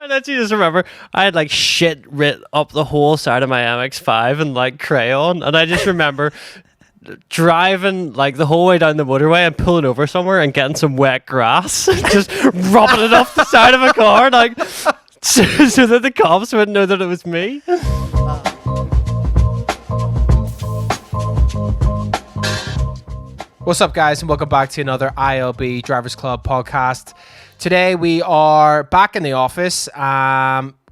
And then you just remember, I had like shit writ up the whole side of my MX-5 in like crayon, and I just remember driving like the whole way down the motorway and pulling over somewhere and getting some wet grass, just rubbing it off the side of a car, like so that the cops wouldn't know that it was me. What's up, guys, and welcome back to another ILB Drivers Club Podcast. Today we are back in the office,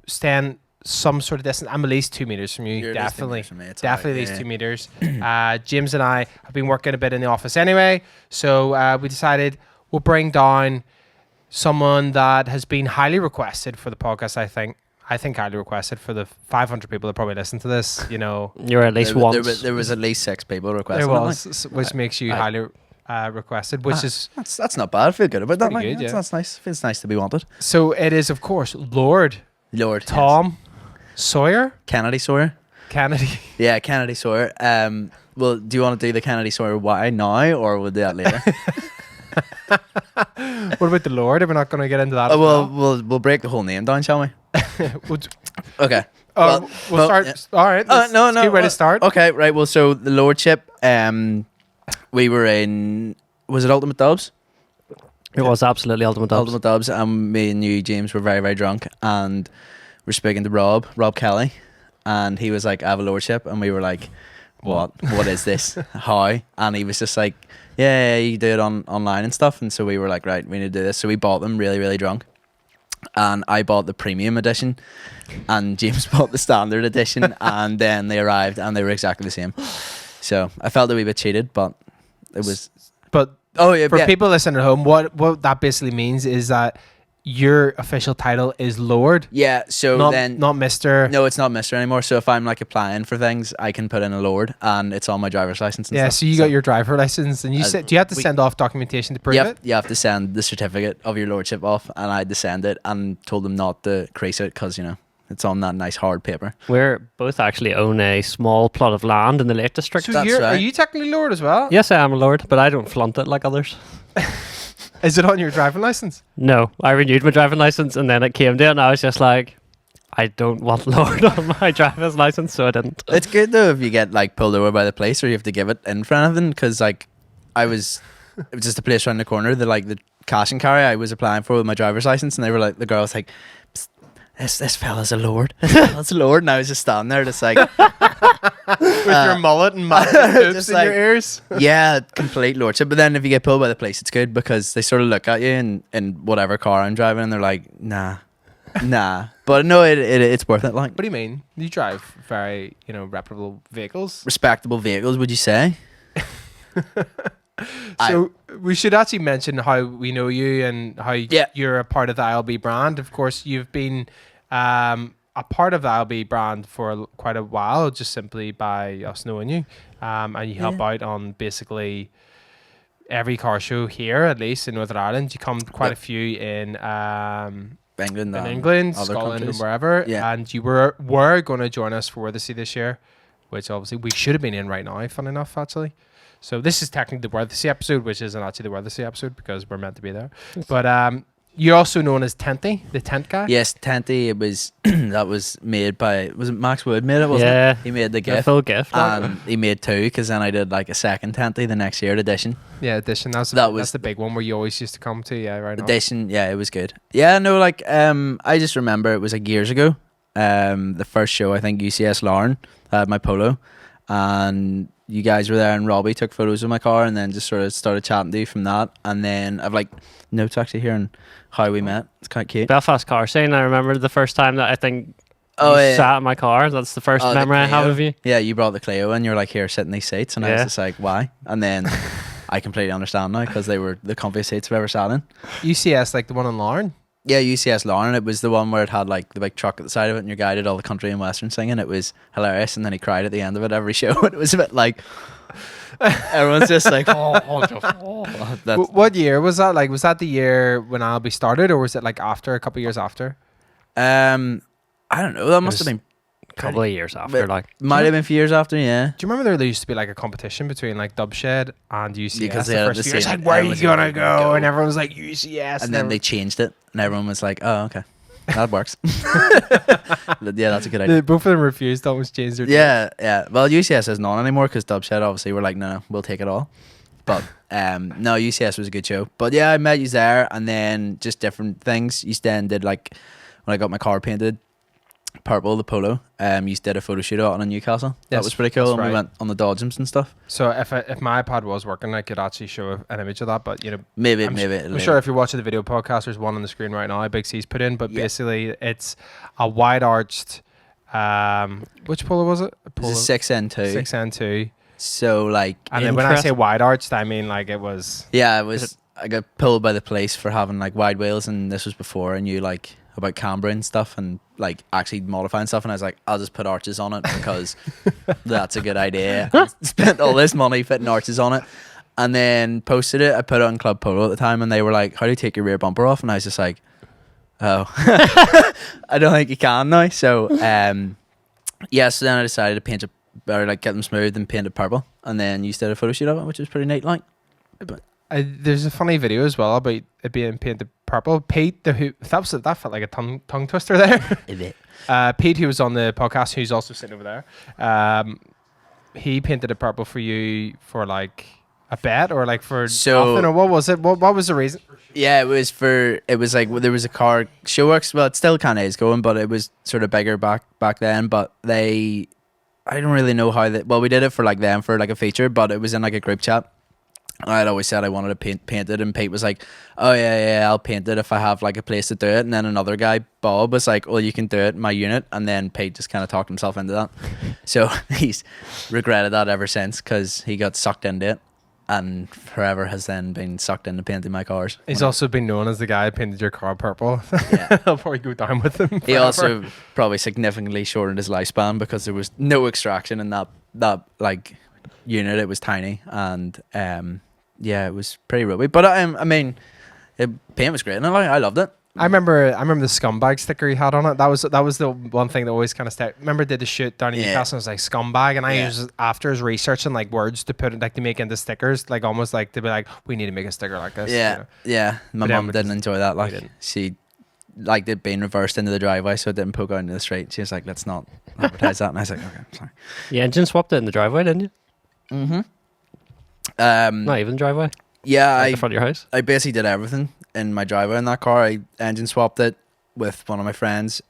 staying some sort of distance. I'm at least 2 meters from you. You're definitely, from me. It's definitely all at right, least 2 meters. James and I have been working a bit in the office anyway, so we decided we'll bring down someone that has been highly requested for the podcast. I think highly requested for the 500 people that probably listen to this. You know, You're at least once. There was at least 6 people requesting. there was, which makes you highly requested, which is that's not bad. I feel good about that. Pretty Mate. good, That's nice. Feels nice to be wanted. so. It is, of course, Lord Tom Sawyer Kennedy Sawyer. Kennedy. Yeah, Kennedy Sawyer. Well, do you want to do the Kennedy Sawyer why now, or we'll do that later? What about the Lord? Are we not going to get into that? We'll break the whole name down, shall we? Okay. We'll start. Yeah. All right. Let's get ready to start. Okay, right. Well, so the Lordship. We were in. Was it Ultimate Dubs? It was absolutely Ultimate Dubs. Ultimate Dubs, and me and you, James, were very, very drunk, and we're speaking to Rob Kelly, and he was like, "I have a Lordship," and we were like, "What? What is this? How?" And he was just like, "Yeah, you do it online and stuff." And so we were like, "Right, we need to do this." So we bought them really, really drunk, and I bought the premium edition, and James bought the standard edition, and then they arrived, and they were exactly the same. So I felt a wee bit cheated, but it was. But For for people listening at home, what that basically means is that your official title is Lord. Yeah, so not Mr. No, it's not Mr. anymore. So if I'm like applying for things, I can put in a Lord, and it's on my driver's license and Yeah, stuff. so you got your driver license, and do you have to send off documentation to prove it? You have to send the certificate of your Lordship off, and I had to send it and told them not to crease it because, it's on that nice hard paper. We're both actually own a small plot of land in the Lake District. So That's are right. you technically Lord as well? Yes, I am a Lord, but I don't flaunt it like others. Is it on your driving license? No, I renewed my driving license, and then it came to it, and I was just like, I don't want Lord on my driver's license, so I didn't. It's good though if you get like pulled over by the police or you have to give it in for anything, because like it was just a place around the corner, the cash and carry I was applying for with my driver's license, and they were like, the girl was like, this fella's a Lord. This fella's a Lord. And I was just standing there just like With your mullet and massive hoops just in like- your ears? yeah, complete Lordship. But then if you get pulled by the police, it's good because they sort of look at you in whatever car I'm driving, and they're like, nah. But no, it's worth it. Like, What do you mean? You drive very, reputable vehicles. respectable vehicles, would you say? So we should actually mention how we know you and how Yeah. you're a part of the ILB brand. Of course, you've been a part of the ILB brand for quite a while, just simply by us knowing you. And you help out on basically every car show here, at least in Northern Ireland. You come quite a few in England, England, other Scotland, countries. and wherever. Yeah. And you were going to join us for Worthy this year, which obviously we should have been in right now, fun enough, actually. So this is technically the Worthy episode, which isn't actually the Worthy episode because we're meant to be there. But you're also known as Tenty, the tent guy. Yes, Tenty. It was that was made by, was it Max Wood made it? Wasn't Yeah. it? He made the A gift, full gift. and he made 2 because then I did like a second Tenty the next year edition. Yeah, edition. That was that's the big one where you always used to come to. Yeah, right now. Edition, yeah, it was good. Yeah, no, like I just remember it was like years ago. The first show, I think UCS Lauren, I had my Polo, and you guys were there, and Robbie took photos of my car, and then just sort of started chatting to you from that. And then I've like notes actually here on how we met. It's quite cute. Belfast car scene. I remember the first time that I think Oh, you yeah. sat in my car. That's the first Oh, the memory I have Clio. of you. Yeah, you brought the Clio, and you're like, here, sit in these seats, and I was Yeah. just like, why? And then I completely understand now because they were the comfiest seats I've ever sat in. UCS, like the one in Lauren. Yeah, UCS Lauren. It was the one where it had like the big truck at the side of it, and your guy did all the country and western singing. It was hilarious, and then he cried at the end of it every show. And it was a bit like everyone's just like, that's, What year was that? Like, was that the year when ILB started, or was it like after, a couple of years after? I don't know. That must have been couple of years after, But- like. might have been a few years after. Yeah. Do you remember there used to be like a competition between like Dubshed and UCS? Yeah, 'cause the they had first the few years, same- like, where are you everyone's gonna like, go? go. And everyone was like UCS, And then they changed it, and everyone was like, oh, okay. that works. Yeah, that's a good idea. Both of them refused to almost change their Yeah. Well, UCS is none anymore because Dubshed obviously were like, no, we'll take it all. But no, UCS was a good show. But yeah, I met you there, and then just different things. You then did like when I got my car painted purple, the Polo. You did a photo shoot out in Newcastle. That Yes, was pretty cool. that's And we right. went on the Dodgems and stuff. So if my iPad was working, I could actually show an image of that. But Maybe. I'm sure if you're watching the video podcast, there's one on the screen right now. Big C's put in, but Yeah. basically it's a wide arched. Which Polo was it? A It was a 6N2. 6N2. So like, And then when I say wide arched, I mean like it was. yeah, it was. I got pulled by the police for having like wide wheels, and this was before I knew like about camber and stuff, and like actually modifying stuff. And I was like, I'll just put arches on it because that's a good idea. And spent all this money fitting arches on it, and then posted it. I put it on Club Polo at the time, and they were like, "How do you take your rear bumper off?" And I was just like, "Oh, I don't think you can now." So yeah. So then I decided to paint it, or like get them smooth and paint it purple, and then you did a photo shoot of it, which was pretty neat. Like, There's a funny video as well about it being painted purple. Pete, that felt like a tongue twister there. Pete, who was on the podcast, who's also sitting over there, he painted it purple for you for like a bet or like for nothing, or what was it? What was the reason? yeah, it was like there was a car showworks. Well, it still kind of is going, but it was sort of bigger back then. But I don't really know how well, we did it for like them for like a feature, but it was in like a group chat. I'd always said I wanted to paint it, and Pete was like, "Oh yeah, I'll paint it if I have like a place to do it." And then another guy, Bob, was like, "Well, you can do it in my unit." And then Pete just kind of talked himself into that. So he's regretted that ever since because he got sucked into it, and forever has then been sucked into painting my cars. He's also been known as the guy who painted your car purple. Yeah. I'll probably go down with him. He also probably significantly shortened his lifespan because there was no extraction in that like unit. It was tiny, and yeah, it was pretty rubby. But I mean, paint was great, and I loved it. I remember the scumbag sticker he had on it. That was the one thing that always kind of stuck. Remember, did the shoot down in Yeah. Newcastle? It was like scumbag, and I Yeah. was after his researching like words to put like to make into stickers, like almost like to be like, we need to make a sticker like this. Yeah, you know? yeah. My But mum didn't enjoy that. Like, didn't. she liked it being reversed into the driveway, so it didn't poke out into the street. She was like, "Let's not advertise that." And I was like, "Okay, sorry." You engine swapped it in the driveway, didn't you? Not even driveway. Yeah, Like the front of your house. I basically did everything in my driveway in that car. I engine swapped it with one of my friends.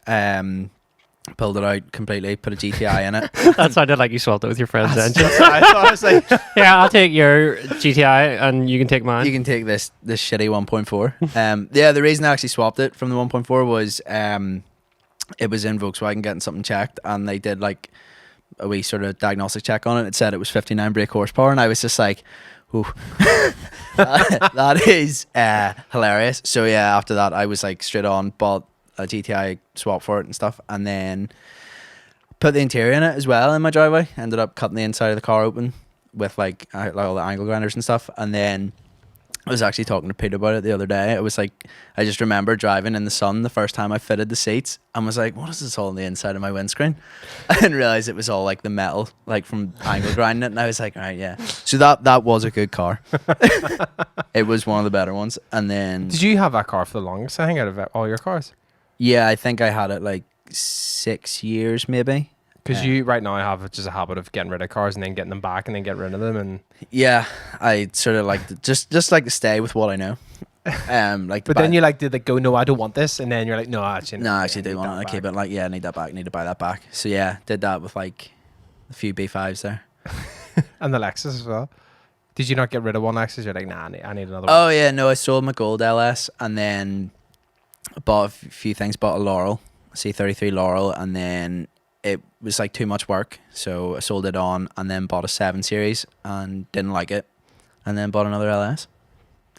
Pulled it out completely, put a GTI in it. That sounded like you swapped it with your friend's engine. I thought I was like, Yeah, I'll take your GTI and you can take mine. You can take this shitty 1.4. Yeah, the reason I actually swapped it from the 1.4 was it was in Volkswagen getting something checked, and they did like a wee sort of diagnostic check on it. It said it was 59 brake horsepower, and I was just like, ooh. that is hilarious. So yeah, after that I was like straight on, bought a GTI swap for it and stuff, and then put the interior in it as well in my driveway. Ended up cutting the inside of the car open with like all the angle grinders and stuff. And then I was actually talking to Peter about it the other day. It was like, I just remember driving in the sun the first time I fitted the seats and was like, what is this all on the inside of my windscreen? I didn't realize it was all like the metal, like from angle grinding it. And I was like, all right, yeah. So that was a good car. It was one of the better ones. And then, did you have that car for the longest? I think out of all your cars, yeah, I think I had it like 6 years maybe. because you right now have just a habit of getting rid of cars and then getting them back and then getting rid of them. And Yeah, I sort of like to, just like to stay with what I know. Like, but then you like did like go, no, I don't want this, and then you're like, no, actually, no, I actually need do want that it. I back. keep it. Like, yeah, I need that back. Need to buy that back. So yeah, did that with like a few B5s there. And the Lexus as well. Did you not get rid of one Lexus? You're like, nah, I need another one. Oh yeah, no, I sold my gold LS and then bought a few things. Bought a Laurel, C33 Laurel, and then it was like too much work, so I sold it on, and then bought a 7 Series and didn't like it, and then bought another LS,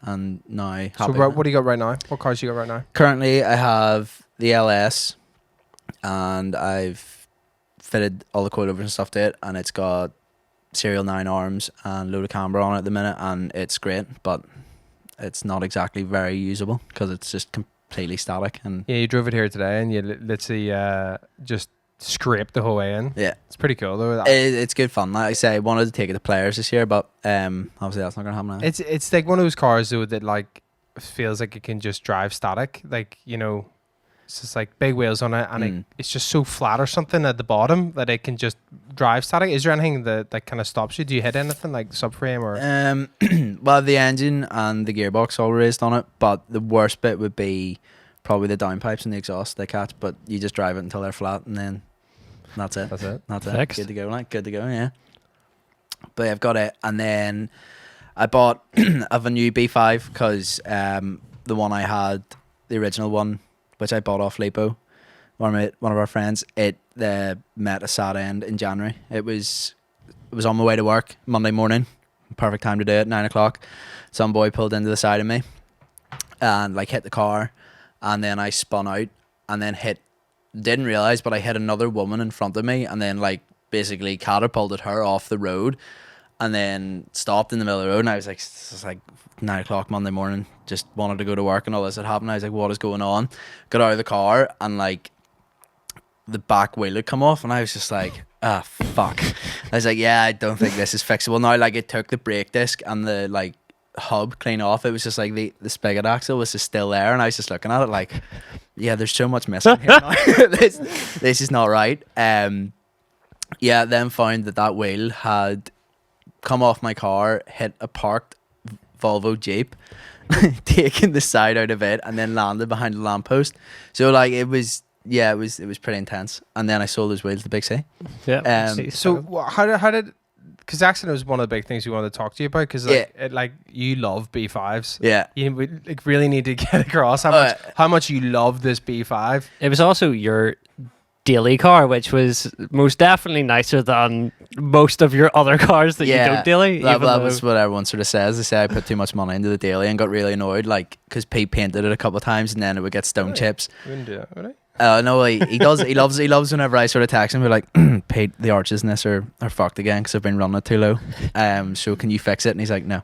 and now happy So with it. what do you got right now? What cars you got right now? Currently, I have the LS, and I've fitted all the coilovers and stuff to it, and it's got serial 9 arms and load of camber on it at the minute, and it's great, but it's not exactly very usable because it's just completely static. And Yeah, you drove it here today, and you literally just scraped the whole way in. yeah, It's pretty cool though. it's good fun. Like I say, I wanted to take it to players this year, but obviously that's not gonna happen now. It's like one of those cars though that like feels like it can just drive static. Like, you know, It's just like big wheels on it, and it's just so flat or something at the bottom that it can just drive static. Is there anything that kind of stops you? Do you hit anything like subframe or? Well, the engine and the gearbox all raised on it, but the worst bit would be probably the downpipes and the exhaust they catch. But you just drive it until they're flat, and then that's it. That's it. That's Fixed. it. Good to go. Like good to go. Yeah. But yeah, I've got it, and then I bought of a new B5 because the one I had, the original one, which I bought off Lipo, one of our friends, it met a sad end in January. It was on my way to work Monday morning, perfect time to do it, 9 o'clock. Some boy pulled into the side of me and like hit the car, and then I spun out and then didn't realise, but I hit another woman in front of me, and then like basically catapulted her off the road, and then stopped in the middle of the road. And I was like, this is like 9 o'clock Monday morning, just wanted to go to work, and all this had happened. I was like, what is going on? Got out of the car, and like the back wheel had come off, and I was just like, ah, fuck. I was like, yeah, I don't think this is fixable now. Like, it took the brake disc and the like hub clean off. It was just like the spigot axle was just still there, and I was just looking at it like, yeah, there's so much missing here now. This is not right. Yeah, then found that wheel had come off my car, hit a parked Volvo Jeep, taken the side out of it, and then landed behind a lamppost. So like it was pretty intense. And then I sold those wheels to Big C. Yeah. So how did? Because accident was one of the big things we wanted to talk to you about. Because like, you love B5s. Yeah. You like really need to get across how much you love this B5. It was also your daily car, which was most definitely nicer than most of your other cars that you don't daily. That was what everyone sort of says. They say I put too much money into the daily and got really annoyed, like because Pete painted it a couple of times and then it would get stone chips. You wouldn't do that, would he? No, he does. He loves whenever I sort of text him. We're like, Pete, the arches in this are fucked again because I've been running it too low. So can you fix it? And he's like, no.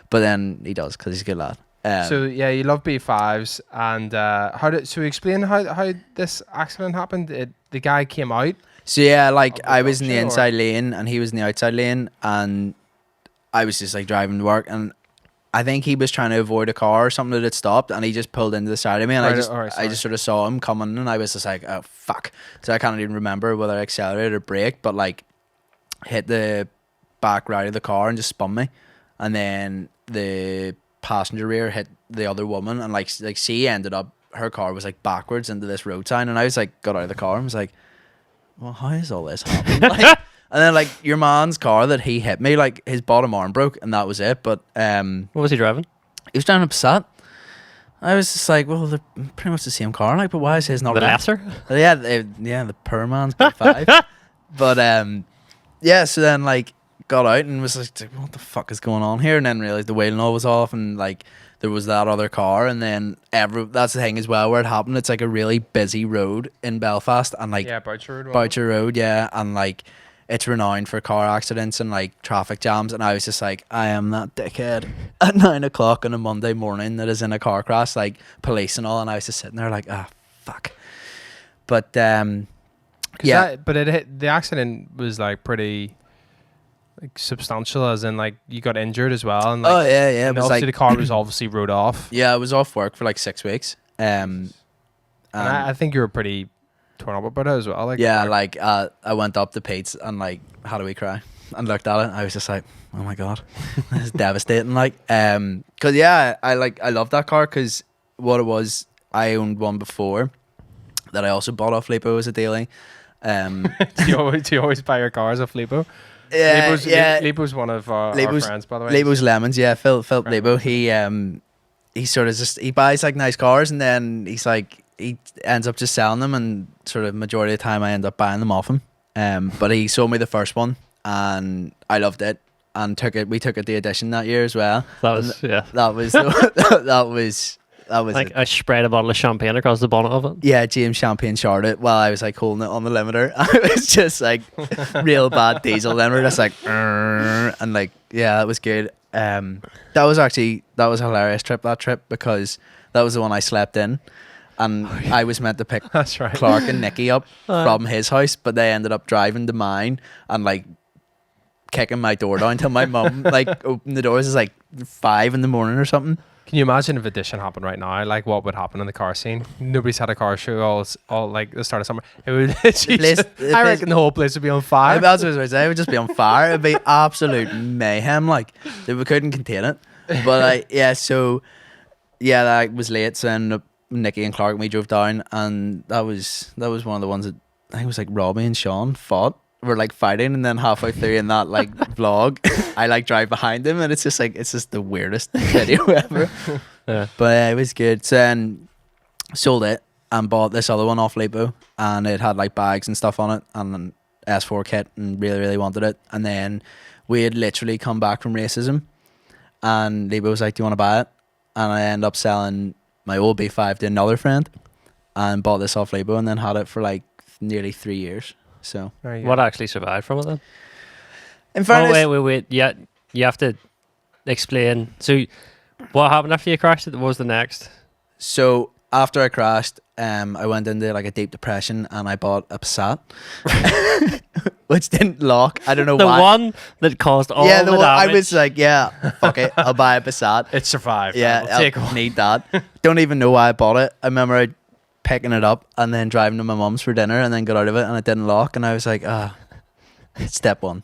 But then he does because he's a good lad. So yeah, you love B5s, and so explain how this accident happened. The guy came out. So yeah, like I was in the inside lane and he was in the outside lane, and I was just like driving to work, and I think he was trying to avoid a car or something that had stopped, and he just pulled into the side of me, and I just sort of saw him coming, and I was just like, oh fuck. So I can't even remember whether I accelerated or braked, but like hit the back right of the car and just spun me, and then the passenger rear hit the other woman, and like she ended up, her car was like backwards into this road sign, and I was like, got out of the car and was like, well, how is all this happening? Like, and then like your man's car that he hit me, like his bottom arm broke and that was it. But what was he driving? He was driving a Passat. I was just like, well, they're pretty much the same car, like, but why is his not the lesser? Yeah, the poor man's B5. But yeah, so then like got out and was like, what the fuck is going on here? And then realized the wheel and all was off, and like there was that other car, and then that's the thing as well where it happened. It's like a really busy road in Belfast, and like Boucher Road, yeah, and like it's renowned for car accidents and like traffic jams. And I was just like, I am that dickhead at 9 o'clock on a Monday morning that is in a car crash, like police and all. And I was just sitting there like, fuck. But yeah, the accident was like pretty like substantial, as in like you got injured as well, and like, it was obviously like the car was obviously rode off. Yeah, I was off work for like 6 weeks. And I think you were pretty torn up about it as well. Like yeah, like I went up to Pete's and like had a wee cry and looked at it. I was just like, oh my god, this is devastating. Like, cause yeah, I love that car because what it was, I owned one before that I also bought off Lipo as a daily. Do you always buy your cars off Lipo? Yeah, Lipo's one of our friends, by the way. Lipo's Lemons, yeah. Phil Lipo. He sort of just he buys like nice cars, and then he ends up just selling them, and sort of majority of the time I end up buying them off him. But he sold me the first one, and I loved it, and we took it the edition that year as well. That was like it. I sprayed a bottle of champagne across the bonnet of it. Yeah, James Champagne sharded it while I was like holding it on the limiter. I was just like real bad diesel limiter, just like and like yeah, it was good. That was a hilarious trip, because that was the one I slept in, and I was meant to pick That's right. Clark and Nicky up from his house, but they ended up driving to mine and like kicking my door down till my mum like opened the doors. It's like 5 a.m. or something. Can you imagine if edition happened right now? Like, what would happen in the car scene? Nobody's had a car show all like the start of summer. It would. I reckon the whole place would be on fire. That's what I was going to say. It would just be on fire. It'd be absolute mayhem. Like, we couldn't contain it. But that was late. So then Nicky and Clark and we drove down, and that was one of the ones that I think it was like Robbie and Sean fought. We're like fighting, and then halfway through in that like vlog, I like drive behind them, and it's just the weirdest video ever. Yeah. But it was good. So then sold it and bought this other one off Lipo, and it had like bags and stuff on it and an S4 kit, and really really wanted it. And then we had literally come back from racism, and Lipo was like, "Do you want to buy it?" And I ended up selling my old B5 to another friend, and bought this off Lipo, and then had it for like nearly 3 years. So What actually survived from it then? in fairness, Wait. Yeah, you have to explain. So, what happened after you crashed it? What was the next? so after I crashed, I went into like a deep depression, and I bought a Passat, which didn't lock. I don't know The why. one that caused all Yeah, the the one, I damage. was like, yeah, fuck it, I'll buy a Passat. It survived. Yeah, We'll take I'll need that. Don't even know why I bought it. I remember picking it up and then driving to my mum's for dinner, and then got out of it, and it didn't lock, and I was like, step one,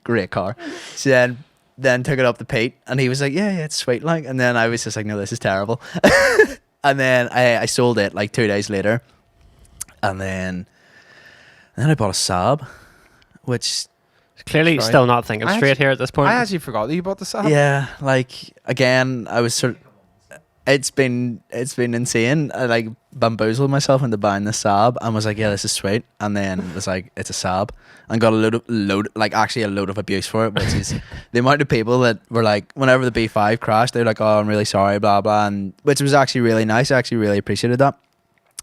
great car. So then took it up to Pete, and he was like, yeah, it's sweet, like. And then I was just like, no, this is terrible. And then I sold it like 2 days later, and then I bought a Saab, which Clearly Sorry. still not thinking I straight actually- here at this point. I actually forgot that you bought the Saab. yeah, like again, I was sort of. It's been insane. I like bamboozled myself into buying the Saab and was like, yeah, this is sweet. And then it was like, it's a Saab, and got a load of abuse for it, which is the amount of people that were like, whenever the B5 crashed, they're like, oh, I'm really sorry, blah blah, and which was actually really nice. I actually really appreciated that.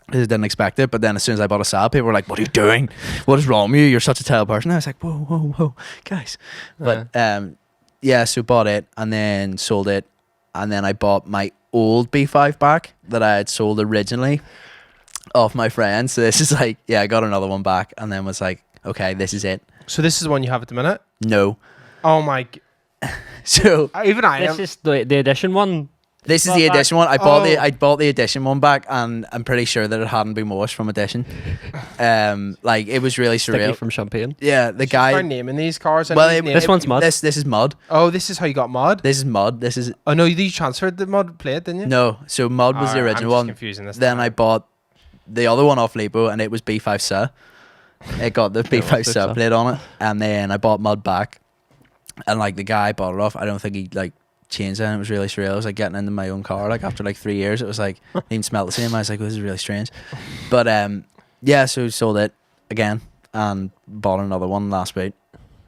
I didn't expect it, but then as soon as I bought a Saab, people were like, what are you doing? What is wrong with you? You're such a terrible person. I was like, whoa, guys. But so bought it and then sold it, and then I bought my old B5 back that I had sold originally off my friend. So this is like, I got another one back, and then was like, okay, this is it. So this is the one you have at the minute. No. Oh my! So Even I This am. is the edition one. this is Bought the back. edition one. I bought the edition one back, and I'm pretty sure that it hadn't been washed from edition. Like it was really Sticky surreal. from Champagne. Yeah, the Try guy. naming these cars. I Well, know these it- names. This one's mud. This is mud. Oh, this is how you got mod. This is mud. This is Oh no, you transferred the mod plate, didn't you? no. So mud was the Alright, original I'm just one. confusing this. Then now. I bought the other one off Lipo, and it was B5 Sir. It got the B5 Sir Sir. plate on it, and then I bought mud back, and like the guy I bought it off, I don't think he like changed it, and it was really surreal. It was like getting into my own car, like after like 3 years, it was like it even smelled the same. I was like, this is really strange. But so sold it again and bought another one last week.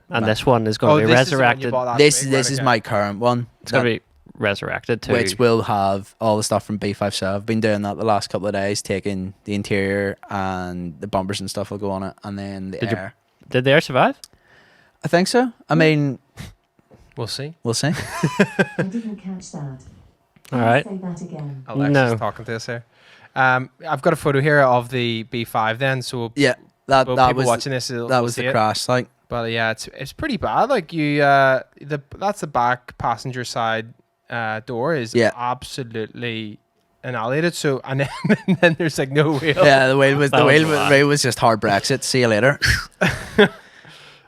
And this one is going to be this is the one you resurrected. bought last This week, this right, is okay. my current one. It's going to be resurrected too. Which will have all the stuff from B5 Sir. I've been doing that the last couple of days, taking the interior and the bumpers and stuff will go on it, and then the Did you- air. Did they survive? I think so. I mean, We'll see. we'll see. I didn't catch that. All right. Say that again. Alexa's No. talking to us here. I've got a photo here of the B5 then, so Yeah, that well, that people was watching this will, that will was see the it. crash. Like, But yeah, it's pretty bad. Like that's the back passenger side door is Yeah. absolutely annihilated. So and then there's like no wheel. yeah, the wheel was That was wheel was just hard Brexit. See you later.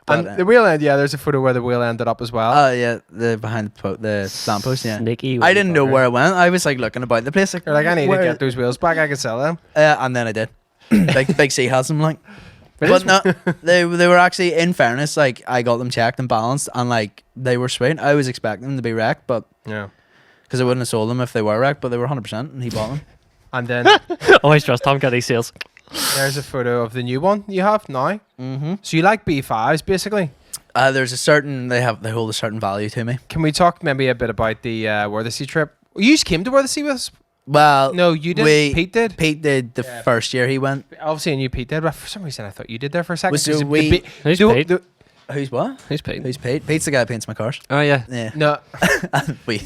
And But, the wheel end, there's a photo where the wheel ended up as well. yeah, the behind the lamppost. Yeah, Sneaky. I didn't know bugger. where it went. I was like looking about the place. Like, You're like, I need to where- get those wheels back. I can sell them. And then I did. Big C has them like. But But it's- no, they were actually, in fairness, like I got them checked and balanced, and like they were sweet. I was expecting them to be wrecked, but Yeah. because I wouldn't have sold them if they were wrecked, but they were 100%, and he bought them. And then Always trust Tom getting sales. there's a photo of the new one you have now. Mm-hmm. So you like B5s basically. There's a certain they hold a certain value to me. Can we talk maybe a bit about the Worthesea trip? You just came to Worthesea with us? Well, No, you did. we- Pete did. Pete did the Yeah. first year he went. Obviously, I knew Pete did, but for some reason I thought you did there for a second. Was 'cause so the we- bi- Who's the- Pete? the- Who's what? Who's Pete? Who's Pete? Pete's the guy who paints my cars. Oh yeah. Yeah. No, we.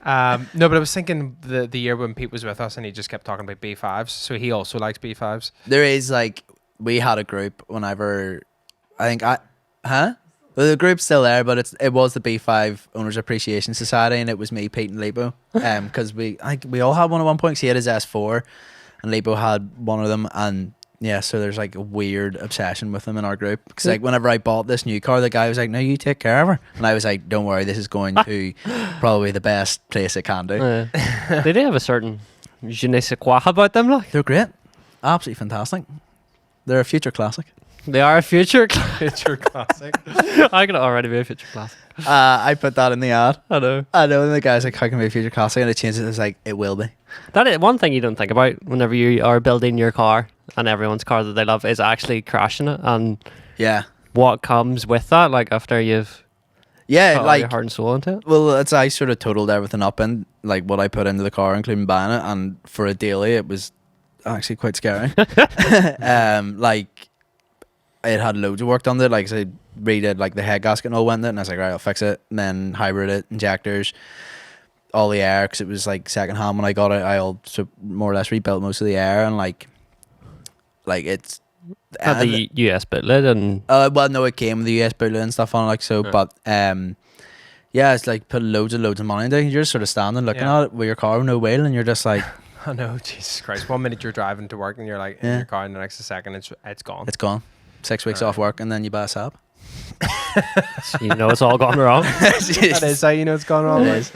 no, but I was thinking the year when Pete was with us and he just kept talking about B5s, so he also likes B5s. There is like we had a group whenever I think the Well, the group's still there, but it was the B5 Owners Appreciation Society, and it was me, Pete, and Lipo. Because we all had one at one point. 'Cause he had his S4, and Lipo had one of them, and yeah, so there's like a weird obsession with them in our group. Because like whenever I bought this new car, the guy was like, "No, you take care of her," and I was like, "Don't worry, this is going to probably the best place it can do." They do have a certain je ne sais quoi about them, like. They're great, absolutely fantastic. They're a future classic. They are a future Future classic. I can already be a future classic. I put that in the ad. I know. And the guy's like, "How can it be a future classic?" And I changed it. It's like, "It will be." That is one thing you don't think about whenever you are building your car, and everyone's car that they love is actually crashing it, and Yeah, what comes with that, like after you've yeah, put all like your heart and soul into it. well, it's I sort of totaled everything up in like what I put into the car, including buying it, and for a daily, it was actually quite scary. Like it had loads of work done to it. Like so I redid like the head gasket and all went in it, and I was like, right, I'll fix it, and then hybrid it, injectors, all the air, because it was like second hand when I got it. I also more or less rebuilt most of the air, and like it's Had the US bit lid and well, no, it came with the US bootlet and stuff on it, like so. Yeah. But yeah, it's like put loads of money into it. You're just sort of standing looking Yeah. at it with your car with no wheel, and you're just like, I know, Jesus Christ. 1 minute you're driving to work and you're like in Yeah. your car, and the next second it's gone. it's gone. 6 weeks Right. off work, and then you buy a Saab. you know it's all gone wrong. That is how you know it's gone wrong. It like. is.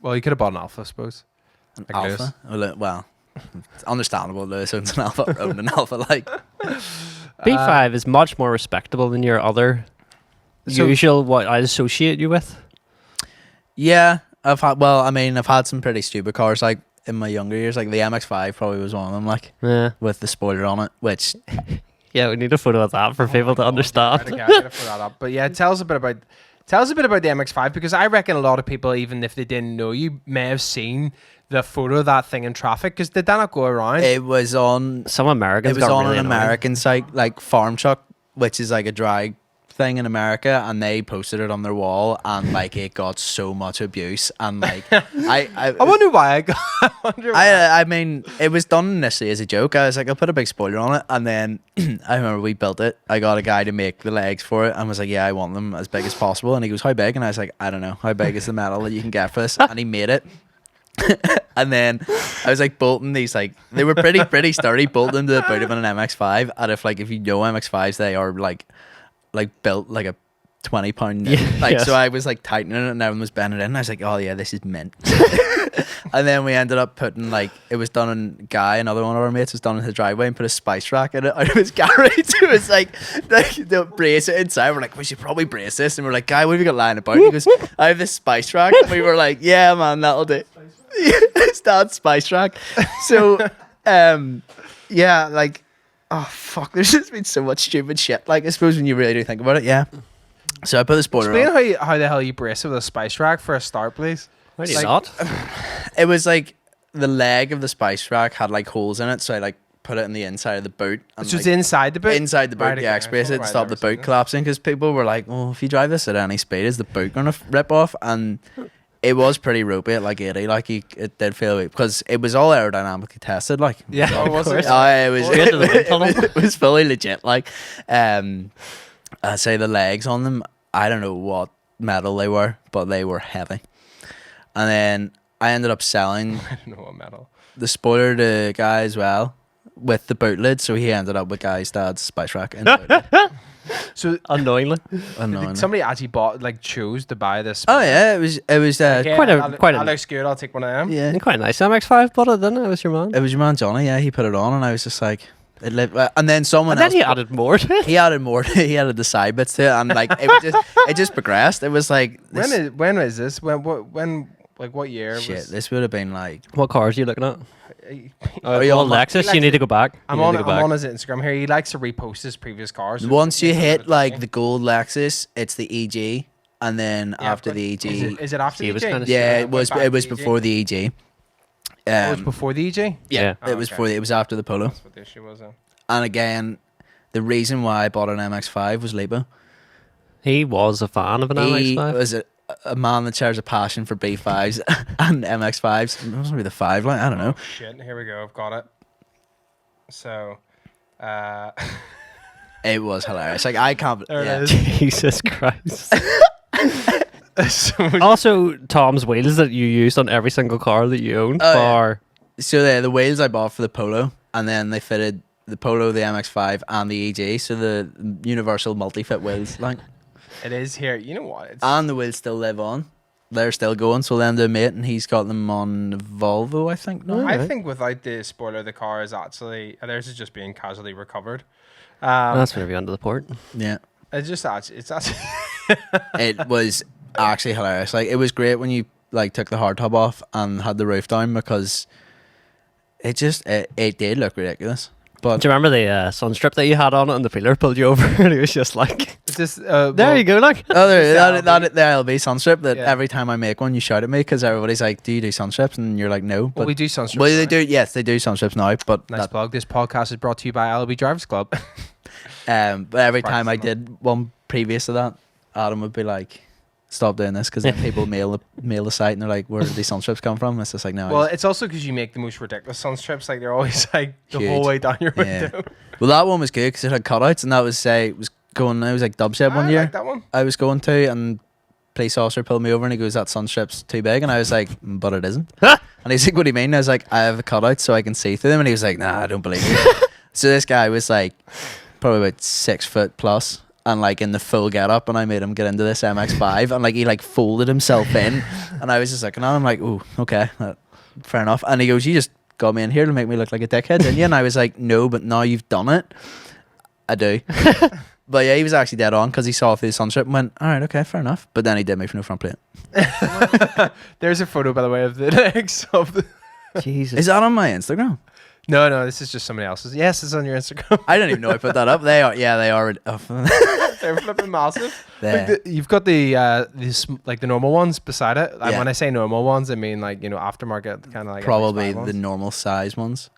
Well, you could have bought an Alpha, I suppose. An Like Lewis. Alpha. Well, it's understandable. Lewis owns an Alpha. Owned an Alpha. Like B5 is much more respectable than your other So- usual what I associate you with. yeah, I've had some pretty stupid cars like in my younger years. Like the MX-5 probably was one of them. Like Yeah. with the spoiler on it, which Yeah, we need a photo of that for people to understand. Right, okay, I gotta put that up. But yeah, tell us a bit about the MX-5, because I reckon a lot of people, even if they didn't know you, may have seen the photo of that thing in traffic. Because did that not go around? it was on. Some Americans It was got on really an annoying. American site like Farm Truck, which is like a drag thing in America, and they posted it on their wall, and like it got so much abuse, and like I wonder why. I wonder why. I mean, it was done initially as a joke. I was like, I'll put a big spoiler on it, and then I remember we built it. I got a guy to make the legs for it, and was like, yeah, I want them as big as possible. And he goes, how big? And I was like, I don't know, how big is the metal that you can get for this? And he made it. And then I was like bolting these, like they were pretty sturdy, bolting them to the boot of an MX-5. And if you know MX-5s, they are like built like a 20-pound Yeah, like yes. so I was like tightening it, and everyone was bending it in, and I was like, oh yeah, this is mint. And then we ended up putting like, it was done in Guy, another one of our mates, was done in his driveway, and put a spice rack in it out of his garage. It was like the brace it inside. We're like, we should probably brace this, and we're like, Guy, what have you got lying about? He goes, I have this spice rack. And we were like, yeah man, that'll do. It's that spice rack. So yeah, like, oh fuck, there's just been so much stupid shit. Like I suppose when you really do think about it, yeah. So I put the spoiler Explain on. how the hell you brace it with a spice rack for a start, please. Why do you Like- not? It was like the leg of the spice rack had like holes in it, so I like put it in the inside of the boot. And, So it's like, inside the boot? inside the boot, Right, yeah, okay. express I it don't know to why stop I've the never seen boot this. collapsing, because people were like, well, if you drive this at any speed, is the boot gonna rip off? And it was pretty ropey at like 80, like it did feel weak, because it was all aerodynamically tested, like Yeah, of was course. it? it was Straight to the wind tunnel. it was fully legit. Like I say the legs on them, I don't know what metal they were, but they were heavy. And then I ended up selling I don't know what metal. the spoiler to a guy as well with the boot lid, so he ended up with Guy's dad's spice rack in the boot lid. So Unknowingly. Unknowingly. somebody actually chose to buy this. Oh yeah, it was Yeah, quite a- that looks good. I'll take one of them. yeah. And quite nice MX-5 bought it, didn't it? It was your man. It was your man Johnny, yeah, he put it on, and I was just like, it lived, and then someone And then else he added more to it. he added more. He added the side bits to it, and like it just progressed. It was like this, When is this? When like what year? shit. Was, This would have been like What cars are you looking at? Are you Well, on my- Lexus, you need to go back. I'm You need on to go back. his Instagram here. He likes to repost his previous cars. once you hit like the gold Lexus, it's the EG, and then Yeah, after but the EG, is it after He the was EG? kinda yeah, shit. it was Back to EG? before the EG. Oh, it was before the EG. Yeah. Oh, it was okay. before. It was after the Polo. That's what the issue was. And again, the reason why I bought an MX-5 was Libo. He was a fan of an He MX-5. was a man that shares a passion for B5s and MX-5s. It must be the 5 line. I don't know. Oh, shit, here we go. I've got it. So, It was hilarious. Like I can't. There Yeah. it is. Jesus Christ. So much- Also, Tom's wheels that you used on every single car that you owned Oh, yeah. are So the wheels I bought for the Polo, and then they fitted the Polo, the MX-5, and the EG. So the universal multi-fit wheels, like, it is here. You know what? It's, and the wheels still live on. They're still going. So then the mate, and he's got them on Volvo, I think. No, I Alright. think without the spoiler, the car is actually theirs is just being casually recovered. that's whenever you're under the port. yeah, It's just actually, it's actually it was actually hilarious. Like it was great when you like took the hardtop off and had the roof down because it just it did look ridiculous. But Do you remember the sun strip that you had on it and the peeler pulled you over and he was just like, it's just there you go, like. oh, there, It's that the ILB sunstrip that Yeah. every time I make one, you shout at me because everybody's like, "Do you do sunstrips?" And you're like, "No." Well, But we do sunstrips. well, they right? do. Yes, they do sunstrips now. But Nice that, plug. This podcast is brought to you by ILB Drivers Club. but every time I Practice did one previous to that, Adam would be like, "Stop doing this," because then people mail the site and they're like, "Where did these sunstrips come from?" It's just like, no. I Well, just- it's also because you make the most ridiculous sunstrips. Like they're always like the Huge. whole way down your Yeah. window. well, that one was good because it had cutouts, and that was it was going. I was like Dubstep one I year. like that one. I was going to, and police officer pulled me over and he goes, "That sunstrip's too big," and I was like, "But it isn't." And he's like, "What do you mean?" I was like, "I have a cutout so I can see through them," and he was like, "Nah, I don't believe you." So this guy was like, probably about 6 foot plus, and like in the full get up, and I made him get into this MX-5, and like he like folded himself in, and I was just looking at him like, "Ooh, okay, fair enough." And he goes, "You just got me in here to make me look like a dickhead, didn't you?" And I was like, "No, but now you've done it, I do." But yeah, he was actually dead on because he saw through the sunstrip and went, "All right, okay, fair enough." But then he did me for no front plate. There's a photo, by the way, of the legs of the. Jesus. Is that on my Instagram? No, this is just somebody else's. Yes, it's on your Instagram. I didn't even know I put that up. They are, yeah, they are. They're flipping massive. There. Like you've got the like the normal ones beside it. And Yeah. when I say normal ones, I mean like aftermarket kind of like Probably MX-5 the ones. normal size ones.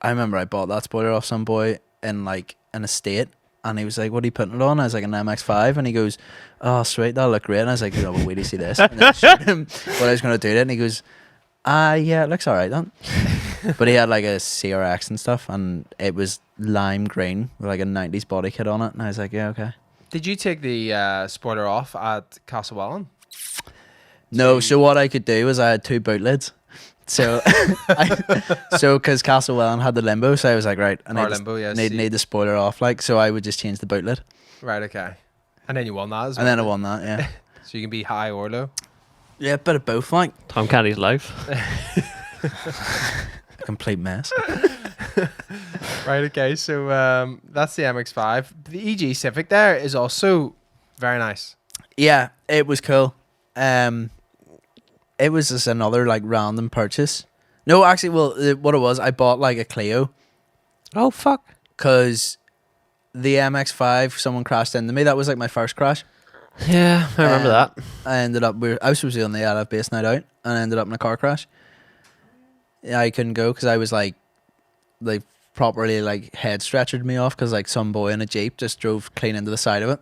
I remember I bought that spoiler off some boy in like an estate, and he was like, "What are you putting it on?" I was like, "An MX-5," and he goes, "Oh, sweet, that'll look great." And I was like, "No, but wait till you see this." And then I showed him what I was going to do it, and he goes, yeah, it looks all right then." But he had like a CRX and stuff, and it was lime green with like a 90s body kit on it, and I was like, "Yeah, okay." Did you take the spoiler off at Castlewellan? No, so what I could do was I had 2 boot lids. So, because Castlewellan had the limbo, so I was like, right, I Car need, limbo, yeah. need the spoiler off, like, so I would just change the boot lid, Right, okay. And then you won that as well. and then I won that, yeah. So you can be high or low. Yeah, a bit of both, like, Tom Candy's life. a complete mess. Right, okay. So that's the MX-5. The EG Civic there is also very nice. Yeah, it was cool. It was just another like random purchase. No, actually, well, what it was, I bought like a Clio Oh, fuck. because the MX-5, someone crashed into me. That was like my first crash. Yeah, I remember that. I ended up, I was supposed to be on the ILF base night out, and I ended up in a car crash. Yeah, I couldn't go because I was like properly like head stretchered me off because like some boy in a Jeep just drove clean into the side of it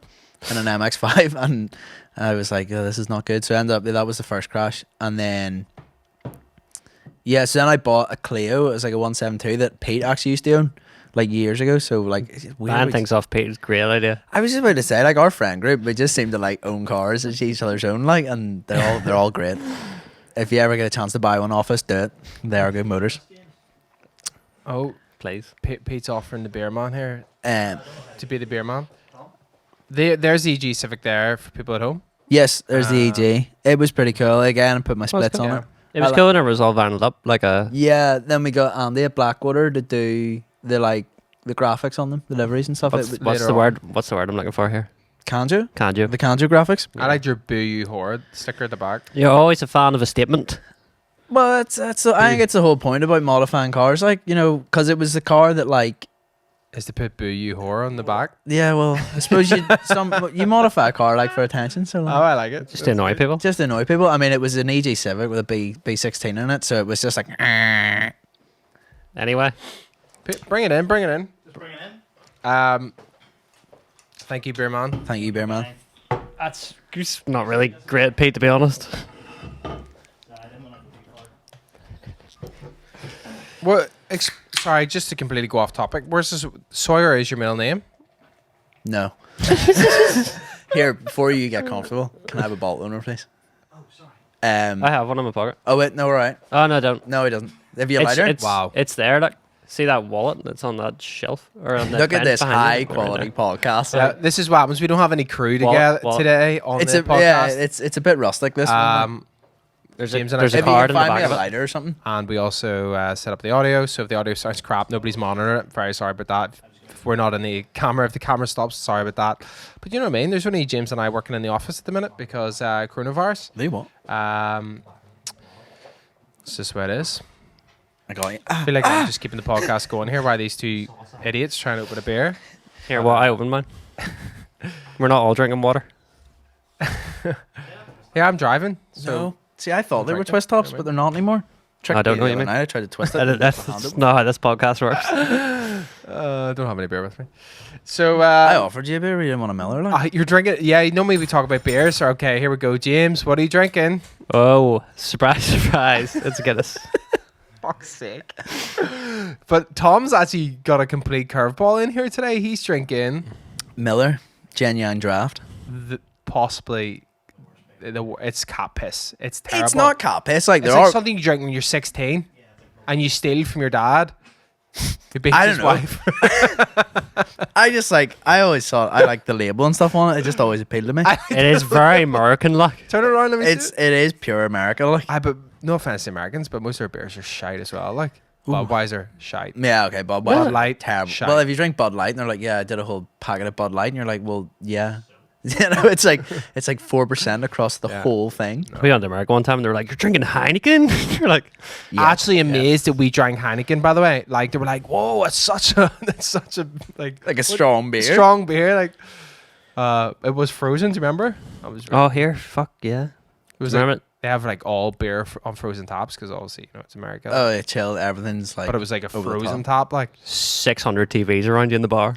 in an MX-5, and I was like, "Oh, this is not good." So I ended up, that was the first crash, and then so then I bought a Clio. It was like a 172 that Pete actually used to own like years ago. So like, it's weird. Buying things off Pete's great idea. I was just about to say, like, our friend group, we just seem to like own cars as each other's own, like, and they're all great. If you ever get a chance to buy one off us, do it. They are good motors. Oh, Please. Pete's offering the beer man here Um, to be the beer man. There's the EG Civic there for people at home. yes, there's the EG. It was pretty cool. Again, I put my Well, it's splits on cool. it. It was I cool when it was all vinyl up like a. Yeah, then we got Andy at Blackwater to do the graphics on them, the liveries and stuff. What's It, later the on. word? What's the word I'm looking for here? Kanjo? Kanju. The Kanjo graphics? I liked your Boo You Horde sticker at the back. You're always a fan of a statement. Well, that's I think it's the whole point about modifying cars, like, you know, because it was the car that like, Is to put Boo You Horror on the back. yeah, well, I suppose you modify a car like for attention, so like, Oh, I like it. Just to annoy people. just to annoy people. I mean, it was an EG Civic with a B16 in it, so it was just like, Anyway. Bring it in. Bring it in. Just bring it in. Thank you, beer man. thank you, beer man. That's not really great, Pete, to be honest. What? Sorry, just to completely go off topic. Where's this? Sawyer is your middle name. No. Here, before you get comfortable, can I have a bolt owner, please? I have one in my pocket. Oh wait, no, we're right. Oh no, I don't. No, he doesn't. Have you a lighter? Wow. It's there. Look, see that wallet that's on that shelf or on the Look at bench this behind high you? quality podcast. This is what happens. We don't have any crew Wallet, together wallet. today on It's the a podcast. it's a bit rustic this one. There's James a, and I there's a If you card can in the find me back a of it. lighter or something. And we also set up the audio. So if the audio starts crap, nobody's monitoring it. Very sorry about that. If we're not in the camera, if the camera stops, sorry about that. But you know what I mean? There's only James and I working in the office at the minute because coronavirus. They what? It's just what it is. I got you. I feel like I'm just keeping the podcast going here while these two idiots trying to open a beer. Here, well, I opened mine. We're not all drinking water. Yeah, I'm driving. So No. See, I thought they were Drinking. twist tops, Never but they're not anymore. I don't know what you mean. I tried to twist it. That's not how this podcast works. I don't have any beer with me. So I offered you a beer. You didn't want a Miller. Like. you're drinking. Yeah, normally we talk about beers. So okay, here we go. James, what are you drinking? Oh, surprise, surprise. It's Guinness. Fuck's sake. But Tom's actually got a complete curveball in here today. He's drinking Miller, genuine draft. it's cat piss. It's terrible. It's not cat piss. Like It's there like are. something you drink when you're 16 and you steal from your dad. Who beats I his don't know. wife. I just like. I always thought I like the label and stuff on it. It just always appealed to me. It is very American like. Turn it around, let me It see it. is pure America. Like. But no offense to Americans, but most of their beers are shite as well. Like Budweiser, shite. Yeah. Okay. Bud Bud Light. Light, Terrible. shite. Well, if you drink Bud Light and they're like, yeah, I did a whole packet of Bud Light, and you're like, well, yeah. You know, it's like 4% across the Yeah. whole thing. We went to America one time and they were like, "You're drinking Heineken?" You're like, Yeah. Actually amazed that we drank Heineken, by the way. Like they were like, whoa, it's such a like Like a strong beer. strong beer. Like it was frozen, do you remember? I was "Oh, here, fuck yeah." it was Remember like, they have like all beer on frozen tops because obviously, you know, it's America. Oh, yeah, chill. Everything's like. but it was like a over the frozen top. top, like 600 TVs around you in the bar.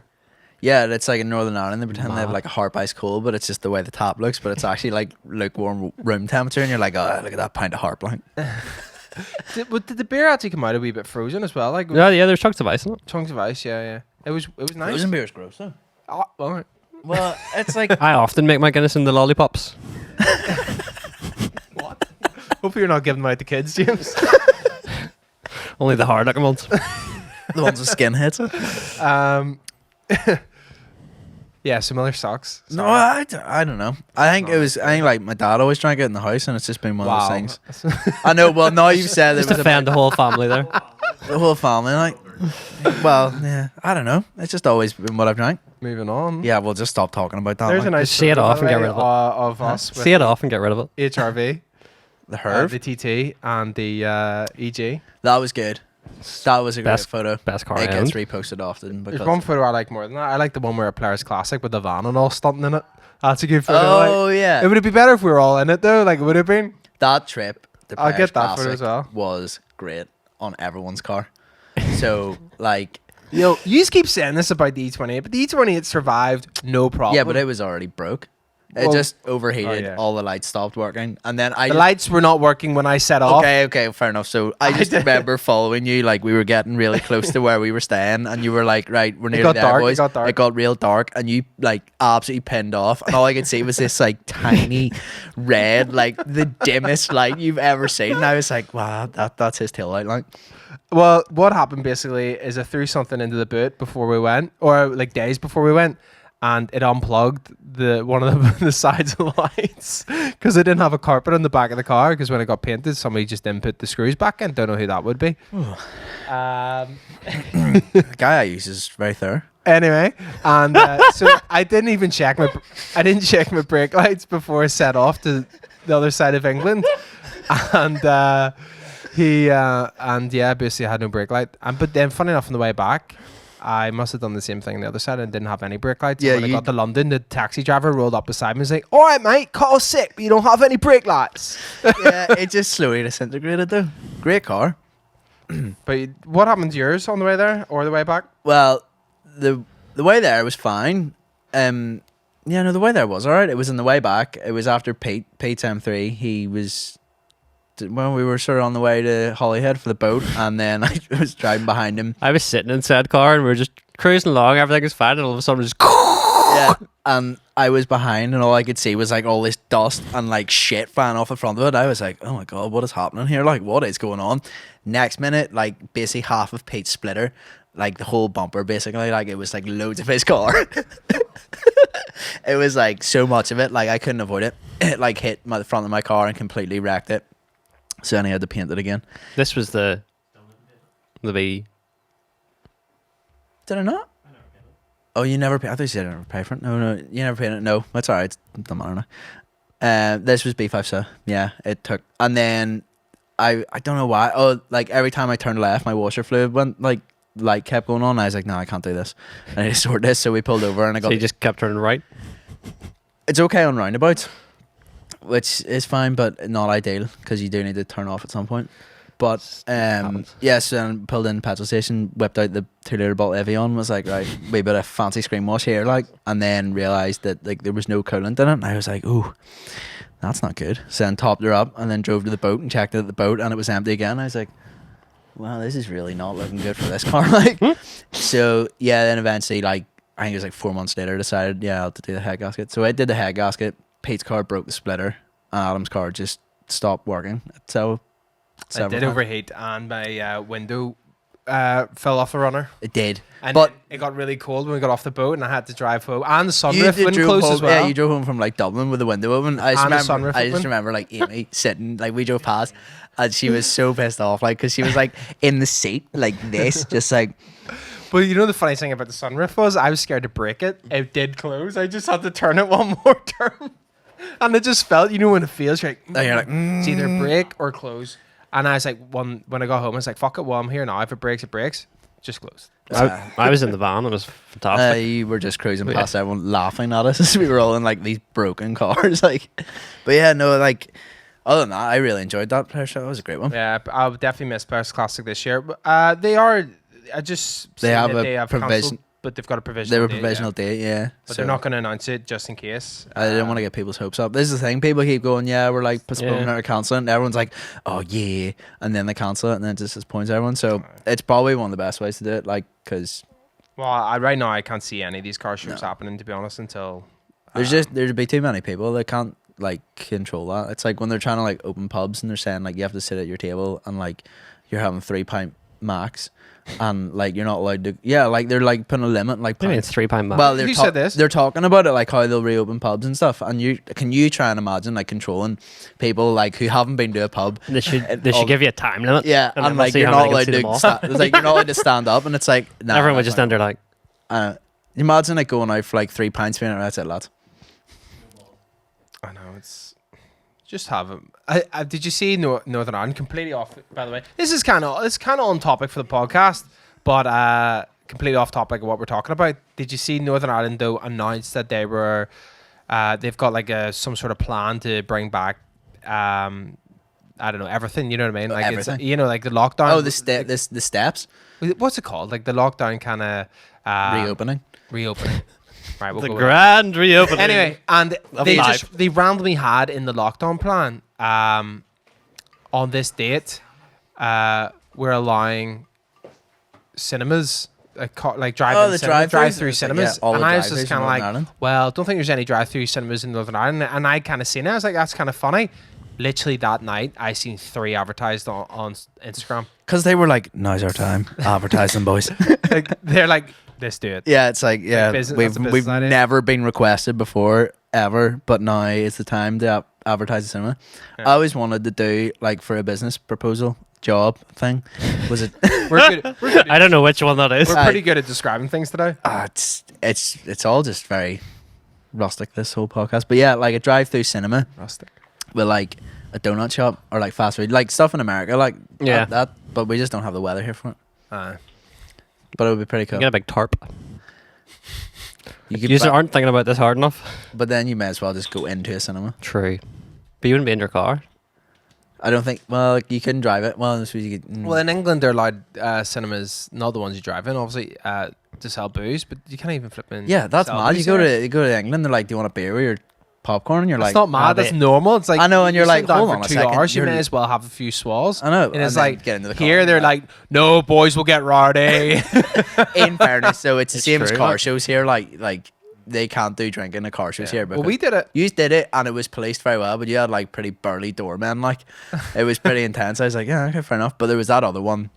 Yeah, it's like in Northern Ireland. They pretend they have Mad. like a harp ice cold, but it's just the way the top looks. But it's actually like lukewarm room temperature, and you're like, oh, look at that pint of harp. Like, did the beer actually come out a wee bit frozen as well? Like Yeah, there's chunks of ice in it. chunks of ice, yeah. It was nice. frozen beer is gross though. Oh, all right. Well, it's like I often make my Guinness in the lollipops. Hopefully you're not giving them out to kids, James. Only the hard looking ones. the ones with skinheads. Yeah, similar socks. No, I don't know. I think like my dad always drank it in the house, and it's just been one of those things. I know. Well, now you've said it Just was to offend the whole family there. the whole family. Like, well, yeah, I don't know. It's just always been what I've drank. Moving on. Yeah, we'll just stop talking about that. There's a like. nice Just see it photo, off by and the get way, rid of it. Of us with See it off and get rid of it. HRV, The Herb. the TT, and the EG. That was good. That was a great Best- photo. Best car It I gets owned. reposted often There's because. one photo I like more than that. I like the one where a Players Classic with the van and all stunting in it. That's a good photo. Oh like. yeah, It would be better if we were all in it though. Like it would have been. that trip. The I'll Players get that photo Classic as well. Was great on everyone's car. So like, You just keep saying this about the E28, but the E28 survived no problem. yeah, but it was already broke. It Well- just overheated. Oh, yeah. All the lights stopped working, and then I the just, lights were not working when I set off. Okay, fair enough. So I just remember following you, like we were getting really close to where we were staying, and you were like, "Right, we're nearly got there, dark, it boys." got dark. It got real dark, and you like absolutely pinned off, and all I could see was this like tiny red, like the dimmest light you've ever seen. And I was like, "Wow, that's his tail light." Like, Well, what happened basically is I threw something into the boot before we went, or like days before we went, and it unplugged one of the sides of the lights because I didn't have a carpet on the back of the car. Because when it got painted, somebody just didn't put the screws back in. Don't know who that would be. the guy I use is very thorough. Anyway, and so I didn't even check I didn't check my brake lights before I set off to the other side of England, and basically I had no brake light. But then, funny enough, on the way back, I must have done the same thing on the other side and didn't have any brake lights. Yeah, And when I you- got to London, the taxi driver rolled up beside me and was like, "All right, mate, call sick, but you don't have any brake lights." Yeah, it just slowly disintegrated though. Great car. But what happened to yours on the way there or the way back? Well, the way there was fine. Yeah, no, the way there was alright. It was on the way back. It was after Pete's M3. He was when we were sort of on the way to Holyhead for the boat, and then I was driving behind him. I was sitting in said car and we were just cruising along. Everything was fine, and all of a sudden, just Yeah, and I was behind, and all I could see was like all this dust and like shit flying off the front of it. I was like, oh my god, what is happening here? Like, what is going on? Next minute, like basically half of Pete's splitter, like the whole bumper, basically, like it was like loads of his car. It was like so much of it, like I couldn't avoid it. It like hit the front of my car and completely wrecked it. So then I had to paint it again. This was the B. Did I not? Oh, you never pay? I thought you said I never pay for it. No, you never paid it. No, that's all right. It doesn't matter now. This was B5, so yeah, it took. And then I don't know why. Oh, like every time I turned left, my washer fluid went like light kept going on. I was like, no, I can't do this. I need to sort this. So we pulled over and I got. So you just kept turning right? It's okay on roundabouts, which is fine, but not ideal because you do need to turn off at some point. But yes, and pulled in the petrol station, whipped out the 2-litre Bolt Evian, was like, right, wee bit of fancy screen wash here, like, and then realised that like there was no coolant in it, and I was like, ooh, that's not good. So then topped her up and then drove to the boat and checked it at the boat, and it was empty again. I was like, wow, this is really not looking good for this car. Like, so yeah, then eventually, like, I think it was like 4 months later, decided, yeah, I'll have to do the head gasket. So I did the head gasket. Pete's car broke the splitter, and Adam's car just stopped working. So I did overheat, and my window fell off the runner. it did. And But it got really cold when we got off the boat, and I had to drive home. And the sunroof wouldn't close home, as well. Yeah, you drove home from like Dublin with the window open. I And the just sunroof open. remember like Amy sitting, like we drove past, and she was so pissed off, like because she was like in the seat like this, just like. But you know the funny thing about the sunroof was I was scared to break it. It did close. I just had to turn it one more turn. And it just felt, you know, when it feels, you're like, And you're like, it's either break or close. And I was like, when I got home, I was like, fuck it, well, I'm here now. If it breaks, it breaks. Just close. I was in the van. It was fantastic. You were just cruising Yeah. past everyone laughing at us as we were all in like these broken cars, like. But yeah, no, like. Other than that, I really enjoyed that Players show. It was a great one. Yeah, I'll definitely miss Paris Classic this year. But they are, I just They seen have that a they have provision- cancelled, but they've got a provisional They were date, provisional yeah. date, yeah. But So they're not going to announce it just in case. I didn't want to get people's hopes up. This is the thing. People keep going, yeah, we're like postponing Yeah. it or cancelling it. Everyone's like, oh yeah, and then they cancel it, and then it just disappoints everyone. So it's probably one of the best ways to do it, like because Well, right now I can't see any of these car shows happening, to be honest, until there'd be too many people that can't like control that. It's like when they're trying to like open pubs and they're saying like you have to sit at your table and like you're having 3 pint max, and like you're not allowed to. Yeah, like they're like putting a limit, like Maybe it's 3 pound. well, they're Who said this? They're talking about it, like how they'll reopen pubs and stuff. And you try and imagine like controlling people like who haven't been to a pub. They should all- give you a time limit. Yeah, and and then we'll like see you're how not many allowed can see them all. to. It's like you're not allowed to stand up, and it's like nah, Everyone would that's just fine. stand there like, Imagine like going out for like 3 pints, being like, that's it, lads. I know it's just have them. Did you see Northern Ireland completely off? By the way, this is kind of on topic for the podcast, but completely off topic of what we're talking about. Did you see Northern Ireland though announced that they were they've got like some sort of plan to bring back I don't know, everything. You know what I mean? Like Everything. it's, you know, like the lockdown. Oh, the steps What's it called? Like the lockdown kind of reopening. Reopening. Right, we'll the go with that. grand reopening. Anyway, and Of they life. they randomly had in the lockdown plan on this date we're allowing cinemas like drive-in the cinema, drive-throughs? drive-through It's like, cinemas, yeah, all and the I was drive-throughs just in kind of Northern like, Ireland. well, don't think there's any drive-through cinemas in Northern Ireland, and I kind of seen it. I was like, that's kind of funny. Literally that night, I seen 3 advertised on Instagram. Because they were like, now's our time, advertising, boys. Like, they're like, let's do it. Yeah, it's like, yeah, business- we've that's a business we've idea. never been requested before ever, but now is the time to advertise the cinema. Yeah. I always wanted to do like for a business proposal job thing. Was it? We're good. We're good. I don't know which one that is. We're pretty good at describing things today. It's all just very rustic, this whole podcast. But yeah, like a drive-through cinema Rustic. with like a donut shop or like fast food, like stuff in America, like Yeah. that. But we just don't have the weather here for it. Uh, But it would be pretty You cool. get a big tarp. You You could just buy- aren't thinking about this hard enough. but then you may as well just go into a cinema. True. But you wouldn't be in your car. I don't think. Well, like, you couldn't drive it. Well, I suppose you could. well, in England, they're allowed cinemas, not the ones you drive in, obviously, to sell booze, but you can't even flip in. yeah, that's sell mad. booze You there. go to England. They're like, "Do you want a beer with your popcorn?" And you're That's like, not mad. That's normal. It's like I know, and you're you like, sit down hold for on a 2 second, hours. You you're- may as well have a few swallows. I know. And it's then like get into the here car. they're like, no, boys will get rowdy. in fairness, so it's the It's same as true, car like- shows here. Like they can't do drinking at car shows here. Well, we did it. You did it, and it was policed very well, but you had like pretty burly doormen. Like, it was pretty intense. I was like, yeah, okay, fair enough. But there was that other one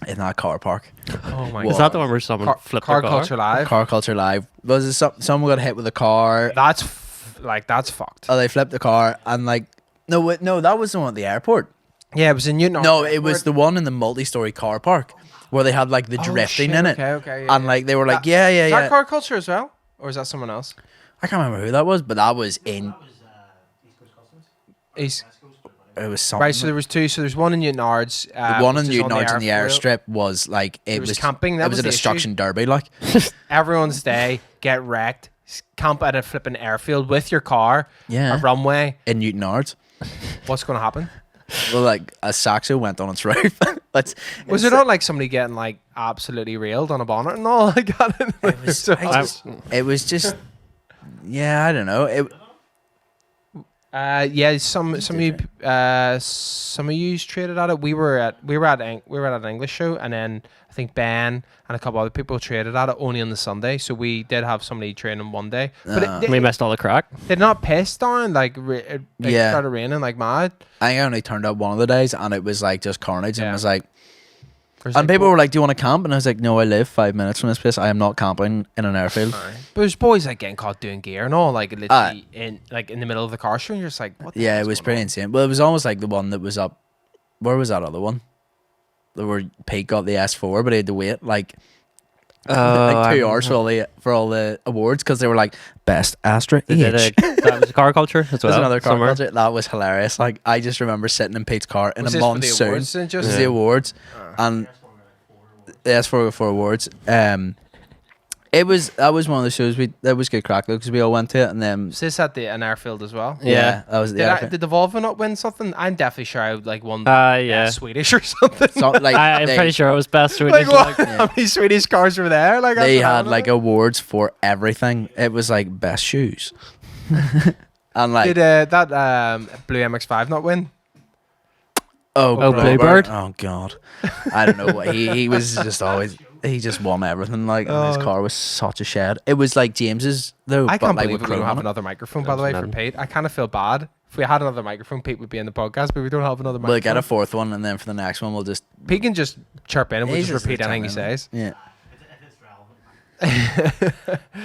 in that car park. Oh my Is god. that the one where someone flipped Car their car? Culture Live. Car Culture Live. Was it someone got hit with a car? That's fucked. Oh, they flipped the car, and like, no, that was the one at the airport. Yeah, it was in Newton. No, it was the one in the multi-story car park where they had like the drifting in it. Okay, And like they were like, Is yeah. that Car Culture as well? Or is that someone else? I can't remember who that was, but that was in. He's It was something. right. So there was two. So there's one in Newton Ards. the one in which is Newton Arts on the airfield. airstrip was like it was was camping, that It was was a the issue. destruction derby, like. Everyone's day, get wrecked, camp at a flipping airfield with your car, Yeah. a runway. In Newton Arts. What's going to happen? Well, like a Saxo went on its roof. Was it not like somebody getting like absolutely railed on a bonnet and all like that? It was, it was just. Yeah, I don't know. Yeah, some of you traded at it. We were at an English show, and then I think Ben and a couple other people traded at it only on the Sunday. So we did have somebody training one day, but We missed all the crack. did not piss down like it Yeah. started raining like mad. I only turned up one of the days, and it was like just carnage, and Yeah. it was like. There's, And like, people were like, "Do you want to camp?" And I was like, "No, I live 5 minutes from this place. I am not camping in an airfield." Aye. But there's boys like getting caught doing gear and all, like literally in the middle of the car show, and you're just like, what? The Yeah, hell's it was going pretty on? insane. Well, it was almost like the one that was up. Where was that other one? Where Pete got the S4, but he had to wait like 2 hours for all the awards because they were like best Astra They did H. that was car culture as well. There's another car somewhere. culture. That was hilarious. Like I just remember sitting in Pete's car in Was a this for the monsoon. awards then, It just? was the awards, and the S4 for awards. That was one of the shows that was good crack though because we all went to it and then Was this at an airfield as well? Yeah. that was the Did the Volvo not win something? I'm definitely sure I like won Yeah. Swedish or something. so, like I'm they, pretty sure it was best like Swedish. what? Like, How many Swedish cars were there? Like they after had that? like awards for everything. It was like best shoes. And like Did that blue MX-5 not win? Bluebird? Oh god, I don't know what he was just always he just won everything. Like and his car was such a shed. It was like James's though. I but, can't like, believe with we don't chrome have on it. another microphone, by the way, for Nothing. Pete. I kind of feel bad. If we had another microphone, Pete would be in the podcast, but we don't have another We'll microphone. get a fourth one, and then for the next one, we'll just Pete can just chirp in and we'll He's just repeat the anything he chap, says. yeah.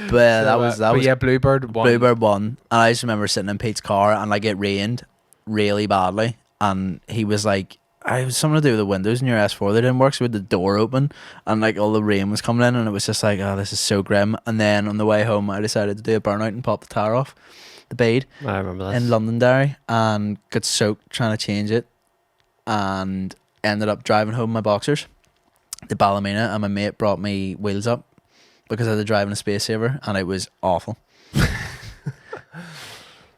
But that was but yeah, Bluebird won. Bluebird won, and I just remember sitting in Pete's car, and like it rained really badly, and he was like, "I was something to do with the windows in your S4 that didn't work, so we had the door open, and like all the rain was coming in, and it was just like, oh, this is so grim." And then on the way home, I decided to do a burnout and pop the tire off the bead I remember this. in Londonderry, and got soaked trying to change it, and ended up driving home my boxers to Ballymena, and my mate brought me wheels up because I had to drive in a Space Saver, and it was awful.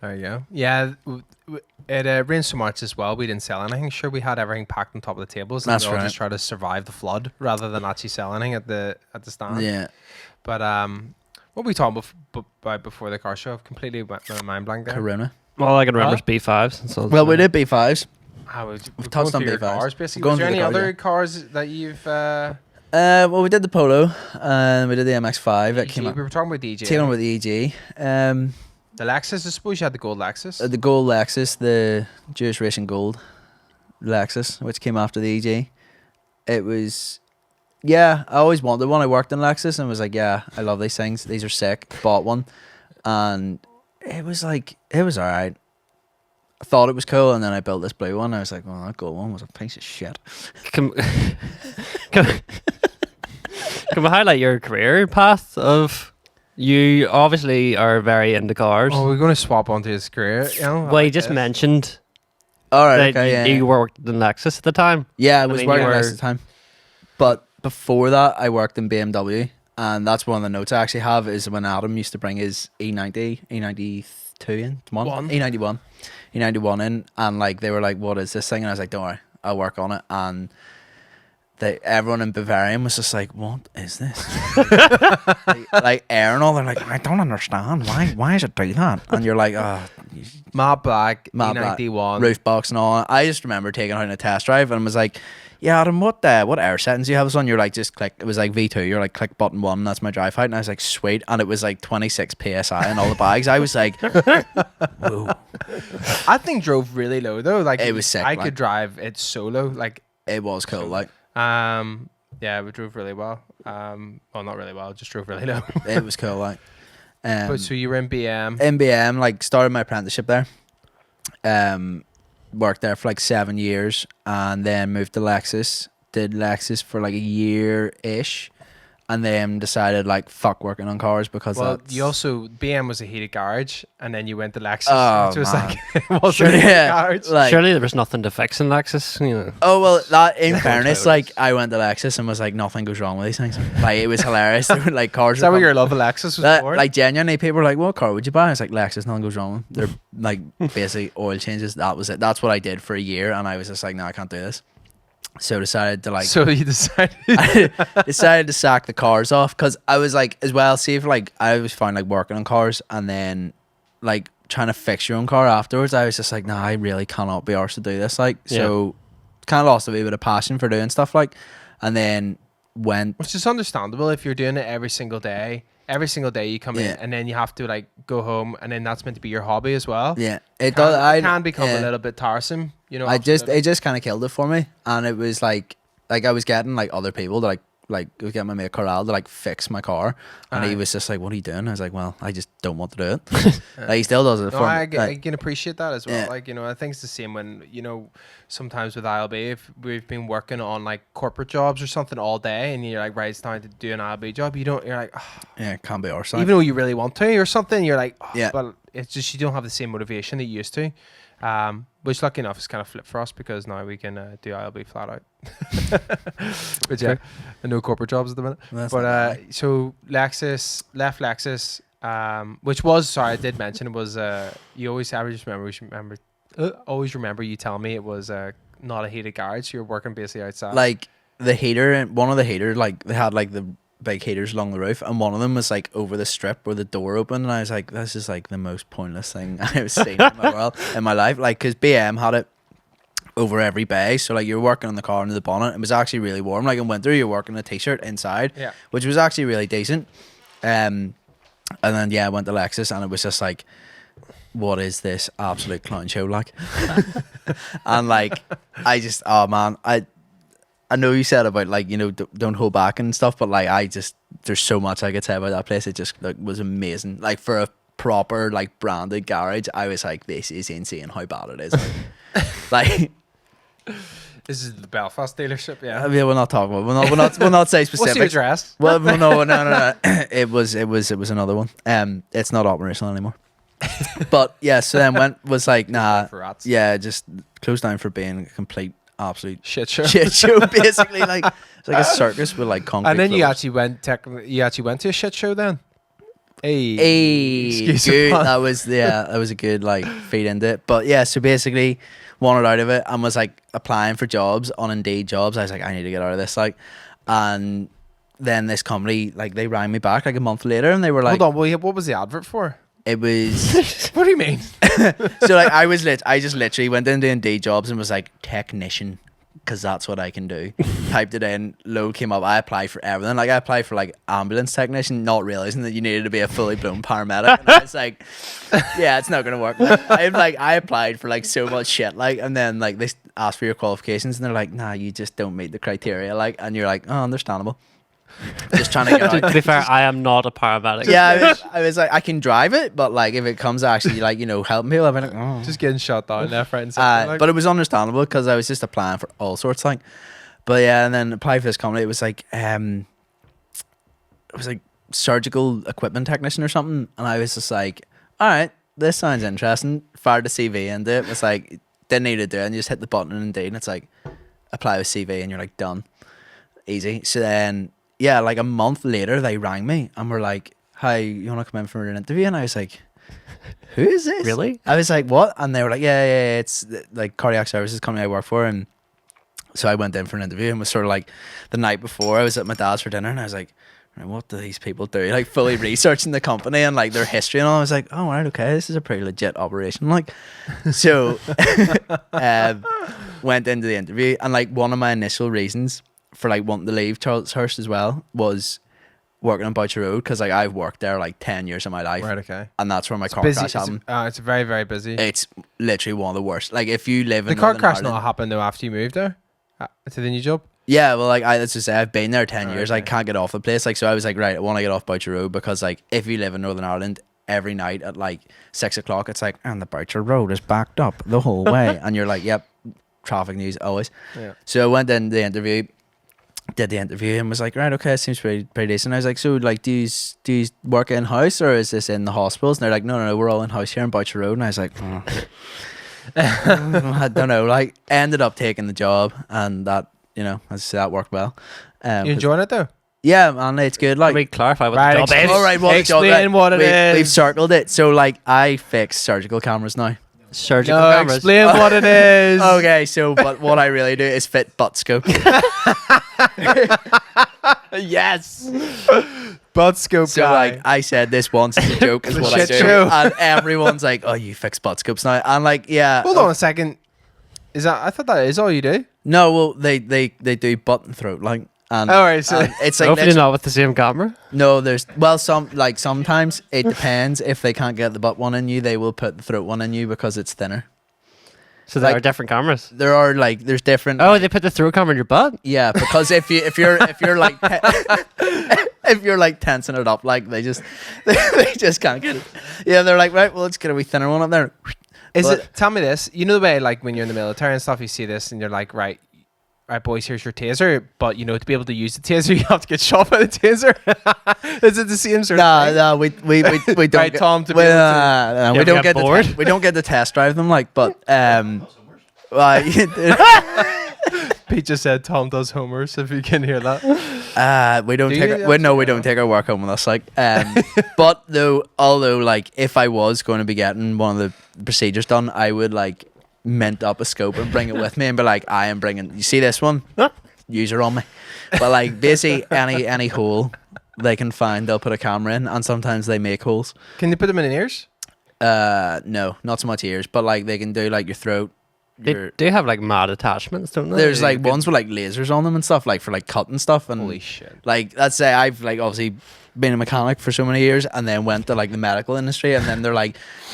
There you go. Yeah, it rained so much as well. We didn't sell anything. Sure, we had everything packed on top of the tables, and That's we all right. just tried to survive the flood rather than actually sell anything at the stand. Yeah. But what were we talking about before the car show? I've completely went my mind blank there. Corona. All I can remember Huh? is B5s. So Well, we did B5s. We've touched on your B5s. cars, basically. Going Was there through any the cars, other yeah. cars that you've? Well, we did the Polo, and we did the MX-5 that DG? came out. We were talking about DJ. Taken with the EG. The Lexus, I suppose you had the gold Lexus. The gold Lexus, the Jewish Racing Gold Lexus, which came after the EG. It was, yeah, I always wanted one. I worked in Lexus and was like, yeah, I love these things. These are sick. Bought one, and it was like, it was alright. I thought it was cool, and then I built this blue one. I was like, well, that gold one was a piece of shit. Can, can, can we highlight your career path of you obviously are very into cars. Oh, we're going to swap onto his career. You know, I Well, you like just this. mentioned Alright, that okay, yeah. you worked in Lexus at the time. Yeah, I I was mean, working you at were- Lexus at the time. But before that, I worked in BMW, and that's one of the notes I actually have is when Adam used to bring his E90, E92 in, One. E91 in, and like they were like, "What is this thing?" And I was like, "Don't worry, I'll work on it." And everyone in Bavarian was just like, "What is this?" like Aaron, all they're like, "I don't understand. Why does it do that?" And you're like, "Oh, Matte Black, Matte Black, E91. roof box and all." I just remember taking it out on a test drive and was like, yeah, Adam, what air settings do you have us on? You're like, just click. It was like V2. You're like, click button 1. That's my drive height. And I was like, sweet. And it was like 26 psi in all the bags. I was like, whoa. I think drove really low though. Like It was sick, I like- could drive it solo. Like It was cool. Like, yeah, we drove really well. Well, not really well. Just drove really low. it was cool. Like, But so you were in BM. MBM, like, started my apprenticeship there. Worked there for like 7 years, and then moved to Lexus. Did Lexus for like a year-ish, and then decided like, fuck working on cars, because Well, that's... you also BM was a heated garage, and then you went to Lexus. Oh, which was man. like it wasn't a heated garage. like, Surely there was nothing to fix in Lexus, you know. oh well, that in Yeah. fairness, like, I went to Lexus and was like, nothing goes wrong with these things. Like, it was hilarious. They were, like, cars. Is that were what com- your love of Lexus was that, for? like, genuinely, people were like, what car would you buy? I was like, Lexus, nothing goes wrong with them. They're like basically oil changes. That was it. That's what I did for a year, and I was just like, no, I can't do this. So decided to like so you decided. I decided to sack the cars off, because I was like, as well, see if like I always found like working on cars and then like trying to fix your own car afterwards, I was just like, nah, I really cannot be arsed to do this. Like, so kind of lost a wee bit of passion for doing stuff, like, and then went. Which is understandable if you're doing it every single day. Every single day you come in, Yeah. and then you have to like go home, and then that's meant to be your hobby as well. Yeah, it does. It can become a little bit tiresome, you know. I just absolutely. it just kind of killed it for me, and it was like I was getting like other people to like I was getting my mate Corral to like fix my car, and he Aye. was just like, "What are you doing?" I was like, "Well, I just don't want to do it." Like, he still does it No, for I, me. g- Like, I can appreciate that as well. Yeah. Like, you know, I think it's the same when, you know, sometimes with ILB, if we've been working on like corporate jobs or something all day, and you're like, right, it's time to do an ILB job, you're like, "Ah," yeah, it can't be our even though you really want to or something, you're like, "Ah," Yeah. but it's just you don't have the same motivation that you used to. Which, lucky enough, is kind of flipped for us, because now we can do ILB flat out. But yeah, no corporate jobs at the minute. That's But not bad. so left Lexus, which was, sorry, I did mention it was you always always remember you telling me it was not a heated garage. You're working basically outside. like the heater, and one of the heaters, like, they had like the big heaters along the roof, and one of them was like over the strip where the door opened, and I was like, this is like the most pointless thing I've seen in my life. Like, because BM had it over every bay, so like you're working on the car under the bonnet. It was actually really warm. Like in winter, you're working a t-shirt inside, Yeah. which was actually really decent. And then I went to Lexus, and it was just like, what is this absolute clown show, like? And like, I just, oh man, I know you said about like, you know, don't hold back and stuff, but like, there's so much I could say about that place. It just like was amazing. Like, for a proper like branded garage, I was like, this is insane how bad it is. Like, This is the Belfast dealership. Yeah. I mean, we'll not talk about. We'll not say What's the specifics. address? Well, no. It was another one. It's not operational anymore. But yeah, so then was like, nah, For rats. yeah, just closed down for being a complete absolute Shit show. shit show. Basically, like, it's like a circus with like concrete. And then you floors. actually went to a shit show then. Hey. Hey, Excuse the good. pun. That was a good like feed into it. But yeah, so basically wanted out of it and was like applying for jobs on Indeed jobs. I was like, I need to get out of this, like, and then this company, like, they rang me back like a month later, and they were like, Hold on. Well, what was the advert for? it was What do you mean? so like I just literally went into Indeed jobs and was like, technician, because that's what I can do. Typed it in, load came up. I applied for everything. Like, I applied for like ambulance technician, not realizing that you needed to be a fully blown paramedic. And I was like, yeah, it's not gonna work. I applied for like so much shit, like, and then like they asked for your qualifications, and they're like, nah, you just don't meet the criteria, like, and you're like, oh, understandable. Just trying to get To out. be fair, I am not a paramedic. Yeah, I was like, I can drive it, but like, if it comes to actually like, you know, helping people, I'd be like, oh. Just getting shot down left, right, and center. Like. But it was understandable, because I was just applying for all sorts, like. But yeah, and then applied for this company. It was like surgical equipment technician or something, and I was just like, all right, this sounds interesting. Fired the CV into it. Was like, didn't need to do it, and you just hit the button and Indeed, and it's like, apply with CV, and you're like, done, easy. So then, yeah, like a month later, they rang me and were like, hi, you want to come in for an interview? And I was like, who is this? Really? I was like, what? And they were like, yeah, it's like cardiac services company I work for. And so I went in for an interview, and was sort of like the night before, I was at my dad's for dinner, and I was like, right, what do these people do? Like, fully researching the company and like their history and all. I was like, oh, right, okay, this is a pretty legit operation. Like, so went into the interview, and like one of my initial reasons for like wanting to leave Charleshurst as well was working on Boucher Road, because like I've worked there like 10 years of my life, Right. Okay. and that's where my car Busy. crash happened. It's very, very busy. It's literally one of the worst. Like if you live The in car Northern crash Ireland, not happened though after you moved there to the new job. yeah, well, like let's just say I've been there 10 Oh, years. I okay. can't get off the place. Like, so I was like, right, I want to get off Boucher Road, because like if you live in Northern Ireland, every night at like 6 o'clock, it's like, and the Boucher Road is backed up the whole way, and you're like, yep, traffic news always. Yeah. So I went in the interview, did the interview, and was like, right, okay, it seems pretty decent. I was like, so like, do you work in house, or is this in the hospitals? And they're like, no, we're all in house here in Boucher Road. And I was like, I don't know. Like, ended up taking the job, and that, you know, as I say, that worked well. You 'cause- enjoying it though? yeah, man, it's good. Like, Let me clarify what Right, the job is. all right, what the job- explain what it We've is. circled it. So like, I fix surgical cameras now. Surgical No, cameras. explain what it is. Okay, so but what I really do is fit butt scope. Yes. Butt scope So guy. like, I said this once as a joke, is The what I shit do, show. and everyone's like, "Oh, you fix butt scopes now?" And like, yeah. Hold on a second. Is that? I thought that is all you do. No, well, they do butt and throat, like, and, All right, so- and it's like Hopefully not with the same camera. no, there's sometimes it depends. If they can't get the butt one in you, they will put the throat one in you because it's thinner. So there Like- are different cameras. There are like, there's different. Oh, they put the throat camera in your butt? Yeah, because if you're like if you're like tensing it up, like they just can't get it. Yeah, they're like, right, well, let's get a wee thinner one up there. Is But- it? Tell me this. You know the way, like when you're in the military and stuff, you see this and you're like, right, boys, here's your taser. But you know, to be able to use the taser, you have to get shot by the taser. Is it the same sort of thing? No, we don't. Right, get, Tom, to be we, able to- nah, You we ever don't get get bored? we don't get to test drive them, like, but well, Pete just said Tom does homers. If you can hear that. we don't Do take you our, we, no, actually? we don't take our work home with us, like, but although like if I was going to be getting one of the procedures done, I would like mint up a scope and bring it with me and be like, I am bringing, you see this one, use it on me. But like basically any hole they can find, they'll put a camera in, and sometimes they make holes. Can you put them in ears? No, not so much ears, but like they can do like your throat. They Your, do have like mad attachments, don't they? there's like you could- ones with like lasers on them and stuff, like for like cutting stuff. And Holy shit. like, let's say I've like obviously been a mechanic for so many years, and then went to like the medical industry, and then they're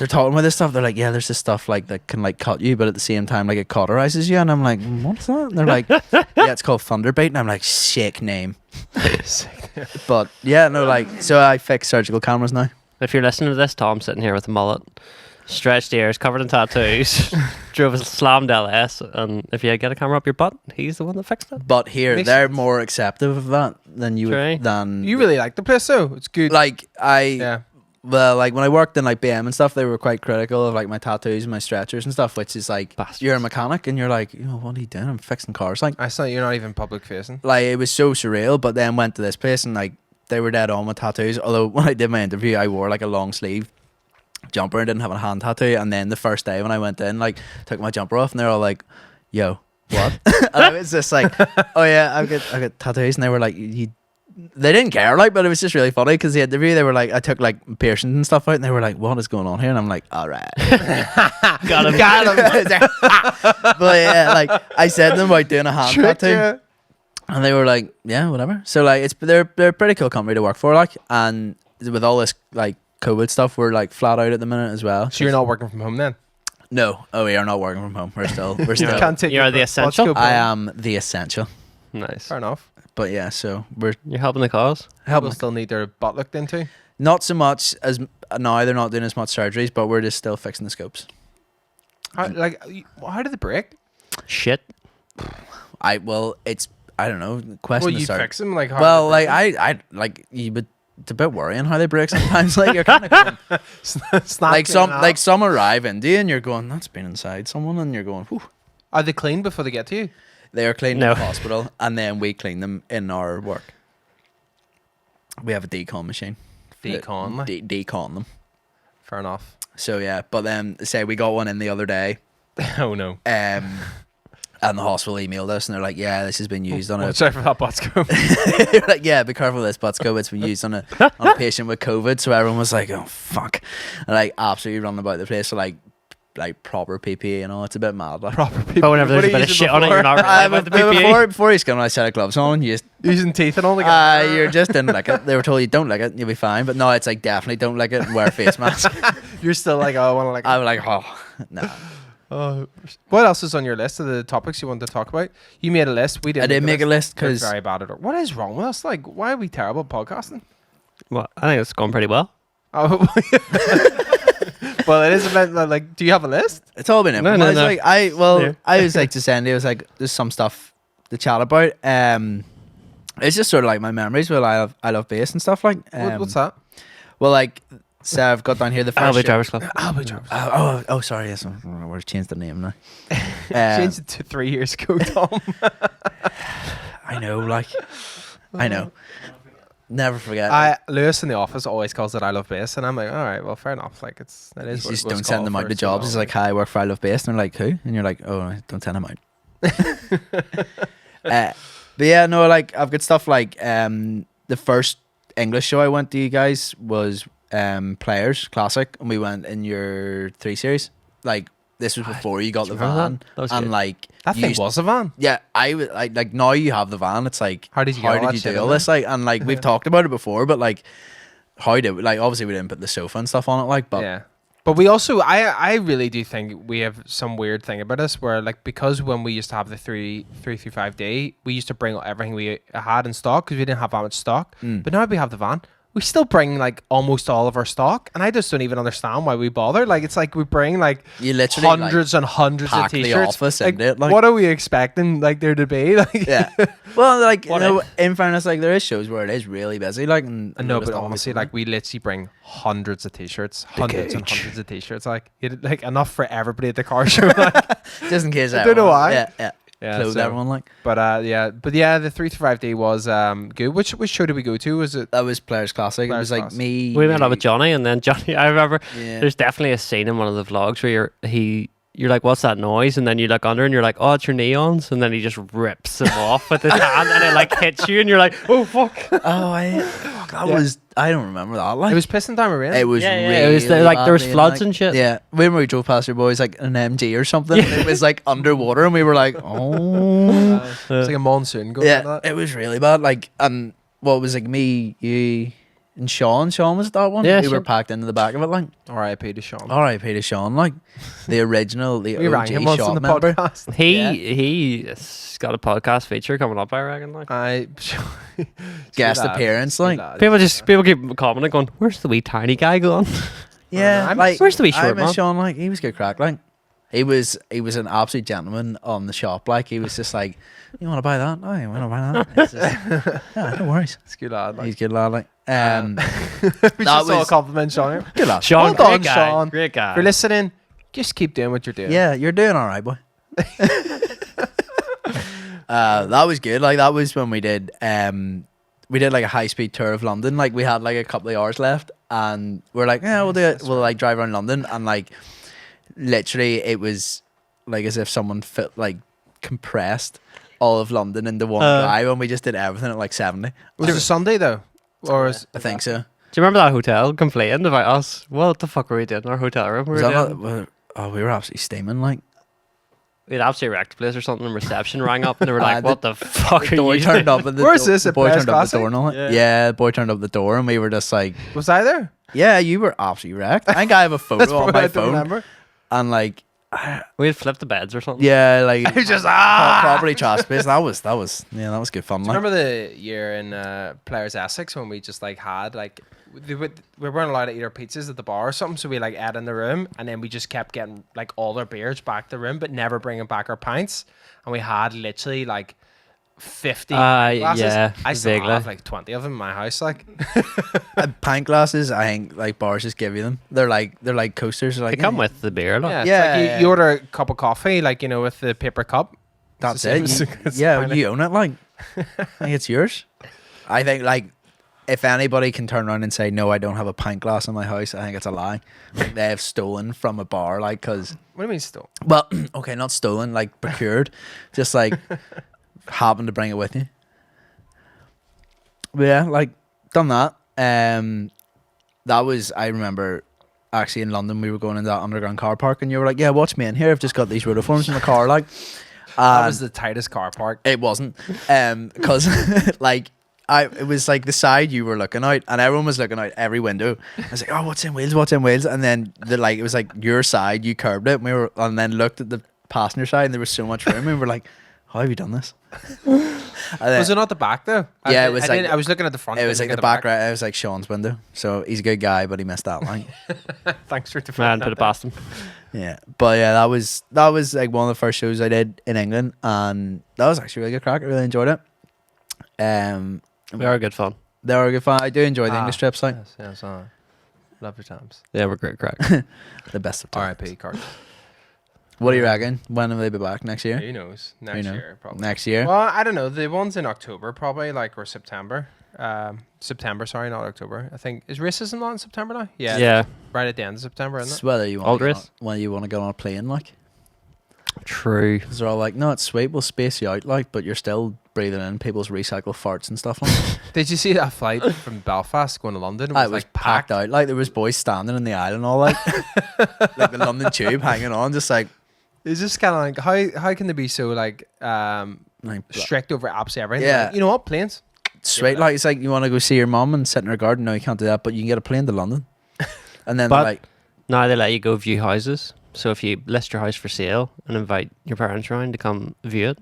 talking about this stuff. They're like, yeah, there's this stuff like that can like cut you, but at the same time like it cauterizes you. And I'm like, what's that? And they're like, yeah, it's called Thunderbeat. And I'm like, sick name. But yeah, no, like, so I fix surgical cameras now. If you're listening to this, Tom's sitting here with a mullet, stretched ears, covered in tattoos, drove a slammed LS, and if you get a camera up your butt, he's the one that fixed it. But here, Makes they're sense. more acceptive of that than you True. would, than You really like the place though. It's good. like yeah. Well, like when I worked in like BM and stuff, they were quite critical of like my tattoos and my stretchers and stuff, which is like, Bastards. you're a mechanic and you're like, you know, what are you doing? I'm fixing cars. Like I saw you're not even public facing. it was so surreal. But then went to this place and like they were dead on with tattoos. Although when I did my interview, I wore like a long sleeve jumper and didn't have a hand tattoo. And then the first day when I went in, like took my jumper off and they're all like, yo, what? And I was just like, oh yeah, I've got tattoos. And they were like, they didn't care, like, but it was just really funny because the interview, they were like, I took like piercings and stuff out, and they were like, what is going on here? And I'm like, all right. Got him. But yeah, like I said to them about doing a hand Trick, tattoo, yeah. and they were like, yeah, whatever. So like they're a pretty cool company to work for, like, and with all this like COVID stuff, we're like flat out at the minute as well. So you're not working from home then? No, we are not working from home. We're still You still. can't take You're your the butt essential? scope I home. am the essential. Nice. Fair enough. But yeah, so we're You're helping the cause. helping. People still need their butt looked into. Not so much as now they're not doing as much surgeries, but we're just still fixing the scopes. How, like, how did they break? Shit. I don't know. Question Well, to you start. fix them like how? Well, like I like you, but it's a bit worrying how they break sometimes. Like you're kind of like some arrive into you and you're going, that's been inside someone, and you're going, whew. Are they clean before they get to you? They are cleaned No. in the hospital, and then we clean them in our work. We have a decon machine. Decon, like? Decon them. Fair enough. So yeah, but then say we got one in the other day, Oh no. and the hospital emailed us and they're like, yeah, this has been used on a. Watch out for that butt scope. They're like, yeah, be careful with this butt scope. It's been used on a patient with COVID. So everyone was like, oh fuck, and like absolutely running about the place. So like like proper PPE and all. It's a bit mad. Like. Proper people. But whenever there's a bit of shit on it, you're not really about the PPE. Before he's got a set of gloves on, you just Using teeth and all the you're just didn't like it. They were told you don't like it, you'll be fine. But no, it's like definitely don't like it and wear a face mask. You're still like, oh, I want to like. I was like, oh no. What else is on your list of the topics you want to talk about? You made a list. We didn't. I did make a list We're because very bad at it. What is wrong with us? Like, why are we terrible at podcasting? Well, I think it's gone pretty well. Oh, well, it is a bit like. Do you have a list? it's all been No, improvised. no. Like I was like to Sandy, I was like, there's some stuff to chat about. It's just sort of like my memories with I love bass and stuff like. What's that? Well, like, so I've got down here the first. ILB show- Drivers Club. ILB Drivers. Oh, sorry. Yes, we've changed the name now. Changed it to 3 years ago, Tom. I know, like, I know. Never forget. Lewis in the office always calls it I Love Bass, and I'm like, all right, well, fair enough. Like, that is. You what just it was don't send called them out for to so jobs. long. It's like, hi, I work for I Love Bass. And they're like, who? And you're like, oh, don't send them out. But yeah, no, like, I've got stuff like the first English show I went to, you guys, was Players Classic, and we went in your 3 Series. Like, this was before you got Do the you remember van. that? That was And good. like, that you thing used- was a van. Yeah, I was like now you have the van. It's like, How did you get all that you shit do in all there? this? Like, and like we've talked about it before, but like, how did like obviously we didn't put the sofa and stuff on it, like, but Yeah. But we also, I really do think we have some weird thing about us where, like, because when we used to have the 335 day, we used to bring everything we had in stock because we didn't have that much stock. But now we have the van, we still bring like almost all of our stock, and I just don't even understand why we bother. Like, it's like we bring like you literally hundreds and hundreds of pack the t-shirts. office Like, into it, like- what are we expecting like there to be? Like, yeah. Well, like, you What know, in fairness, like there is shows where it is really busy, like, and I know, there's but always honestly, something. like, we literally bring hundreds of t-shirts, hundreds and hundreds of t-shirts, like enough for everybody at the car show. Like, just in case. I don't know why. Yeah. yeah, Clothe so- everyone like but yeah, the 335 day was good. Which show did we go to? Was it? that was Players Classic. It Players was like Classic. me. We met up with Johnny, and then Johnny. I remember Yeah. there's definitely a scene in one of the vlogs where you're like, what's that noise? And then you look under and you're like, oh, it's your neons. And then he just rips them off with his hand and it like hits you and you're like, oh, fuck. That was. I don't remember that. Like, It was pissing down with rain. It was Yeah, really it was like there was badly, floods like- and shit. Yeah, when we drove past your boys like an MG or something, it was like underwater, and we were like, oh, It's like a monsoon going yeah, on. That. it was really bad. Like, and what was like me, you, and Sean. Sean was at that one. Yeah, we were Sean. packed into the back of it. Like, R.I.P. to Sean. R.I.P. to Sean. Like, the original, the We rang OG him once on shop the member. podcast. He's got a podcast feature coming up, I reckon. Like Guest appearance, like. people keep commenting, going, "Where's the wee tiny guy going?" Yeah, I'm- like where's the wee I short miss man? Sean. Like, he was good crack. Like, he was an absolute gentleman on the shop. Like, he was just like, you want to buy that? Oh, you want to buy that? It's just, yeah, no worries. It's good lad. Like. He's good lad. Like, we that just saw a was compliment, Sean. good lad. Sean, Well done, great guy, Sean. great guy. If you're listening, just keep doing what you're doing. Yeah, you're doing all right, boy. That was good. Like, that was when we did like a high speed tour of London. Like, we had like a couple of hours left, and we're like, yeah, we'll do it. We'll like drive around London, and like literally, it was like as if someone like compressed all of London into one drive, and we just did everything at like 70. Was it a Sunday though, or was I think so. Do you remember that hotel complained about us? What the fuck were we doing in our hotel room? Was that not, oh, we were absolutely steaming. Like, We had absolutely wrecked the place or something, and reception rang up and they were like, the- what the fuck are the boy you turned doing? up at the Where's door. this, The at boy Players turned up at the Classic? door and all that. Yeah. Yeah, the boy turned up at the door, and we were just like, was I there? yeah, you were absolutely wrecked. I think I have a That's photo on probably my I don't phone, remember. and like, We had flipped the beds or something. yeah, like It was just properly trash space. That was yeah, that was good fun. Do you Like, remember the year in Players Essex when we just like had like we weren't allowed to eat our pizzas at the bar or something, so we like ate in the room, and then we just kept getting like all our beers back to the room, but never bringing back our pints, and we had literally like 50 glasses. yeah, I still vaguely. have like 20 of them in my house. Like, pint glasses, I think like bars just give you them. They're like coasters. They're They like, come eh, with the beer. Like. yeah, it's Yeah, like yeah. you order a cup of coffee, like, you know, with the paper cup. that's the same it. as- You- it's yeah, kinda- you own it. Like, I think it's yours. I think like if anybody can turn around and say no, I don't have a pint glass in my house, I think it's a lie. Like, they have stolen from a bar, like, because What do you mean still? well, okay, not stolen, like procured, just like happened to bring it with you. But yeah, like done that. That was, I remember actually in London, we were going into that underground car park, and you were like, "Yeah, watch me in here. I've just got these rotiforms in the car." Like, That was the tightest car park. it wasn't, because like. It was like the side you were looking out, and everyone was looking out every window. I was like, "Oh, what's in Wales? What's in Wales?" And then it was like your side, you curbed it, and then looked at the passenger side, and there was so much room, and we were like, "How have you done this?" And then- Was it not the back though? Yeah, it was like- I was looking at the front. It was didn't like look the at back right. It was like Sean's window. So he's a good guy, but he missed that line. Thanks for Man, defending put it that. past him. Yeah, but yeah, that was like one of the first shows I did in England, and that was actually a really good crack. I really enjoyed it. We are good fun. They were good fun. I do enjoy the English trips, like Yes, love your times. Yeah, we're great crack. the best of times. R.I.P. Carter. What do you reckon? When will they be back next year? Who knows? Next know. year, probably. Next year. Well, I don't know. The ones in October, probably, like, or September. September, sorry, not October. I think, is racism not in September now? Yeah. Yeah. Right at the end of September, isn't It's it? whether you want Old to race? when you want to go on a plane, like. True. Because they're all like, "No, it's sweet. We'll space you out, like, but you're still breathing in people's recycled farts and stuff." Like. Did you see that flight from Belfast going to London? It It was, was like, packed out. Like there was boys standing in the aisle and all, like, like the London Tube hanging on, just like, It's just kind of like, how can they be so, like, like strict over absolutely everything? Yeah. Like, you know what? Planes. straight. Like it's like you want to go see your mum and sit in her garden. No, you can't do that. But you can get a plane to London, and then But- they're like, Now they let you go view houses. So if you list your house for sale and invite your parents around to come view it,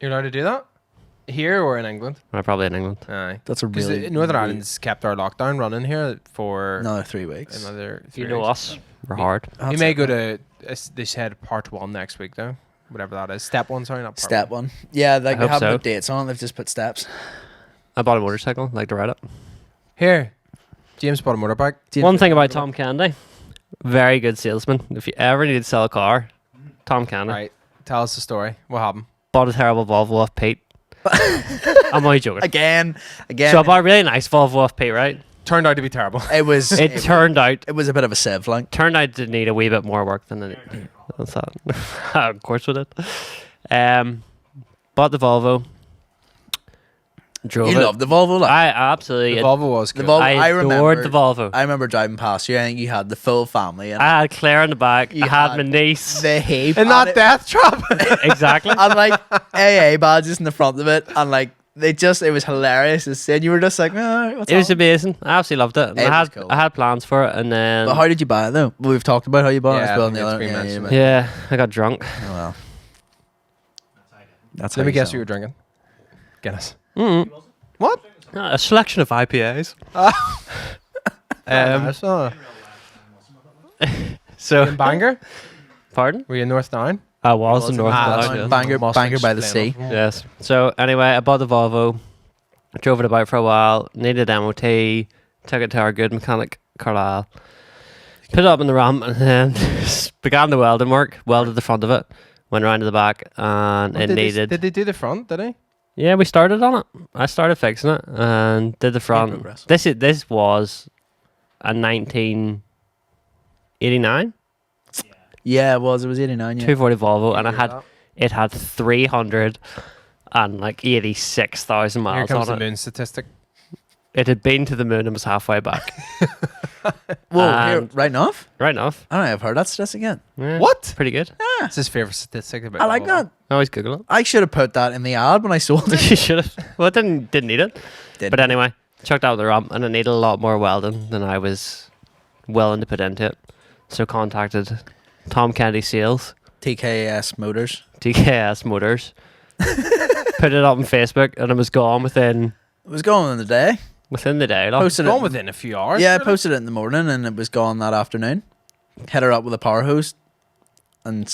You're allowed to do that? Here or in England? well, probably in England. Aye. "That's a Because really Northern really- Ireland's kept our lockdown running here for another 3 weeks." another 3 You know weeks. us. We're hard. We That's may it. go to, they said part 1 next week though. Whatever that is. Step 1, sorry, not part Step one. Yeah, like I they hope haven't so. put dates on. They've just put steps. I bought a motorcycle. Like to ride it. Here, James bought a motorbike. One thing about Tom Candy, very good salesman. If you ever need to sell a car, Tom Candy. Right, tell us the story. What happened? Bought a terrible Volvo off Pete. I'm only joking. again. So I bought a really nice Volvo off Pete, right? Turned out to be terrible. It was. It turned out It was a bit of a sieve, like. to need a wee bit more work than it. That's that. Of course it did. Bought the Volvo. Drove You it. love the Volvo, like. I absolutely. The Volvo was The good. Volvo- I I adored remember- the Volvo. I remember driving past you. I think you had the full family and I had Claire in the back. You I had had my niece. the heap. In and that it- death trap. Exactly. and like AA badges in the front of it, and like it was hilarious. And you were just like, "Oh, what's It was up?" amazing. I absolutely loved it. And It I was had cool. I had plans for it, and then But how did you buy it though? Well, we've talked about how you bought it Yeah, as well. I In the think it's other, been yeah, mentioned. but- yeah, I got drunk. Oh well. That's Let how me you guess what sell you're it. drinking. Guinness. Mm. What? A selection of IPAs. So, So in Bangor? pardon? Were you in North Down? I was in North that's Carolina. fine. Bangor by the sea. Yes. So anyway, I bought the Volvo. I drove it about for a while. Needed MOT. Took it to our good mechanic, Carlisle. Put it up in the ramp and then began the welding work. Welded the front of it. Went around to the back and it needed. Did they do the front? Did they? Yeah, we started on it. I started fixing it and did the front. progress. This was a 1989 Yeah, it was. It was 89. Yeah. 240 Volvo, and Here it had 386,000 Here miles comes the on it. moon statistic. It had been to the moon and was halfway back. Whoa, here, And- right enough. Right enough. I don't know. I've heard that statistic again. Yeah, What? Pretty good. It's his favorite statistic about I like Volvo. that. I always Google it. I should have put that in the ad when I sold it. You should have. Well, it didn't need it. Didn't. But anyway, chucked out the ramp, and it needed a lot more welding than I was willing to put into it. So contacted Tom Kennedy Sales, TKS Motors. TKS Motors. Put it up on Facebook, and it was gone within It was gone in the day. the day. Like. Posted Gone it. within a few hours. Yeah, I really? posted it in the morning, and it was gone that afternoon. Hit her up with a power hose, and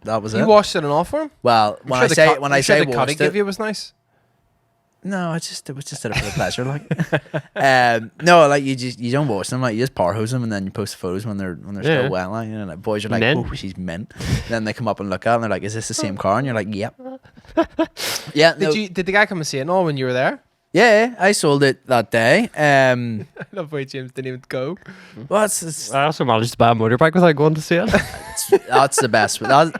that was You it. washed it and all for him? Well, I'm when sure I the say cut- when I'm I sure say the cut he washed gave it, you was nice. no, it was just did it for the pleasure, like. No, like you don't wash them, like you just power hose them, and then you post the photos when they're Yeah. still wet, like, you know, like boys are like, Mint. oh, she's mint. Then they come up and look at it, and they're like, is this the same car? And you're like, yep. Yeah, no, Did the guy come and see it and all when you were there? yeah, I sold it that day. I love the way James didn't even go. Well, it's I also managed to buy a motorbike without going to see it. that's the best. Huh?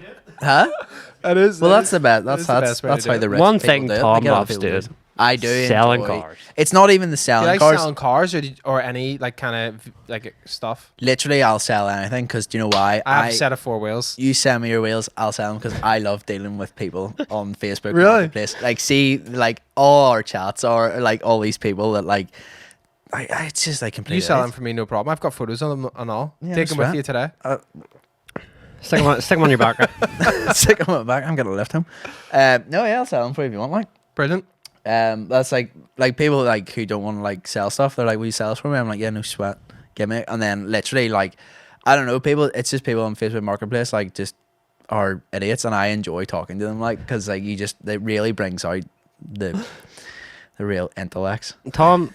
It is. Well, that's the best. is the best way to That's do how it. the rich One people thing do it. Tom They get other loves people to doing do it. I do Selling enjoy. cars. It's not even the Do you selling like cars. selling cars or any like kind of like stuff? Literally, I'll sell anything because do you know why? I have a set of 4 wheels. You send me your wheels, I'll sell them because I love dealing with people on Facebook. Really? Marketplace. Like, see, like all our chats are like all these people that like. It's just like completely. You sell them for me, no problem. I've got photos of them and all. Yeah, Take them with that's you today. Stick them on your back. Right? Stick them on my back. I'm gonna lift him. No, yeah, I'll sell them for you if you want. Like, Brilliant. that's like people like who don't want to like sell stuff. They're like, "Will you sell this for me?" I'm like, "Yeah, no sweat, give me." And then literally like, I don't know, people. It's just people on Facebook Marketplace like just are idiots, and I enjoy talking to them like because like it really brings out the real intellects. Tom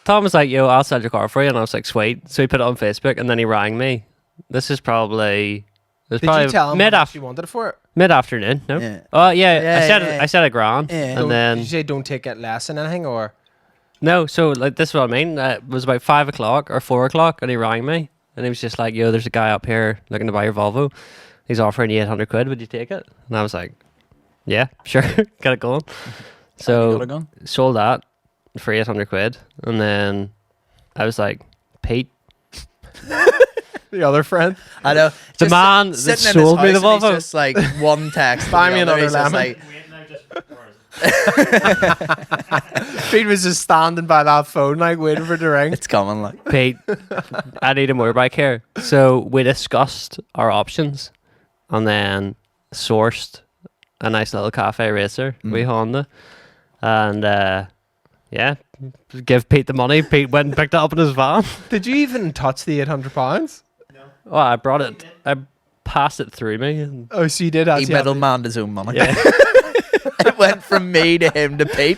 was like, "Yo, I'll sell your car for you," and I was like, "Sweet." So he put it on Facebook, and then he rang me. This is probably Did you tell him how much you wanted it for it? mid afternoon. No. Yeah. Oh yeah, Yeah, I said a grand, Yeah. and then Did you say don't take it less than anything or? no. So like this is what I mean. It was about 5 o'clock or 4 o'clock, and he rang me, and he was just like, "Yo, there's a guy up here looking to buy your Volvo. He's offering you 800 quid. Would you take it?" And I was like, "Yeah, sure, get it going." You So got a gun? sold that for 800 quid, and then I was like, "Pete, The other friend. I know. the Just man that sitting in his sold me the house and Volvo." he's just like one text. Buy to me the other, another he's just lemon. like, Pete was just standing by that phone like waiting for it to ring. it's coming. Like, Pete, I need a motorbike here. So we discussed our options and then sourced a nice little cafe racer, we Honda. And yeah, give Pete the money. Pete went and picked it up in his van. Did you even touch the £800? Oh, I brought it. I passed it through me. And Oh, so you did he actually. have to- middlemaned his own money. yeah. It went from me to him to Pete.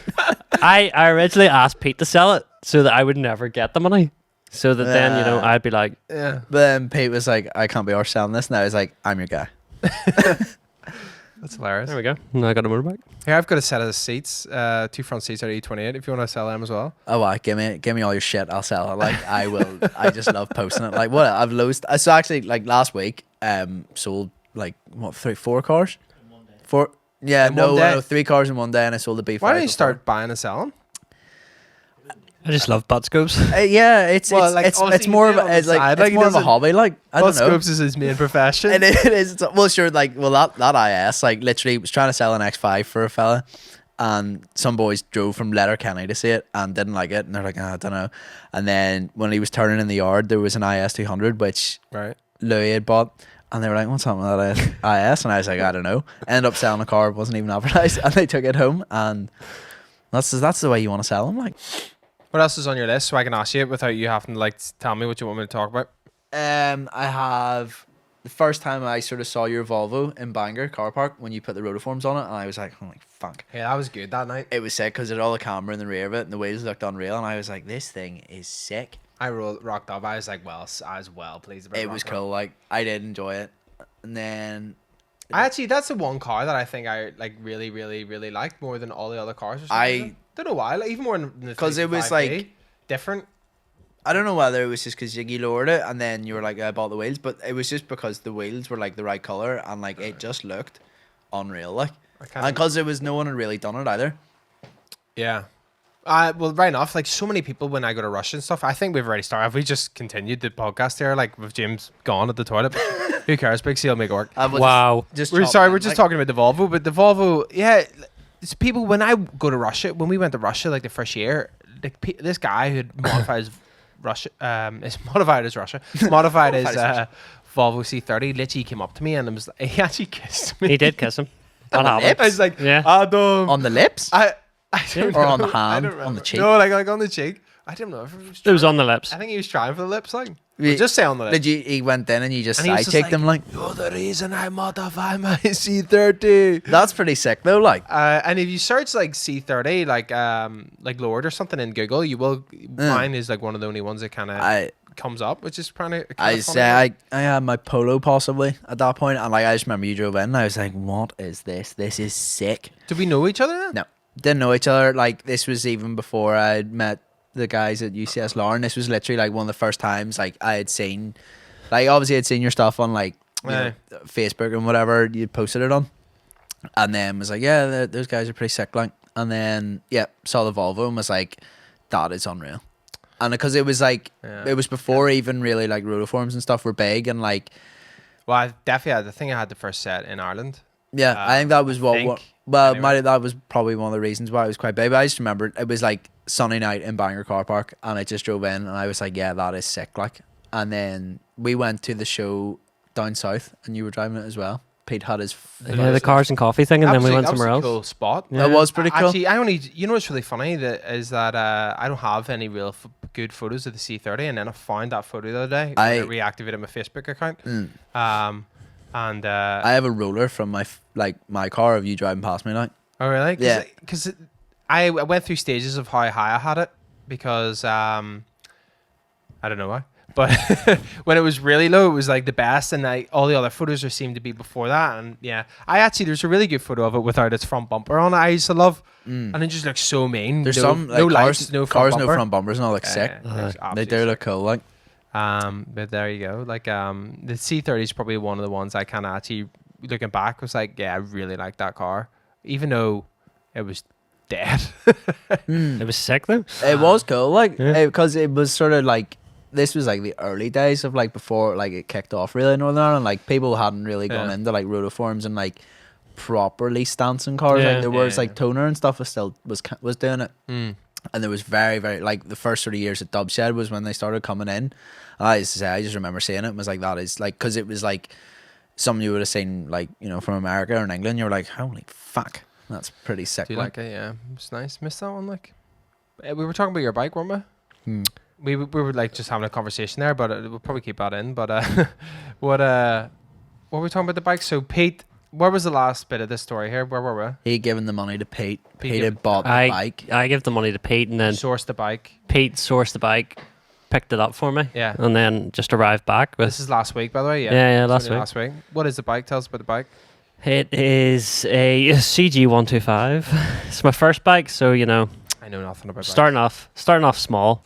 I originally asked Pete to sell it so that I would never get the money. So that then, you know, I'd be like, Yeah, But then Pete was like, I can't be arsed selling this. And I was like, I'm your guy. that's hilarious. there we go. And I got a motorbike. Here, I've got a set of seats, 2 front seats at E28. If you want to sell them as well. Oh, wow, give me all your shit. I'll sell it. Like, I will. I just love posting it. Like, what? I've lost. So actually, like last week, sold like what 4 cars? 4. Yeah, In one day? no, 3 cars in one day, and I sold the B5. Why don't you before. start buying and selling? I just love butt scopes. Yeah, it's Well, like, it's obviously more you of do it on a, the it's like side, it's like, he more of a doesn't- hobby. Like I Well, don't know. Scopes is his main profession. It is. Well, sure. Like, well, that IS like literally was trying to sell an X5 for a fella, and some boys drove from Letterkenny to see it and didn't like it, and they're like, I don't know. And then when he was turning in the yard, there was an IS 200 which Right. Louis had bought, and they were like, "What's up with that IS?" And I was like, "I don't know." Ended up selling a car, wasn't even advertised, and they took it home, and that's the way you want to sell them. Like, What else is on your list so I can ask you it without you having to like tell me what you want me to talk about? I have the first time I sort of saw your Volvo in Bangor car park when you put the rotiforms on it, and I was like, "Holy fuck!" Yeah, that was good that night. It was sick because it had all the camera in the rear of it, and the wheels looked unreal, and I was like, "This thing is sick." I rocked up. I was like, I was well pleased about It was rocking up. cool. Like, I did enjoy it, and then That's the one car that I think I like really, really, really liked more than all the other cars. Or something. I- don't know why. Like even more than the 'Cause it was, 355D, like- different. I don't know whether it was just because Ziggy lowered it, and then you were like, "I bought the wheels," but it was just because the wheels were like the right color, and like it just looked unreal. Like, I and can't. because it was no one had really done it either. Yeah. Well, right enough. Like so many people when I go to Rush and stuff. I think we've already started. Have we just continued the podcast here? Like with James gone at the toilet. But who cares? Big C will make it work. I was Wow. Just We're chop sorry. in, We're just like- talking about the Volvo, but the Volvo, yeah. It's people when I go to Russia. When we went to Russia, like the first year, like this guy who had modified his Russia, is modified his Russia, modified his Volvo C30. Literally came up to me and was he actually kissed me. He did kiss him. On That the happened. lips? I was like, Yeah. Adam. on the lips. I don't Or on know. the hand, I don't on the remember. cheek? No, like on the cheek. I don't know if it was. It was trying- on the lips. I think he was trying for the lips, like. We- Just say on the lips. Did you? He went in and you just And he was side just checked him like. You're the reason I modify my C30. That's pretty sick though. Like, And if you search like C30, like Lord or something in Google, you will. Mine is like one of the only ones that kind of I comes up, which is kind of. say I had my Polo possibly at that point, and like I just remember you drove in, and I was like, "What is this? This is sick." Do we know each other then? No, didn't know each other. Like, this was even before I'd met the guys at UCS Lauren. This was literally like one of the first times like I had seen, like obviously I'd seen your stuff on like you know, Facebook and whatever you posted it on, and then was like, yeah, those guys are pretty sick, like, and then saw the Volvo and was like, that is unreal. And because it was like it was before even really like rotiforms and stuff were big, and like Well, I definitely had. I think I had the first set in Ireland. I think that was anyway. that was probably one of the reasons why it was quite big. But I just remember it was like Sunday night in Bangor car park, and I just drove in and I was like, yeah, that is sick. Like, and then we went to the show down south, and you were driving it as well. Pete had his Yeah, the cars and coffee thing, and then we went somewhere else. Cool spot. Yeah. That was pretty cool. Actually, I only. You know what's really funny is that I don't have any real good photos of the C30, and then I found that photo the other day. I reactivated my Facebook account. And I have a roller from my car of you driving past me now. Oh really? Yeah. Because I went through stages of how high I had it because I don't know why. But when it was really low, it was like the best, and all the other photos seemed to be before that. And yeah, there's a really good photo of it without its front bumper on it. I used to love, and it just looks so mean. There's no some like, lights, no front bumper. no front bumpers, and all look sick. They do look cool, like. But there you go. Like the C30 is probably one of the ones I kind of actually looking back was like, yeah, I really like that car, even though it was dead. It was sick though. It was cool, like because it was sort of like. This was like the early days of like before like it kicked off really in Northern Ireland. Like people hadn't really gone into like rotiforms and like properly stancing cars. Like there was like Toner and stuff was doing it. And there was very like the first sort of years at Dubshed was when they started coming in. And I just remember seeing it and was like, that is like, because it was like something you would have seen like, you know, from America or in England. You were like, holy fuck, that's pretty sick. Do you like it? Yeah, it's nice. Missed that one. Like we were talking about your bike, weren't we? We were like just having a conversation there, but we'll probably keep that in. But what were we talking about the bike? So Pete, where was the last bit of this story here? Where were we? He given the money to Pete. Pete had bought the bike. I give the money to Pete, and then Sourced the bike. Pete sourced the bike, picked it up for me, Yeah. and then just arrived back with. This is last week, by the way. Yeah, It's last only week. Last week. What is the bike? Tell us about the bike. It is a CG125. It's my first bike, so you know, I know nothing about starting off small.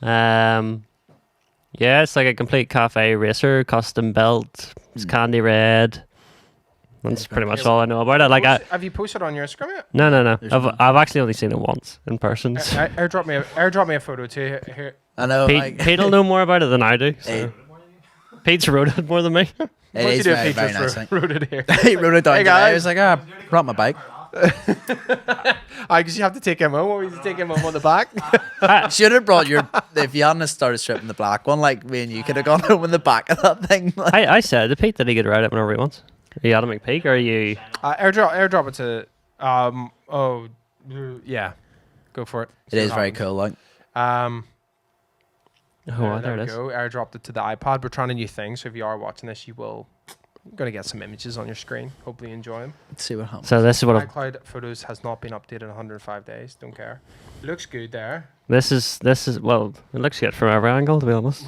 Yeah, it's like a complete cafe racer, custom built. It's candy red. That's pretty much all I know about it. Like, have you posted on your Instagram yet? No. I've actually only seen it once in person. So. Airdrop me a photo too. Here. I know. Pete will know more about it than I do. So. Pete's rode it more than me. It is very, very nice. Wrote it here. He wrote it down. Hey today. I guys. was like, I brought my bike. Because you have to take him home. What was you take him home on the back? Should have brought your. If you hadn't started stripping the black one, like me and you could have gone home in the back of that thing. Like. I said to Pete that he could ride it whenever he wants. Are you Adam McPeak or are you? Airdrop it to. Yeah, go for it. It is very cool. Like. Oh, there it is. Go. Airdropped it to the iPod. We're trying a new thing, so if you are watching this, you will. I'm gonna get some images on your screen. Hopefully, you enjoy them. Let's see what happens. So this is what I've, iCloud Photos has not been updated in 105 days. Don't care. Looks good there. this is well, it looks good from every angle, to be honest.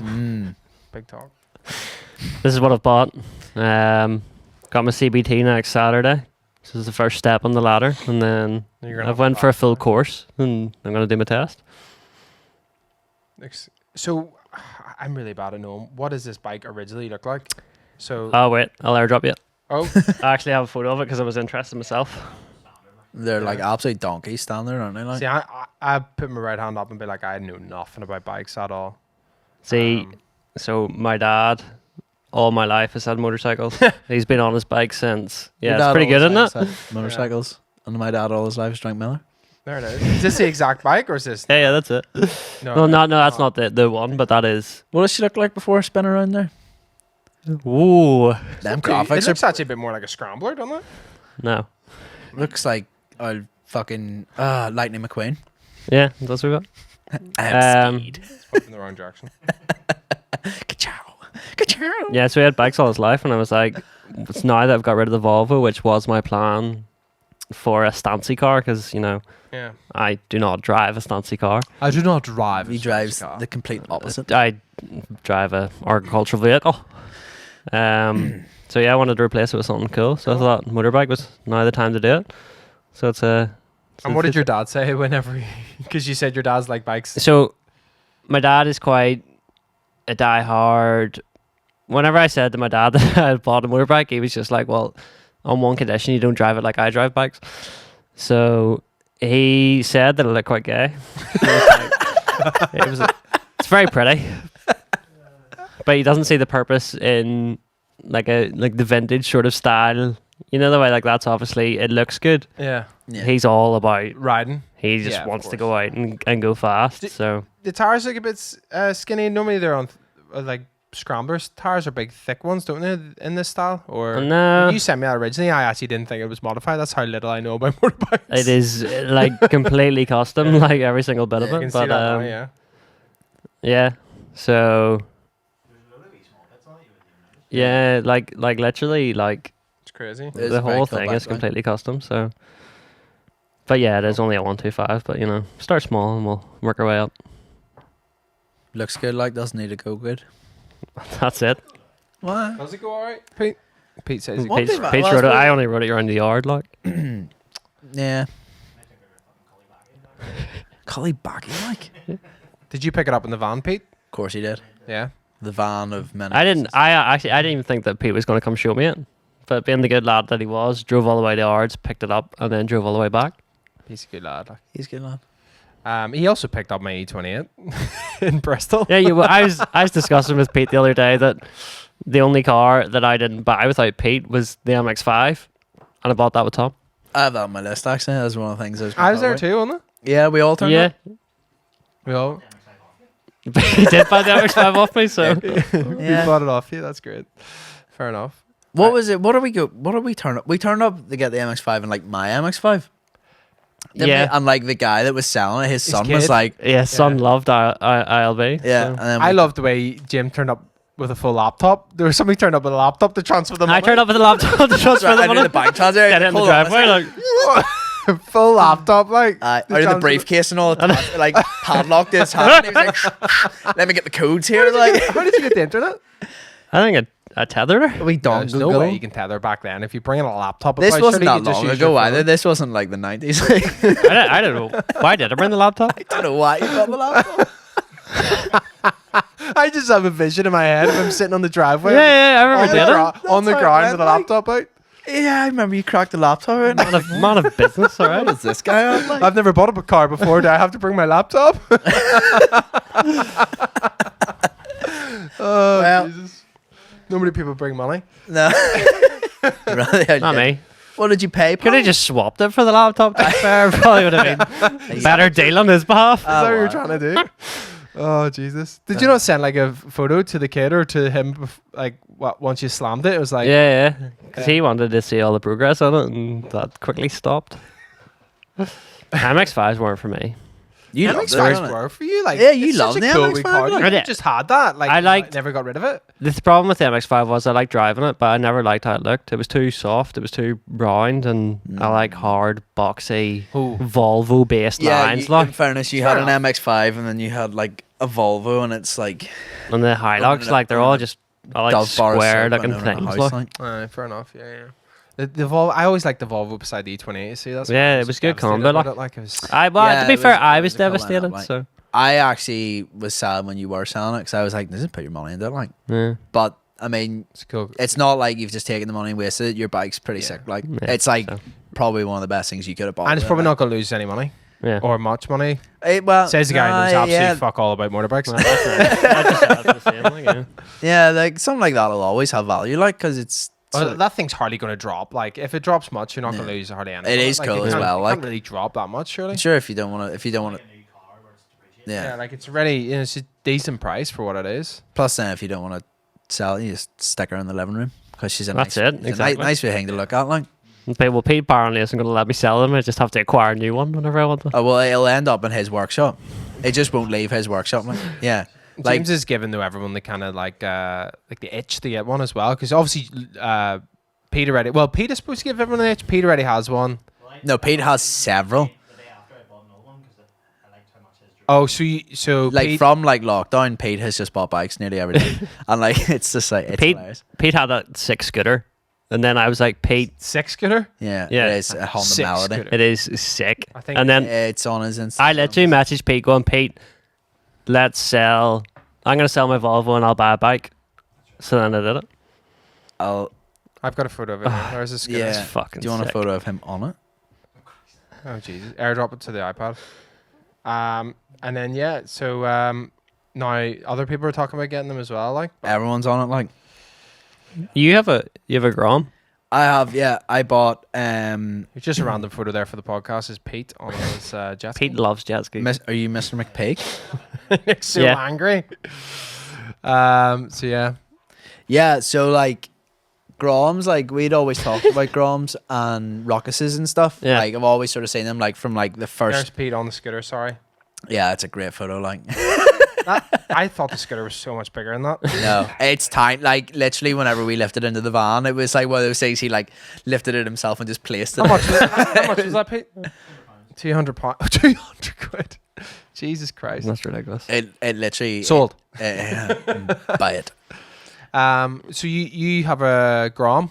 Big talk. This is what I've bought. Got my CBT next Saturday. This is the first step on the ladder, and then I've went for a full course, and I'm gonna do my test. So, I'm really bad at knowing what does this bike originally look like. So. Oh wait, I'll airdrop you. Oh. I actually have a photo of it because I was interested myself. They're like absolute donkeys standing there, aren't they? Like. See, I put my right hand up and be like, I know nothing about bikes at all. See, so my dad, all my life has had motorcycles. He's been on his bike since. Yeah, it's pretty good, isn't it? Motorcycles, and my dad all his life has drank Miller. There it is. Is this the exact bike or is this? Yeah, that's it. No, that's not the one, but that is. What does she look like before spinning around there? Ooh, Them It graphics looks actually a bit more like a scrambler, doesn't it? no. looks like a fucking Lightning McQueen. Yeah, that's what we got. Speed. It's pointing in the wrong direction. Ka-chow. Ka-chow. Yeah, so he had bikes all his life, and I was like, it's now that I've got rid of the Volvo, which was my plan for a stancy car, because, you know, Yeah. I do not drive a stancy car. I do not drive. He drives the complete opposite. I drive a agricultural vehicle. So yeah, I wanted to replace it with something cool. So I thought motorbike was now the time to do it. So it's a. And what did your dad say whenever? Because you said your dad's like bikes. So my dad is quite a diehard. Whenever I said to my dad that I had bought a motorbike, he was just like, "Well, on one condition, you don't drive it like I drive bikes." So He said that it looked quite gay. He was like- it's very pretty, but he doesn't see the purpose in like the vintage sort of style. You know, the way like that's obviously it looks good. Yeah. Yeah. He's all about. Riding. He just Yeah, of wants to course. go out and go fast. So The tires look a bit skinny. Normally they're on like scramblers. Tires are big, thick ones, don't they, in this style? Or no, when you sent me that originally, I actually didn't think it was modified. That's how little I know about motorbikes. it is like completely custom, like every single bit of You it. can see But that now, yeah. yeah, so yeah, like literally like It's crazy. It's the a very whole cool thing is backline. completely custom. So, but yeah, it is only a 125. But you know, start small and we'll work our way up. Looks good, like doesn't need to go good. That's it. What? Does it go alright, Pete? Pete says he What? Peach, Well, Peach I wrote it. suppose- I only wrote it around the yard, like. Yeah. Collie backy, like. Of Did you pick it up in the van, Pete? course he did. Yeah. The van of many. I didn't. I didn't even think that Pete was going to come show me it. But being the good lad that he was, drove all the way to Ards, picked it up, and then drove all the way back. He's a good lad. He's good lad. He also picked up my E28 in Bristol. Yeah, I was discussing with Pete the other day that the only car that I didn't buy without Pete was the MX-5, and I bought that with Tom. I have that on my list actually. That's one of the things I was there too, wasn't Yeah, we all turned Yeah, up. I? We all he did buy the MX-5 off me, so we Yeah. bought it off you. That's great. Fair enough. What was it? What did we go? What did we turn up? We turned up to get the MX-5 and like my MX-5. Didn't Yeah. we? And like the guy that was selling it, his son kid. was like, yeah, son loved ILB. yeah. so. And then I we- love the way Jim turned up with a full laptop. There was somebody turned up with a laptop to transfer the money. I turned up with the laptop to transfer I the did money. the bank transfer. Get it in the Hold on a driveway, second. like, full laptop, like. Out of the transfer- briefcase and all, like padlocked his hand. He was like, "Let me get the codes here." Like, How did you get the internet? I think I tethered her. we There's no way you can tether back then. If you bring in a laptop, This about, wasn't surely that you just long use your ago phone. either. This wasn't like the 90s. I don't know. Why did I bring the laptop? I don't know why you got the laptop. I just have a vision in my head of him sitting on the driveway. Yeah, I remember doing it. On the That's how it ground went, with a like. laptop out. Yeah, I remember you cracked the laptop out. Man of business, all right. What is this guy on? Like? I've never bought a car before. Do I have to bring my laptop? Oh, Well- Jesus. Normally people bring money. No. Really, Not me. What did you pay? Could have just swapped it for the laptop. To be fair, probably would have been a better deal on his behalf. Is that what you're wow. trying to do? Oh, Jesus. Did you not send like a photo to the kid or to him, like once you slammed it? It was like, Yeah, because he wanted to see all the progress on it, and that quickly stopped. MX-5s weren't for me. You loved it, MX-5s wasn't it? were for you. Like, Yeah, you it's loved such a the cool MX-5, wee car. like- Like, I you did. just had that. Like, I liked- never got rid of it. The problem with the MX-5 was I liked driving it, but I never liked how it looked. It was too soft. It was too round, and I like hard, boxy, Ooh. Volvo-based Yeah, lines. in Like, fairness, you Fair had an enough. MX-5 and then you had like a Volvo, and it's like and the Hilux, like they're all just like Dove bar of square soap looking and a things. house, Like. like. Fair enough. Yeah, yeah. The Volvo, I always liked the Volvo beside the E28. See, that's Yeah, why I it was good devastated combo, about like- it, like it was. Well, Yeah, to be it fair, was- I it was was a cool lineup, devastated. like. So I actually was sad when you were selling it because I was like, "Doesn't put your money into it." Like, yeah. but I mean, It's cool. it's not like you've just taken the money and wasted it. Your bike's pretty Yeah. sick. Like, Yeah, it's like so. probably one of the best things you could have bought. And it's with it, probably like. not going to lose any money Yeah. or much money. Well, Says the guy who knows nah, absolutely yeah, fuck all about motorbikes. Well, that's right. I just said the same, like, yeah. yeah, like something like that'll always have value, like because it's. Well, that thing's hardly going to drop. Like, if it drops much, you're not going to Yeah. lose hardly anything. It is Like, cool it as can't- well, it like- can't really drop that much, surely. Sure, if you don't want to, Yeah, yeah. like it's already, it's a decent price for what it is. Plus, then if you don't want to sell it, you just stick her in the living room because she's a That's nice, it, she's a exactly. nice wee thing to look at, like. Well, Pete apparently isn't going to let me sell them. I just have to acquire a new one whenever I want them. Oh, well, it'll end up in his workshop. It just won't leave his workshop. Like, yeah, like James is giving to everyone the kind of like the itch to get one as well, because obviously Pete already. Well, Pete is supposed to give everyone an itch. Pete already has one. no, Pete has several. Oh, so Like Pete, from like lockdown, Pete has just bought bikes nearly every day, and like it's just like it's Pete, hilarious. Pete had a 6 scooter, and then I was like, Pete, 6 scooter. Yeah, Yeah. it is a Honda Six Melody. scooter. it is sick. I think And then It's on his Instagram. I literally messaged Pete going, Pete, let's sell. I'm going to sell my Volvo and I'll buy a bike. So then I did it. I'll, I've got a photo of it. Where's this scooter? yeah. It's fucking Do you want a sick. photo of him on it? Oh Jesus! AirDrop it to the iPad. And then yeah, so now other people are talking about getting them as well. Like, Everyone's on it. Like You have a Grom? I have. Yeah, I bought. it's just a random photo there for the podcast. Is Pete on his jet ski? Pete loves jet skis. Are you Mr. McPeak? Nick's so Yeah. angry. So yeah. Yeah. So like. Groms, like we'd always talked about Groms and Rockuses and stuff. Yeah. Like I've always sort of seen them like from like the first. There's Pete on the scooter. Sorry. Yeah, it's a great photo. Like I thought the scooter was so much bigger than that. no, it's time. Like literally, whenever we lifted into the van, it was like one of those things. He like lifted it himself and just placed it. How much was that, Pete? £200. 200 quid. Jesus Christ. That's ridiculous. It literally Sold. Buy it. So you have a Grom?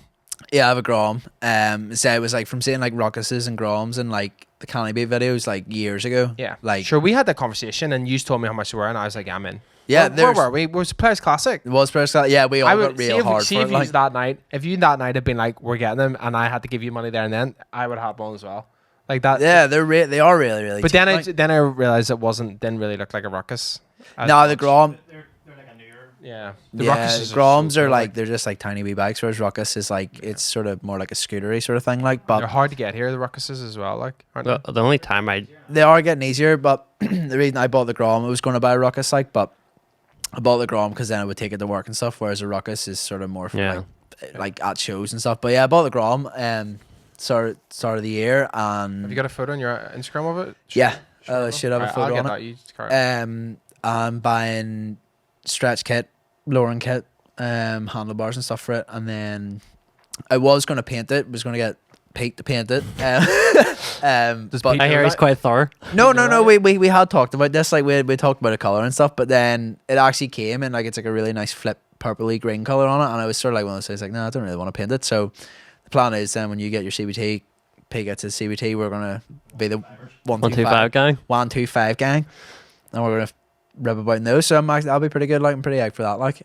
Yeah, I have a Grom. So it was like from seeing like Rockuses and Groms and like the Canny Bay videos like years ago. Yeah. Like Sure, we had that conversation and you told me how much they were and I was like, I'm in. yeah, Where were we? Was Players Classic? It was first. Yeah, we all I got would real hard see for if it. you Like, that night. If you that night had been like, we're getting them, and I had to give you money there and then, I would have one as well. Like that. yeah, they are really really. But cheap, then like. I realized it didn't really look like a ruckus. as No, the much. Grom. Yeah. The Yeah, ruckuses Groms so are cool, like they're just like tiny wee bikes, whereas Ruckus is like it's sort of more like a scootery sort of thing. Like, they're but hard to get here. The ruckuses as well. Like, aren't they? The only time I they are getting easier. But the reason I bought the Grom, I was going to buy a Ruckus, like, but I bought the Grom because then I would take it to work and stuff. Whereas a Ruckus is sort of more for Yeah. like at shows and stuff. But yeah, I bought the Grom. Start of the year, and Have you got a photo on your Instagram of it? yeah, Sure. I should have a Right, photo I'll get on that. it. You just carry it. I'm buying stretch kit, lowering kit, handlebars and stuff for it, and then I was going to paint it. Was going to get Pete to paint it. Does but Pete I know hear he's that? quite thorough. no, know no. that? We had talked about this. Like we talked about a color and stuff, but then it actually came and like it's like a really nice flip purpley green color on it, and I was sort of like one of those things like, no, I don't really want to paint it. So the plan is then when you get your CBT, Pete gets his CBT, we're gonna be the 125 gang. 125 gang, and we're gonna rip about in those. So I'll be pretty good. Like I'm pretty hyped for that. Like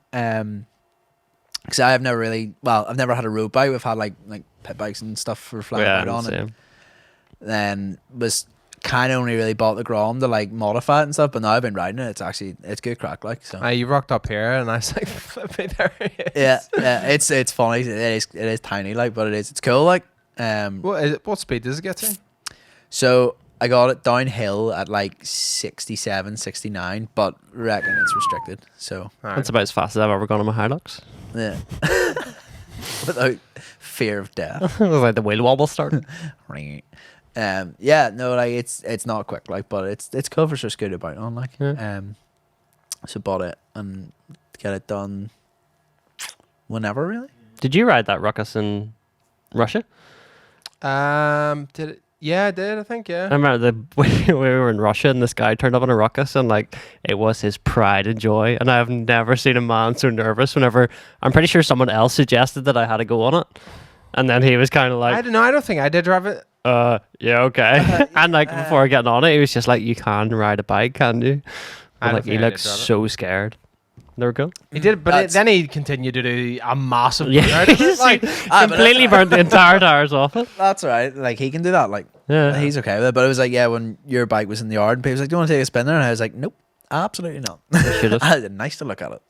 because I've never had a road bike. We've had like pit bikes and stuff for flying Yeah, out on it. same. Then was kind of only really bought the Grom to like modify it and stuff, but now I've been riding it. It's good crack, like so. You rocked up here and I was like, flipping there he is. Yeah, it's funny. It is tiny, like, but it's cool, like. What speed does it get to? So I got it downhill at like 67, 69, but reckon it's restricted. So That's about as fast as I've ever gone on my Hilux. yeah, without fear of death. It was like the wheel wobble started. Yeah, no, like it's not quick, like, but it's cool for sure. Scooter about on, like, Yeah. so bought it and get it done whenever, really. Did you ride that ruckus in Russia? Did it? Yeah, I did. I think. I Yeah. remember we were in Russia and this guy turned up on a ruckus and like it was his pride and joy. And I've never seen a man so nervous whenever I'm pretty sure someone else suggested that I had to go on it. And then he was kind of I like, don't know. I don't think I did drive it. yeah, okay. And like before getting on it, he was just like, you can ride a bike, can you? I And don't like he think I looked did drive it. so scared. There we go. He did, but That's- then he continued to do a massive. Yeah, burnout of it, he's like, but completely burnt the entire tires off it. That's all right. Like he can do that. Like Yeah. he's okay with it. But it was like, yeah, when your bike was in the yard and people was like, do you want to take a spin there? And I was like, nope, absolutely not. Should've. Nice to look at it.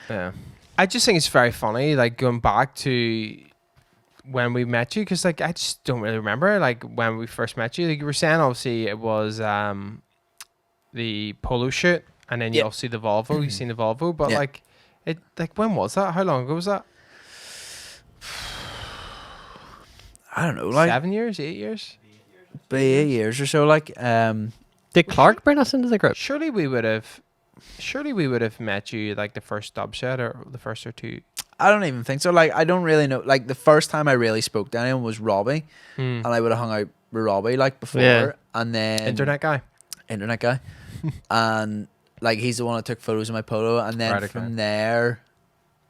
yeah. I just think it's very funny, like going back to when we met you, because like I just don't really remember like when we first met you. Like you were saying, obviously it was the Polo shoot, and then you Yeah. also see the Volvo. You seen the Volvo, but Yeah. like it, like when was that? How long ago was that? I don't know, like 7 years, 8 years? be 8 years or so. Like Did Clark bring us into the group? Surely we would have met you like the first dub set or the first or two. I don't even think so. Like I don't really know. Like the first time I really spoke to anyone was Robbie, and I would have hung out with Robbie like before, Yeah. and then Internet guy. internet guy, and like he's the one that took photos of my Polo, and then Right, okay. from there,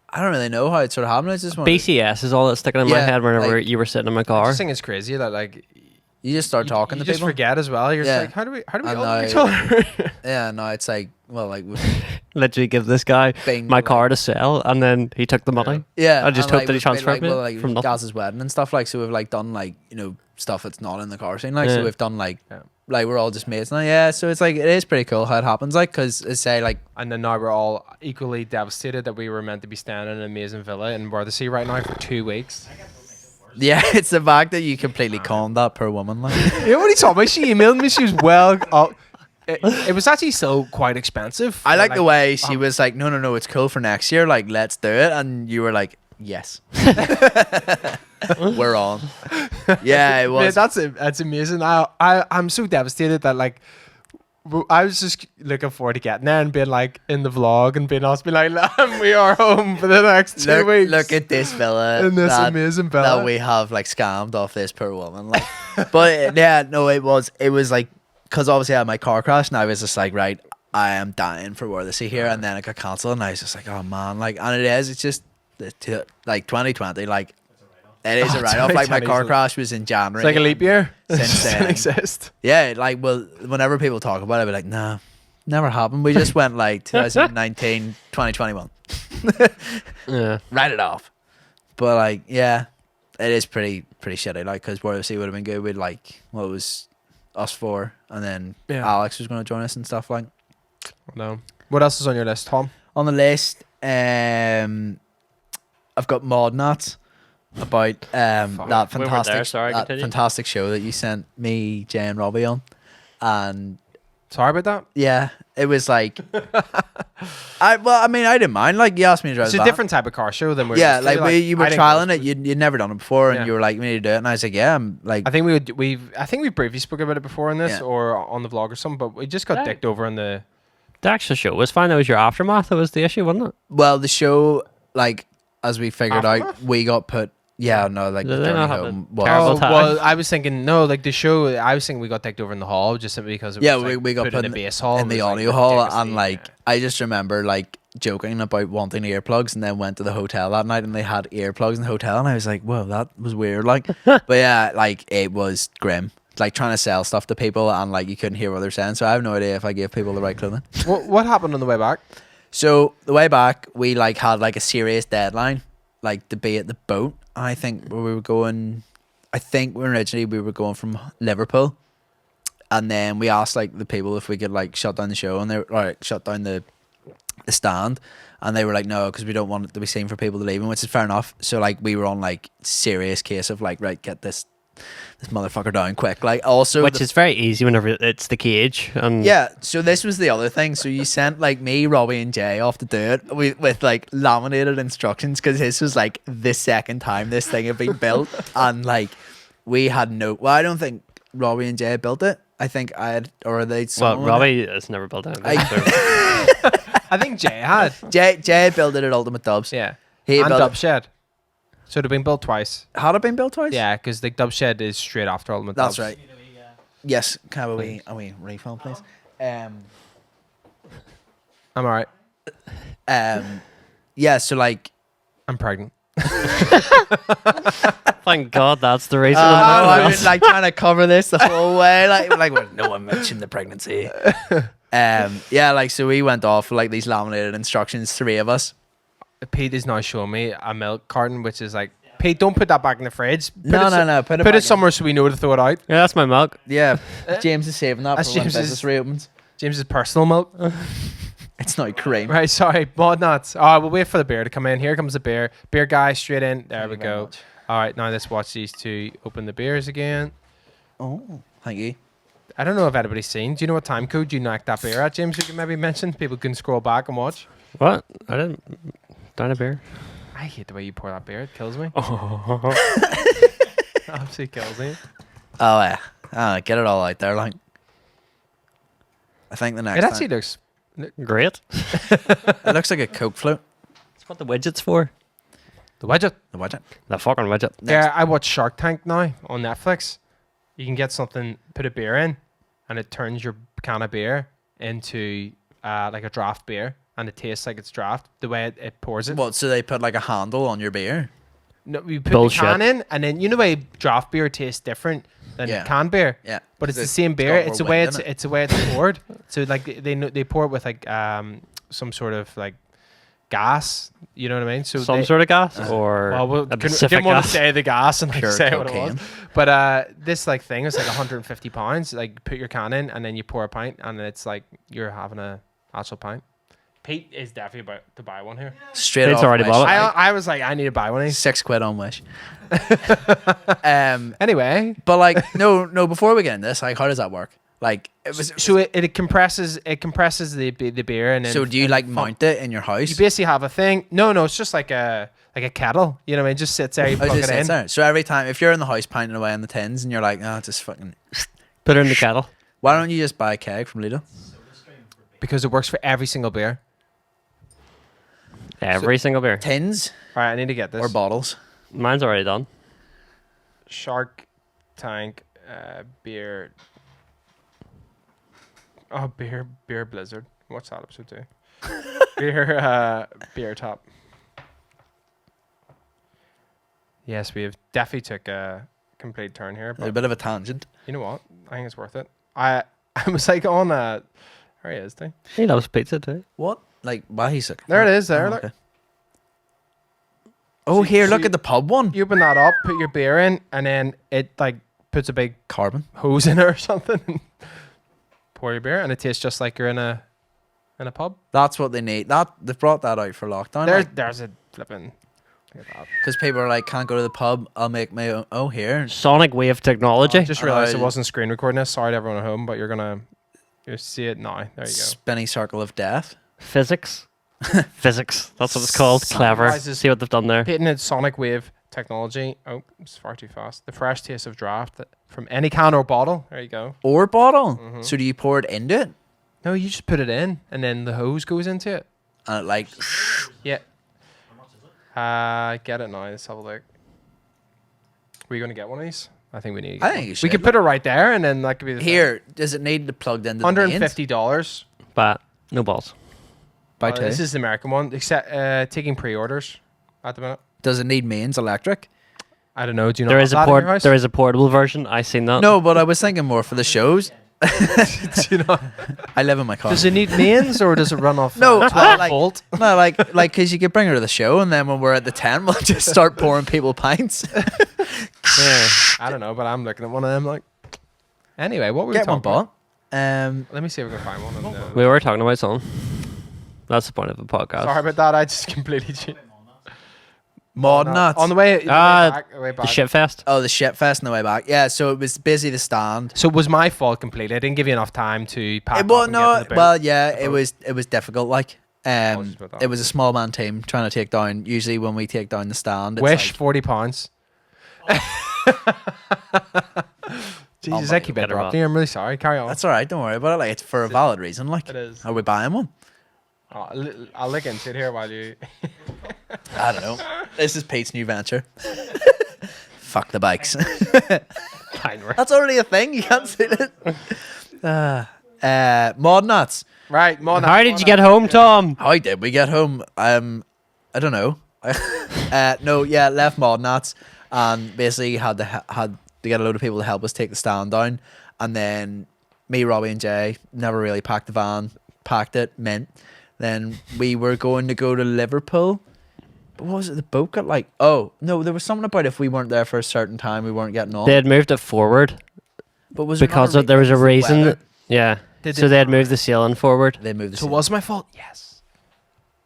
I don't really know how it sort of happened. It's just one. BCS is all that's sticking in my Yeah, head whenever like- you were sitting in my I car. just think it's crazy that like You just start talking you to just people. forget as well. You're just Yeah. like, how do we And all know each now- other? Yeah, no, it's like, well, like, Literally give this guy Bing, my like- car to sell, and then he took the money. yeah. I just and, hope like, that he we've been, transferred like, me well, like from nothing. Gaz's wedding and stuff, like, so we've like done like, you know, stuff that's not in the car scene, like, Yeah. so we've done like, Yeah. like we're all just mates now, yeah. So it's like, it is pretty cool how it happens, like, because it's say like, And then now we're all equally devastated that we were meant to be staying in an amazing villa in Worthesea right now for 2 weeks. yeah, it's the fact that you completely conned that poor woman, like. You know what he told me? She emailed me. She was well. It was actually still quite expensive. I like the way she um, was like, no, it's cool for next year, like, let's do it, and you were like, yes. We're on. Yeah, it Man, was. that's amazing. I'm so devastated that like I was just looking forward to getting there and being like in the vlog and being asked, be like, "Lamb, we are home for the next 2 weeks." Look at this villa in this that, amazing villa. that we have like scammed off this poor woman. Like, but yeah, no, it was like, because obviously I had my car crash and I was just like, right, I am dying for Worthesea here, and then it got cancelled and I was just like, oh man, like, and it's just like 2020, like. It is a write-off. Like, my 2020 car is crash was in January. It's like a leap year. Since It doesn't then. exist. Yeah, like, well, whenever people talk about it, I'll be like, nah, never happened. We just went like 2019, 2021. Yeah. Write it off. But like, yeah, it is pretty shitty. Like, because Worthesea would have been good with like, what it was us four, and then Yeah. Alex was going to join us and stuff like. No. What else is on your list, Tom? On the list, I've got Mod Nuts about that We weren't fantastic there, sorry, that continue. fantastic show that you sent me, Jay, and Robbie on, and Sorry about that. yeah, it was like, I didn't mind. Like, you asked me to drive It's the a van. different type of car show than we're Yeah, used to. like you were I think trialing that's- it. You'd never done it before, and Yeah. you were like, "We need to do it." And I was like, "Yeah." I'm like, I think I think we briefly spoke about it before in this Yeah. or on the vlog or something, but we just got Right. dicked over in the. The actual show was fine. That was your aftermath. That was the issue, wasn't it? well, the show, like, as we figured out, Aftermath? we got put. Yeah, no, like Did the they journey not have home a was. terrible Oh, time? well, I was thinking no, like the show. I was thinking we got dicked over in the hall just simply because it Yeah, was, like, we got put in in the base hall in It the was, like, audio hall, ridiculously- and like, I just remember like joking about wanting earplugs, and then went to the hotel that night, and they had earplugs in the hotel, and I was like, "Whoa, that was weird." Like, but yeah, like, it was grim. Like, trying to sell stuff to people, and like, you couldn't hear what they're saying. So I have no idea if I gave people the right clothing. What happened on the way back? So the way back, we like had like a serious deadline, like to be at the boat. I think we were going. I think originally we were going from Liverpool, and then we asked like the people if we could like shut down the show, and they were like shut down the stand, and they were like, no, because we don't want it to be seen for people to leave, which is fair enough. So like, we were on like serious case of like, right, get this motherfucker down quick. Like, also Which is very easy whenever it's the cage. And yeah, so this was the other thing. So you sent like me, Robbie, and Jay off to do it with like laminated instructions, because this was like the second time this thing had been built, and like, we had no. Well, I don't think Robbie and Jay built it. I think I had, or they. Well, someone- Robbie has never built anything. I- so- I think Jay had. Jay built it at Ultimate Dubs. Yeah. He And built Dub it. Shed. So they've been built twice. Had it been built twice? Yeah, because the Dub Shed is straight after Ultimate That's Dubs. right. Yes. Can I have a wee refill, please? I'm alright. Yeah. So like. I'm pregnant. Thank God that's the reason. I've been like trying to cover this the whole way, like well, no one mentioned the pregnancy. Yeah, like, so we went off with like these laminated instructions, 3 of us. Pete is now showing me a milk carton, which is like, Pete, don't put that back in the fridge. Put No, it so- no, put it Put back it in. somewhere so we know to throw it out. Yeah, that's my milk. Yeah, James is saving that That's for when James's- business reopens. James's personal milk. It's not cream. Right, sorry. Mod nuts. All right, we'll wait for the beer to come in. Here comes the beer. Beer guy, straight in. There we go. All right, now let's watch these two open the beers again. Oh, thank you. I don't know if anybody's seen. Do you know what time code you knocked that beer at, James? You can maybe mention. People can scroll back and watch. What? I didn't. Down a beer. I hate the way you pour that beer. It kills me. Absolutely kills me. Oh yeah, get it all out there, like. I think the next. It actually time, looks. Great. it looks like a Coke float. That's what the widget's for. The widget. The widget. The fucking widget. Yeah, I watch Shark Tank now on Netflix. You can get something, put a beer in, and it turns your can of beer into like a draft beer, and it tastes like it's draft the way it pours it. What? So they put like a handle on your beer? No, you put Bullshit. the can in, and then you know the way draft beer tastes different than Yeah. canned beer. Yeah. But it's the 'Cause same got beer. more It's the wind way in it's it. it's the way it's poured. So like they pour it with like some sort of like gas. You know what I mean? So Some they, sort of gas or well, a didn't specific want to gas. say the gas and like Pure say what it was. cocaine. But this like thing is like 150 pounds. Like put your can in and then you pour a pint and it's like you're having a actual pint. Pete is definitely about to buy one here. Straight It's off already Wish. bought it. I was like, I need to buy one of these. £6 on Wish. Anyway, But like, no. Before we get into this, like, how does that work? Like, it was. so it compresses the beer and then So do you and like fu- mount it in your house? You basically have a thing. No, it's just like a kettle. You know what I mean? Just sits there. You Oh, plug just it in. sits there. So every time, if you're in the house pounding away on the tins and you're like, oh, just fucking. Put it in the kettle. Why don't you just buy a keg from Lidl? Because it works for every single beer. Every single beer. Tins All right, I need to get this. or bottles? Mine's already done. Shark Tank beer. Oh, beer Blizzard. What's that episode 2? beer top. Yes, we have definitely took a complete turn here, A but bit of a tangent. you know what? I think it's worth it. I was like on a. There he is, dude. He loves pizza too. What? Like, why he's like. There it is. There, Oh, look. okay. Oh, here, look so at the pub one. You open that up, put your beer in, and then it like puts a big Carbon. hose in it or something. And pour your beer, and it tastes just like you're in a pub. That's what they need. They've brought that out for lockdown. There's a flipping. Look at that. Because people are like, can't go to the pub. I'll make my own. Oh, here. Sonic wave technology. I just realized it I- wasn't screen recording this. Sorry to everyone at home, but you see it now. There you go. Spinny circle of death. Physics. Physics. That's what it's called. Clever. Summarizes- See what they've done there. Patented sonic wave technology. Oh, it's far too fast. The fresh taste of draft from any can or bottle. There you go. Or bottle. Mhm. So do you pour it into it? No, you just put it in, and then the hose goes into it. And it like. Yeah. Get it now. Let's have a look. Were you going to get one of these? I think we need. To get I think one. you We should. could put it right there, and then that could be the Here, does it need to plugged into the mains? $150. But no balls. By two. This is the American one. Except taking pre-orders at the minute. Does it need mains electric? I don't know. Do you know There is a portable version. I seen that. No, but I was thinking more for the shows. Do you know? I live in my car. Does it need mains or does it run off? No, 12 like- volt. No, like, because you could bring her to the show, and then when we're at the tent, we'll just start pouring people pints. Yeah, I don't know, but I'm looking at one of them like. Anyway, what were we Get one talking about? bought. Let me see if we can find one. And, We were talking about something. That's the point of the podcast. sorry about that. I just completely cheated. Mod nuts. On the way, the way The back. shit fest. Oh, the shit fest on the way back. Yeah, so it was busy the stand. So it was my fault completely. I didn't give you enough time to pack up Well, and get no, to the boat. well, yeah, the it boat. was difficult. Like, Apologies about that. it was a small man team trying to take down. Usually, when we take down the stand, it's Wish like, £40. Jesus, I keep Get her interrupting. I'm really sorry. Carry on. that's all right. Don't worry about it. Like, it's for a valid reason. Like, It is. are we buying one? Oh, I'll look into it here while you. I don't know. This is Pete's new venture. Fuck the bikes. That's already a thing. You can't say that. Mod nuts. Right, How did you get home, Tom? How did we get home? I don't know. No, yeah, left mod nuts and basically had to get a load of people to help us take the stand down, and then me, Robbie, and Jay never really packed the van. Packed it, mint. Then we were going to go to Liverpool. But what was it? The boat got like. Oh no, there was something about if we weren't there for a certain time, we weren't getting on. They had moved it forward But was there not because a there was a reason. weather? Yeah. Did So they- they had moved the sailing forward. They moved the So it sail- was my fault. Yes.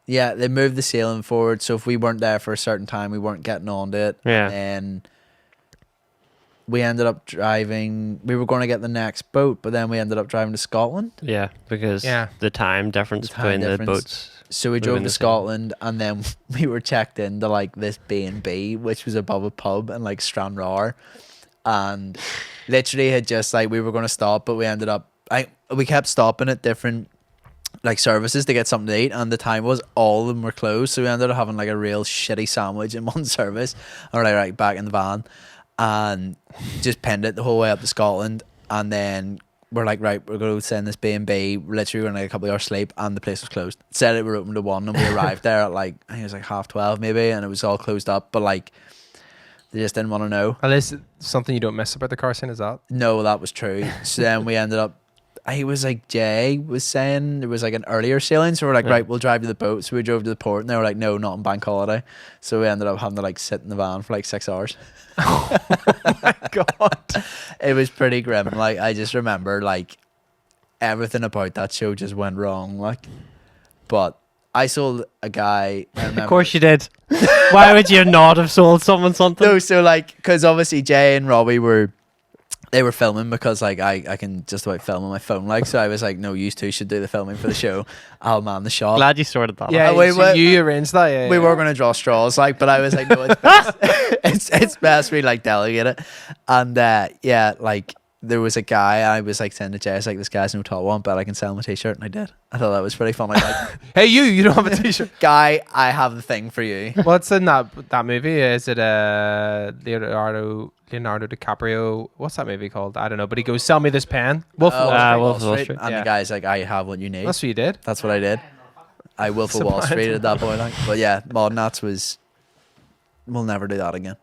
Yeah, they moved the sailing forward. So if we weren't there for a certain time, we weren't getting on to it. Yeah. And we ended up driving. We were going to get the next boat, but then we ended up driving to Scotland. Yeah, because Yeah. the time difference The time between difference. the boats. So we Moving drove the to sail. Scotland, and then we were checked into like this B&B, which was above a pub in like Stranraer, and literally had just like we were going to stop, but we ended up we kept stopping at different like services to get something to eat, and the time was all of them were closed, so we ended up having like a real shitty sandwich in one service. And we're like, right, back in the van, and just pinned it the whole way up to Scotland, and then we're like, right, we're going to send this B&B. Literally, we're going to get a couple of hours sleep, and the place was closed. Said it were open to 1, and we arrived there at like, I think it was like 12:30 maybe, and it was all closed up. But like, They just didn't want to know. And this something you don't miss about the car scene, is that? No, that was true. So then we ended up. He was like, Jay was saying there was like an earlier sailing, so we're like, Yeah. right, we'll drive to the boat. So we drove to the port, and they were like, no, not on bank holiday. So we ended up having to like sit in the van for like 6 hours. God. It was pretty grim. Like I just remember like everything about that show just went wrong. Like, but I sold a guy. I remember, Of course you did. Why would you not have sold someone something? No, so like, because obviously Jay and Robbie were filming because like I can just about film on my phone. Like, so I was like, no, you two should do the filming for the show. I'll man the shot. Glad you sorted that. Yeah, out. so you arranged that. Yeah, We yeah. were gonna draw straws, like, but I was like, no, it's best. it's best we like delegate it. And yeah, like there was a guy I was like saying to Jay, I was like, this guy's no top one, but I can sell him a t-shirt, and I did. I thought that was pretty funny. Like, Hey, you don't have a t-shirt. guy, I have the thing for you. What's in that movie? Is it Leonardo DiCaprio? What's that movie called? I don't know. But he goes, "Sell me this pen." Wolf of Wall Street. Wolf of Wall Street. And Yeah. the guy's like, I have what you need. That's what you did. That's what I did. I Wolf of Wall Street at that point. Like, but yeah, Modern Nats was. We'll never do that again.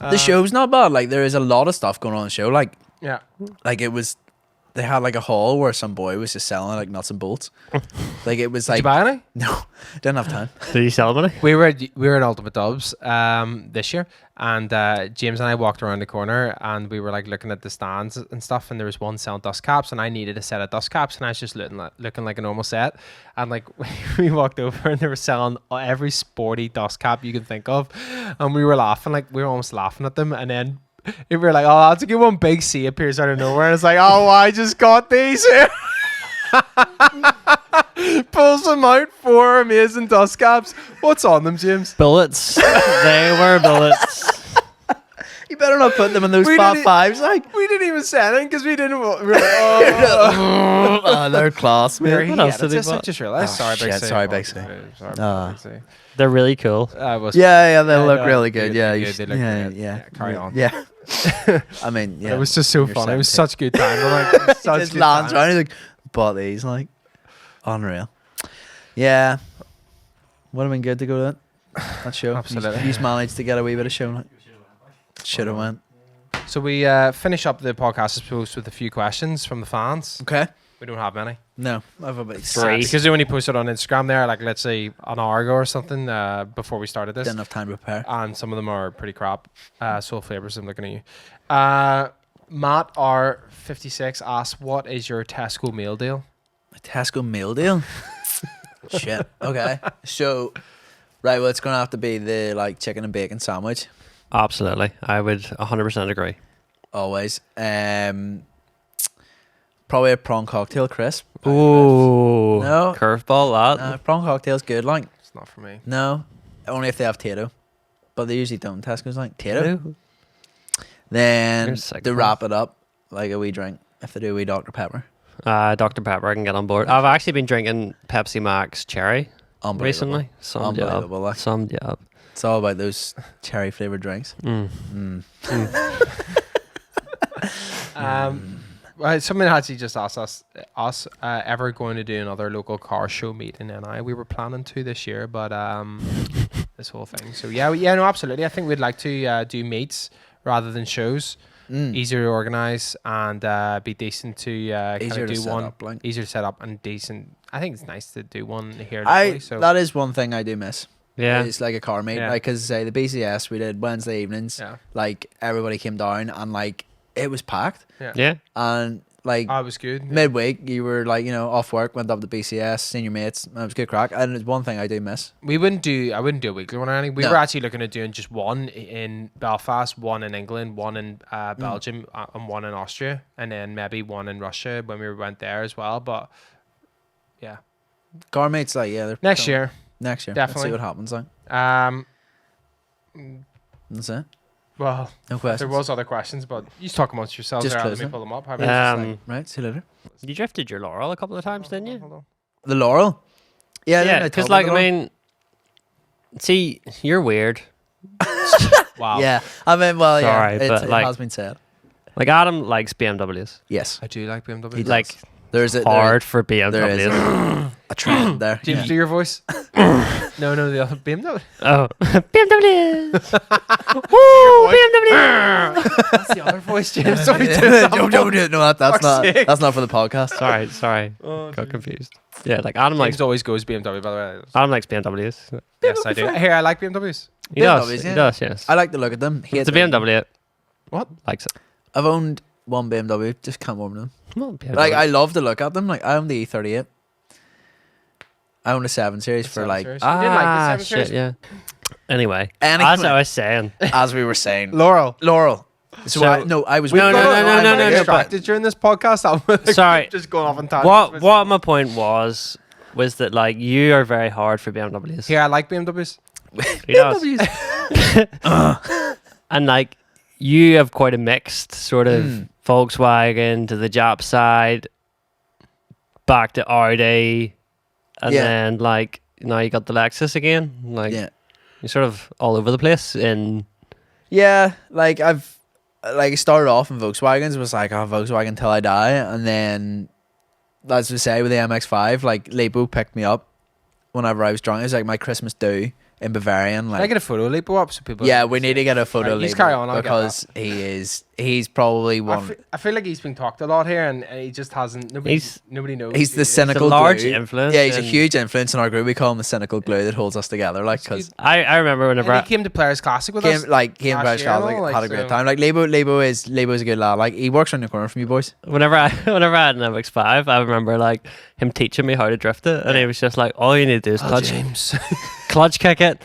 The show's not bad. Like there is a lot of stuff going on in the show. Like Yeah. it was. They had like a hall where some boy was just selling like nuts and bolts. Like it was Did like you buy any? no, didn't have time. Did you sell money? We were in Ultimate Dubs this year, and James and I walked around the corner, and we were like looking at the stands and stuff, and there was one selling dust caps, and I needed a set of dust caps, and I was just looking like a normal set, and like we walked over, and they were selling every sporty dust cap you could think of, and we were laughing, like we were almost laughing at them, and then. We were like, oh, that's a good one. Big C appears out of nowhere, and it's like, oh, I just got these here. Pulls them out, 4 amazing dust caps. What's on them, James? Bullets. They were bullets. You better not put them in those We top didn't- fives. Like We didn't even say anything because we didn't. We were like, oh, oh, they're class, we were man. What here. else did they I put? just realized. Oh, Sorry, Big shit, C. sorry, Big C. Sorry, Ah. Big C. They're really cool. Yeah, they I look know. really good. They Yeah, look you good, sh- they look yeah, good. yeah. Yeah, carry on. Yeah. I mean, yeah. It was just so You're funny. It was 17. such a good time. We're like, it was such Just good lands time. around. He's like, bought these, like, unreal. Yeah. Would have been good to go to that show. Absolutely. He's managed to get a wee bit of show. Like. Should have went. So we finish up the podcast, I suppose, with a few questions from the fans. Okay. We don't have many. No, I've about Three. Because they only posted on Instagram there, like, let's say, an hour ago or something before we started this. Didn't have time to prepare. And some of them are pretty crap. Soul Flavors, I'm looking at you. Matt R56 asks, what is your Tesco meal deal? A Tesco meal deal. Shit. Okay. So, right. Well, it's gonna have to be the like chicken and bacon sandwich. Absolutely. I would 100% agree. Always. Probably a prawn cocktail crisp. Ooh. No. Curveball, that. Prawn cocktail's good. Like It's not for me. no, only if they have tato, but they usually don't. Tesco's like tato. Ooh. Then You're sick, to man. wrap it up, like a wee drink. If they do a wee Dr Pepper, Dr. Pepper, I can get on board. I've actually been drinking Pepsi Max Cherry unbelievable. recently. Some job. Unbelievable. Like, Some job. it's all about those cherry flavored drinks. Mm. Well, someone actually just asked us ever going to do another local car show meet in NI. We were planning to this year, but this whole thing. So yeah, no, absolutely. I think we'd like to do meets rather than shows. Easier to organize and be decent to kind Easier of to do set one. up, like. Easier to set up and decent. I think it's nice to do one here locally. So That is one thing I do miss. Yeah. It's like a car meet. Yeah. Like, cause say the BCS we did Wednesday evenings. yeah, Like everybody came down and like it was packed. Yeah. And like it was good. midweek you were like, you know, off work, went up to BCS, seen your mates, and it was good crack. And it's one thing I do miss. I wouldn't do a weekly one or anything. We No. were actually looking at doing just one in Belfast, one in England, one in Belgium, and one in Austria, and then maybe one in Russia when we went there as well. But yeah, Car mates, like, yeah, they're next coming. year. Next year. Definitely. Let's see what happens. Like, that's it. Well, No questions. there was other questions, but you just talk amongst yourselves. Just There, let close me it. pull them up. How about Right. See you later. You drifted your Laurel a couple of times, didn't you? Hold on. The Laurel. Yeah. Yeah, because like I mean, see, you're weird. Wow. Yeah. I mean, well, Sorry, yeah. but, It like- has been said. Like Adam likes BMWs. Yes. I do like BMW. He does. Like There's hard for there is BMW. a trend there. James, do your voice. No, the other BMW. Oh, BMW! Woo, BMW! That's the other voice, James. Don't be doing No, that. no, Fuck's sake. that's not for the podcast. Sorry. Oh, Got confused. Yeah, like Adam likes James always goes BMW, by the way. BMWs. Yes, I do. Here, I like BMWs. He does. BMWs, He yeah. does. Yes. I like to look at them. It's a BMW. What? Likes it. I've owned one BMW, just can't warm them. Well, BMW. Like I love to look at them. Like I own the E38. I own a 7 Series for 7 like Series. You didn't like the 7 shit, Series? yeah. Anyway, Anyway. as I was saying, as we were saying. Laurel. So- I was No, no, distracted during this podcast. I'm Sorry. just going off on tangents. what my point was that like you are very hard for BMWs. Here, I like BMWs. He does. And like you have quite a mixed sort of Volkswagen to the Jap side, back to Audi, and Yeah. then like now you got the Lexus again. Like Yeah. you're sort of all over the place in Yeah, like I've like started off in Volkswagens, was like, oh, Volkswagen till I die, and then as we say with the MX-5, like Lebo picked me up whenever I was drunk. It was like my Christmas do in Bavarian. Can I Like, get a photo of Lipo up so people? yeah, we need to get a photo Right, of you Lebo carry on, I'll get because he's probably one. I feel like he's been talked a lot here, and he just hasn't. Nobody knows. He's who the he is. cynical a large glue. influence. Yeah, he's a in- huge influence in our group. We call him the cynical glue that holds us together. Like, because I remember whenever And he came to Players Classic with us. he and last Brad year and Scott all, like, had a great so- time. Like Lebo's a good lad. Like he works around the corner from you boys. whenever I had an MX-5, I remember like him teaching me how to drift it, and he was just like, all you need to do is James. clutch kick it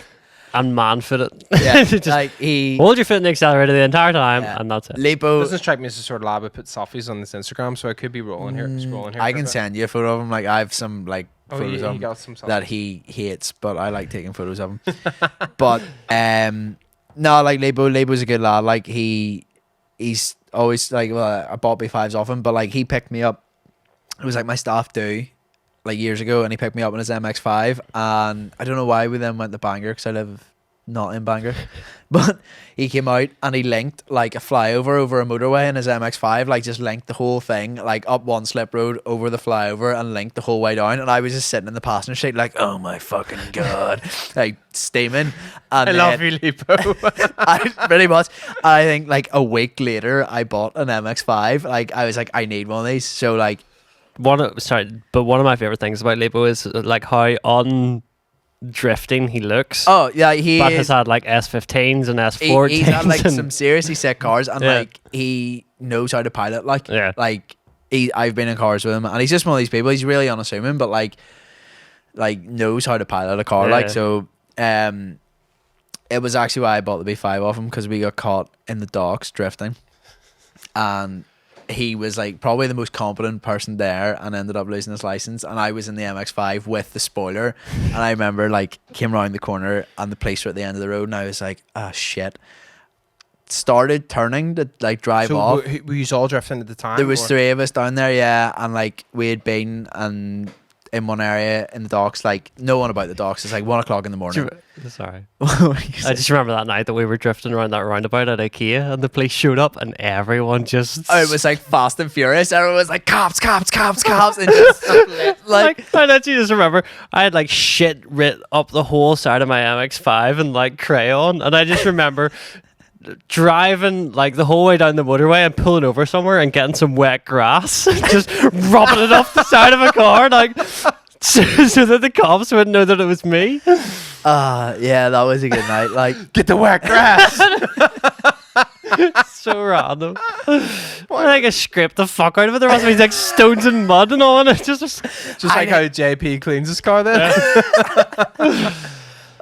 and man foot it. Yeah, Just like he hold your foot in the accelerator the entire time, Yeah. and that's it. Lebo. Doesn't strike me as the sort of lab who put selfies on this Instagram, so I could be scrolling here. I for a can bit. send you a photo of him. Like I have some like Oh, photos you of him got some selfies. that he hates, but I like taking photos of him. But no, like Lebo's a good lad. Like he's always like, well, I bought B5s off him, but like he picked me up. It was like my staff do, like years ago, and he picked me up in his MX-5, and I don't know why we then went to Bangor because I live not in Bangor, but he came out and he linked like a flyover over a motorway in his MX-5, like just linked the whole thing like up one slip road over the flyover and linked the whole way down, and I was just sitting in the passenger seat like, oh my fucking god, like steaming. And I love you, Lipo. I pretty much. I think like a week later I bought an MX-5. Like I was like, I need one of these. So like, One of my favorite things about Lebo is like how drifting he looks. oh yeah, he but is. has had like S15s and S14s. He's had like and- some seriously sick cars, and Yeah. like he knows how to pilot. Like, Yeah. like I've been in cars with him, and he's just one of these people. He's really unassuming, but like knows how to pilot a car. Like Yeah. so, it was actually why I bought the B5 off him, because we got caught in the docks drifting, and he was like probably the most competent person there, and ended up losing his license. And I was in the MX-5 with the spoiler, and I remember like came around the corner and the police were at the end of the road, and I was like, ah, shit. Started turning to like drive So off. were you all drifting at the time? There was or- 3 of us down there, yeah, and like we had been and in one area in the docks, like no one about the docks. It's like 1 o'clock in the morning. Sorry. What were you I saying? just remember that night that we were drifting around that roundabout at IKEA, and the police showed up, and everyone just Oh, it was like Fast and Furious. Everyone was like, cops, cops, cops, cops, and just like I literally just remember I had like shit writ up the whole side of my MX-5 in like crayon, and I just remember driving like the whole way down the motorway and pulling over somewhere and getting some wet grass, just rubbing it off the side of a car, like so that the cops wouldn't know that it was me. yeah, that was a good night. Like, Get the wet grass. So random. I think I scraped the fuck out of it. There must be like stones and mud and all in it. Just Just like how JP cleans his car then.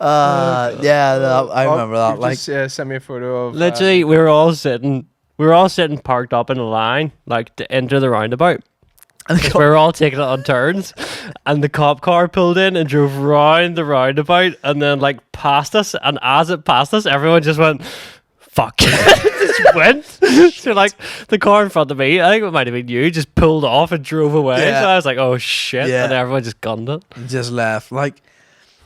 yeah, I remember that. You Like, just, send me a photo of literally, we were all sitting parked up in a line, like to enter the roundabout. and We were all taking it on turns, and the cop car pulled in and drove round the roundabout, and then like passed us. And as it passed us, everyone just went, "Fuck!" Just went. So like the car in front of me, I think it might have been you, just pulled off and drove away. Yeah. So I was like, "Oh shit!" Yeah. And everyone just gunned it. just left. Like,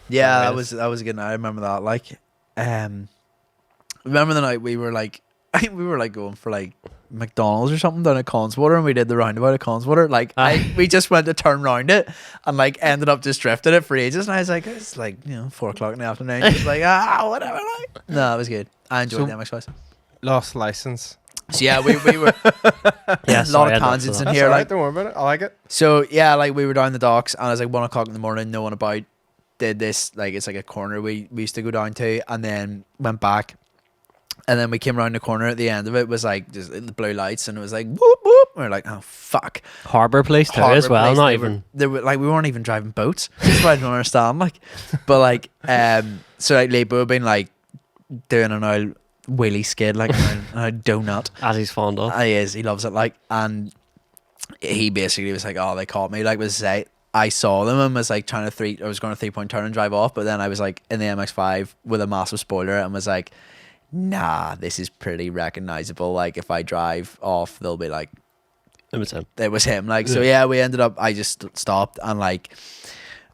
yeah, Hilarious. that was a good night. I remember that. Like, remember the night we were like I think we were like going for like McDonald's or something down at Conswater, and we did the roundabout at Conswater. Like we just went to turn round it and like ended up just drifting it for ages. And I was like, it's like 4:00 in the afternoon. Just like whatever. Like no, it was good. I enjoyed the MX5. Lost license. So yeah, we were Yeah, a lot of tangents in That's here. all right, Like don't worry about it. I like it. so yeah, like we were down the docks and it was like 1:00 in the morning. No one about. Did this like it's like a corner we used to go down to, and then went back. And then we came around the corner at the end of it was like just the blue lights, and it was like whoop whoop. We were like, oh fuck. Harbour Place too Harbour as well. Place, Not they even. they were like we weren't even driving boats. That's what I don't understand. Like, but like so like Lebo had been like doing an old wheelie skid like a donut. As he's fond of. He is. He loves it. Like, and he basically was like, oh, they caught me. Like, was say I saw them and was like trying to I was going to 3-point turn and drive off, but then I was like in the MX5 with a massive spoiler and was like, nah, this is pretty recognizable. Like if I drive off, they'll be like, It was him. it was him. Like, so yeah, we ended up, I just stopped and like,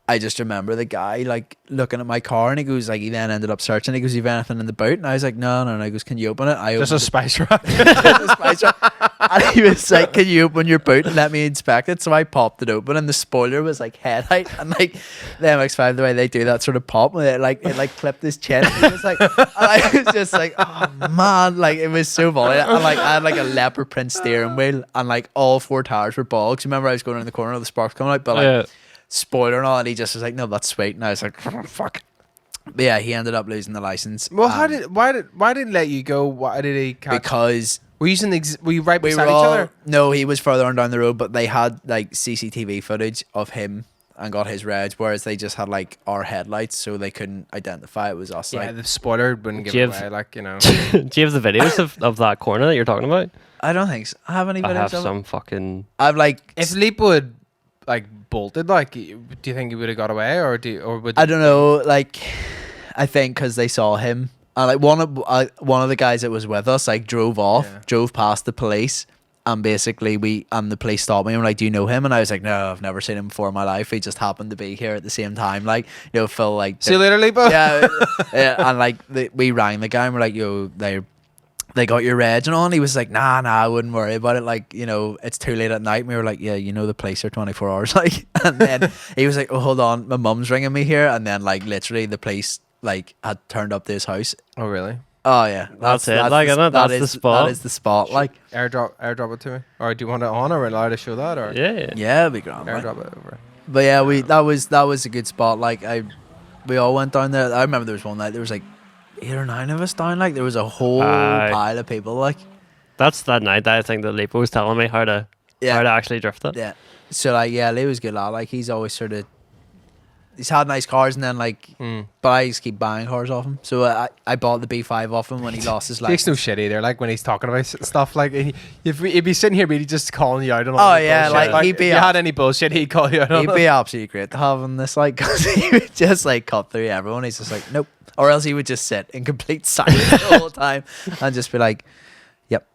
I just remember the guy like looking at my car and he goes like, he then ended up searching. He goes, you've anything in the boot? And I was like, no. He goes, can you open it? I Just a opened spice rack. the spice rack. And he was like, can you open your boot and let me inspect it? So I popped it open and the spoiler was like head height. And like the MX5, the way they do that sort of pop, it clipped his chin. And it was like, and I was just like, oh man, like it was so volley. And like I had like a leopard print steering wheel and like all 4 tires were bogs. Remember I was going around the corner, the sparks coming out, but like spoiler and all, and he just was like, no, that's sweet. And I was like, oh, fuck. But yeah, he ended up losing the license. Well, why did he let you go? Why did he catch? Because were you right we beside were each all, other? no, he was further on down the road, but they had like CCTV footage of him and got his reg, whereas they just had like our headlights, so they couldn't identify it was us. Yeah, Like, the spoiler wouldn't give Do you it have- away. Like, you know. Do you have the videos of that corner that you're talking about? I don't think so. I have any I videos have of it? some fucking. I've like If Leap had like bolted, like, do you think he would have got away, or would? I don't know. Like, I think because they saw him, and like one of the guys that was with us like drove off, drove past the police, and basically the police stopped me and were like, "Do you know him?" And I was like, "No, I've never seen him before in my life. He just happened to be here at the same time." Like, Phil, like, See you later, Leap. yeah, and like we rang the guy and we're like, "Yo, they got your reg and all," and he was like, nah, I wouldn't worry about it, like, it's too late at night. And we were like, yeah, the police are 24 hours, like. And then he was like, oh, hold on, my mum's ringing me here. And then like literally the police like had turned up to his house. Oh, really? Oh yeah, That's it, like, isn't it? That's the spot. That is the spot, like. Airdrop it to me, or do you want it on? Or are we allowed to show that? Or Yeah. It'd be grand, like. airdrop it over. But yeah, that was a good spot. Like we all went down there. I remember there was one night there was like 8 or 9 of us down. Like there was a whole pile of people. Like That's that night that I think that Lepo was telling me how to actually drift it. yeah. So like yeah, Lee was good lad. Like he's always sort of he's had nice cars and then like but I just keep buying cars off him. So I bought the B5 off him when he lost his He makes license. no shit either. Like when he's talking about stuff, like if he'd be sitting here, but he'd just calling you out on all Oh, the yeah, bullshit. like, he'd be if you had any bullshit, he'd call you out on He'd it. be absolutely great to have in this, like, because he would just like cut through everyone. He's just like, nope. Or else he would just sit in complete silence the whole time and just be like, yep.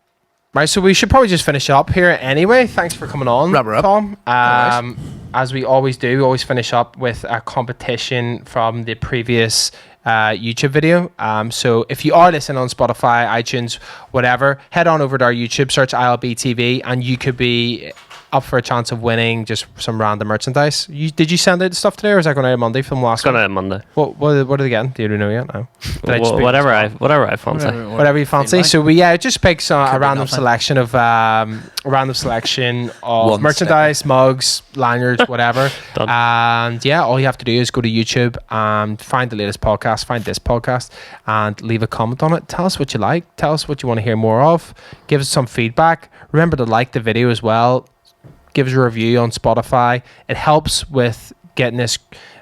Right, so we should probably just finish up here anyway. Thanks for coming on, Wrap her up. Tom. worries. As we always do, we always finish up with a competition from the previous YouTube video. So if you are listening on Spotify, iTunes, whatever, head on over to our YouTube, search ILB TV, and you could be up for a chance of winning just some random merchandise. Did you send out the stuff today, or is that going out on Monday from the last It's going one? out on Monday. What are they getting? Do you know yet? No. Did I just speak Whatever this I fancy. whatever you fancy. like. So we just pick a Could be random nothing. selection of One merchandise, mugs, lanyards, whatever. Done. And yeah, all you have to do is go to YouTube and find the latest podcast, find this podcast, and leave a comment on it. Tell us what you like. Tell us what you want to hear more of. Give us some feedback. Remember to like the video as well. Give us a review on Spotify. It helps with getting this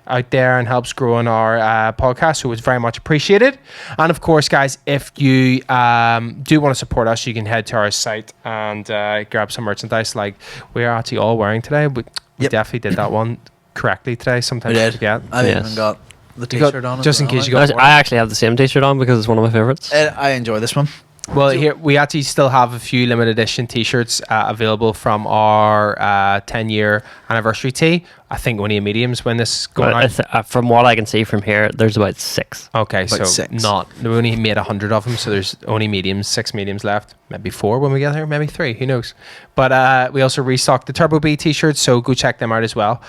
out there and helps growing our podcast, so it's very much appreciated. And of course, guys, if you do want to support us, you can head to our site and grab some merchandise like we're actually all wearing today. We Yep. definitely did that one correctly today. Sometimes We I did. forget. I Yes. even got the You got- t-shirt on. as just in well, case you like. got- I actually have the same t-shirt on because it's one of my favorites. I enjoy this one. Well, here we actually still have a few limited edition T-shirts available from our 10-year anniversary tee. I think only mediums when this is going out. From what I can see from here, there's about 6. Okay, About so 6. we only made 100 of them, so there's only mediums, 6 mediums left. Maybe 4 when we get here, maybe 3. Who knows? But we also restocked the Turbo B T-shirts, so go check them out as well.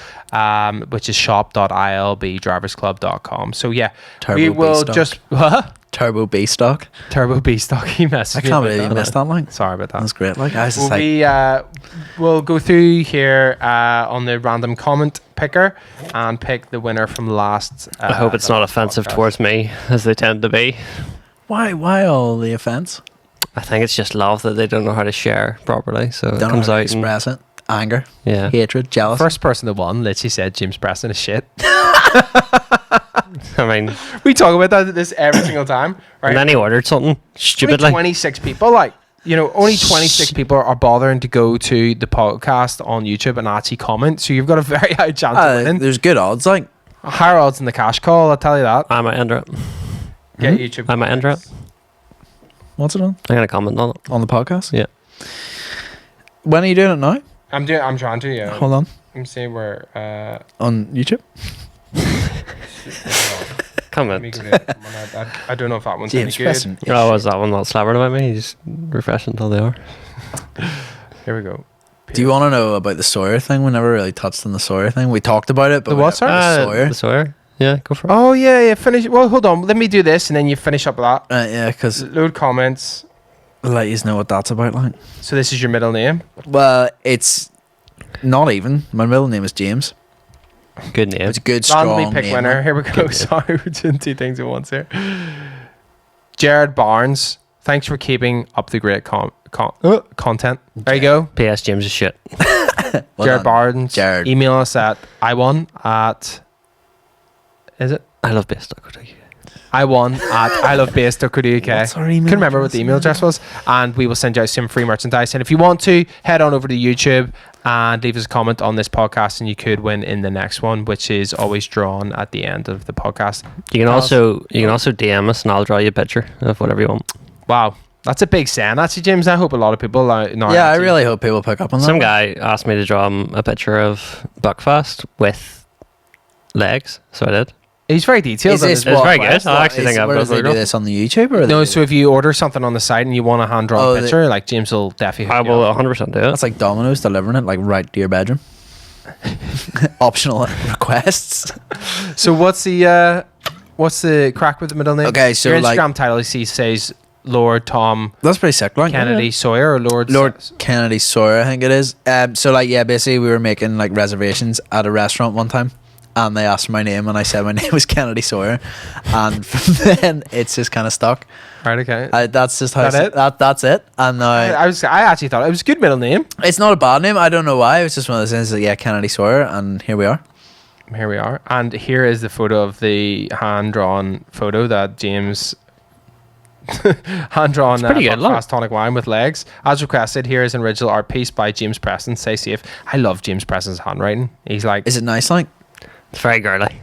Which is shop.ilbdriversclub.com. So yeah, Turbo we B will stock. just what? Turbo B stock. Turbo B stock. You messaged I me can't about believe you that. missed that line. Sorry about that. That's great. Like I was just We'll go through here on the random comment picker and pick the winner from last. I hope it's not offensive podcast. towards me, as they tend to be. why all the offense? I think it's just love that they don't know how to share properly, so it Don't know comes how to out. And, express it. Anger, yeah. hatred, jealousy. First person that won literally said James Preston is shit. I mean, We talk about this every single time, right? and then he ordered something Only stupidly. 26 people, only 26 people are bothering to go to the podcast on YouTube and actually comment. So you've got a very high chance of winning. There's good odds. Like Higher odds in the cash call, I'll tell you that. I might enter it. Get YouTube. I might enter it. what's it on? I'm going to comment on it. On the podcast? Yeah. When are you doing it now? I'm trying to, yeah. Hold on. Let me see where. On YouTube? Comment. I don't know if that one's James any good. Preston. Oh, was that one not slabbering about me? Just refresh until they are. Here we go. Do you want to know about the Sawyer thing? We never really touched on the Sawyer thing. We talked about it, but The what, sorry? Sawyer. The Sawyer. Yeah, go for it. Oh yeah. Finish. Well, hold on. Let me do this, and then you finish up with that. Yeah, because Load comments. let you know what that's about. Like, So this is your middle name. well, it's not even. My middle name is James. Good name. It's a good, strong Randomly pick name. winner. like. Here we go. Sorry, we're doing 2 things at once here. Jared Barnes. Thanks for keeping up the great content. There you go. P.S. James is shit. Well Jared done. Barnes. Jared. Email us at I1 at. Is it? I love best stuff. I1 at ilovebase.co.uk. What's our email Couldn't remember what the address? email address was, and we will send you out some free merchandise. And if you want to, head on over to YouTube and leave us a comment on this podcast, and you could win in the next one, which is always drawn at the end of the podcast. You can also DM us and I'll draw you a picture of whatever you want. Wow, that's a big saying, actually, James. I hope a lot of people know. Yeah, I really hope people pick up on that. Some guy asked me to draw him a picture of Buckfast with legs, so I did. He's very detailed. Is on this his It's what? very good. request. I actually think I've where got does they the do this on the YouTube or? No, so if you order something on the site and you want a hand drawn Oh, picture, they- like James will definitely. I hook you will up. 100% do it. That's like Domino's delivering it like right to your bedroom. Optional requests. So what's the crack with the middle name? Okay, so your like Instagram title says Lord Tom that's pretty sick. Like Kennedy Sawyer or Lord Kennedy Sawyer, I think it is. So like yeah, basically we were making like reservations at a restaurant one time, and they asked for my name, and I said my name was Kennedy Sawyer, and from then it's just kind of stuck. Right. Okay. That's just how That it? that's it. And now I actually thought it was a good middle name. it's not a bad name. I don't know why. It's just one of those things that yeah, Kennedy Sawyer, and here we are. Here we are, and here is the photo of the hand drawn photo that James. Hand drawn pretty good, look. fast tonic wine with legs. As requested, here is an original art piece by James Preston. Stay safe. I love James Preston's handwriting. He's like Is it nice? Like It's very girly.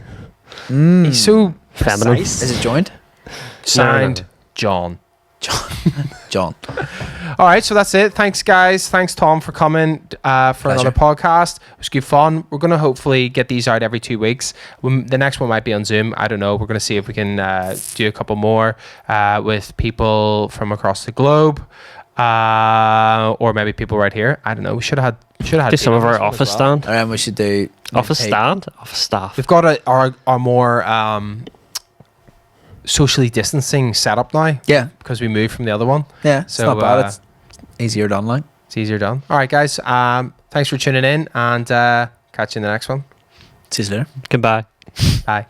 he's so Feminine. precise. is it joined? Signed No. John. John. All right, so that's it. Thanks, guys. Thanks, Tom, for coming for another podcast. It was good fun. We're going to hopefully get these out every 2 weeks. The next one might be on Zoom. I don't know. We're going to see if we can do a couple more with people from across the globe, or maybe people right here. I don't know. We should have had Do some people of on our this one as office well. stand. And we should do Office hey, stand? Office staff. We've got our more socially distancing setup now Yeah, because we moved from the other one. yeah. It's So, not bad. It's easier done. Like. It's easier done. All right, guys. Thanks for tuning in, and catch you in the next one. See you later. Goodbye. Bye.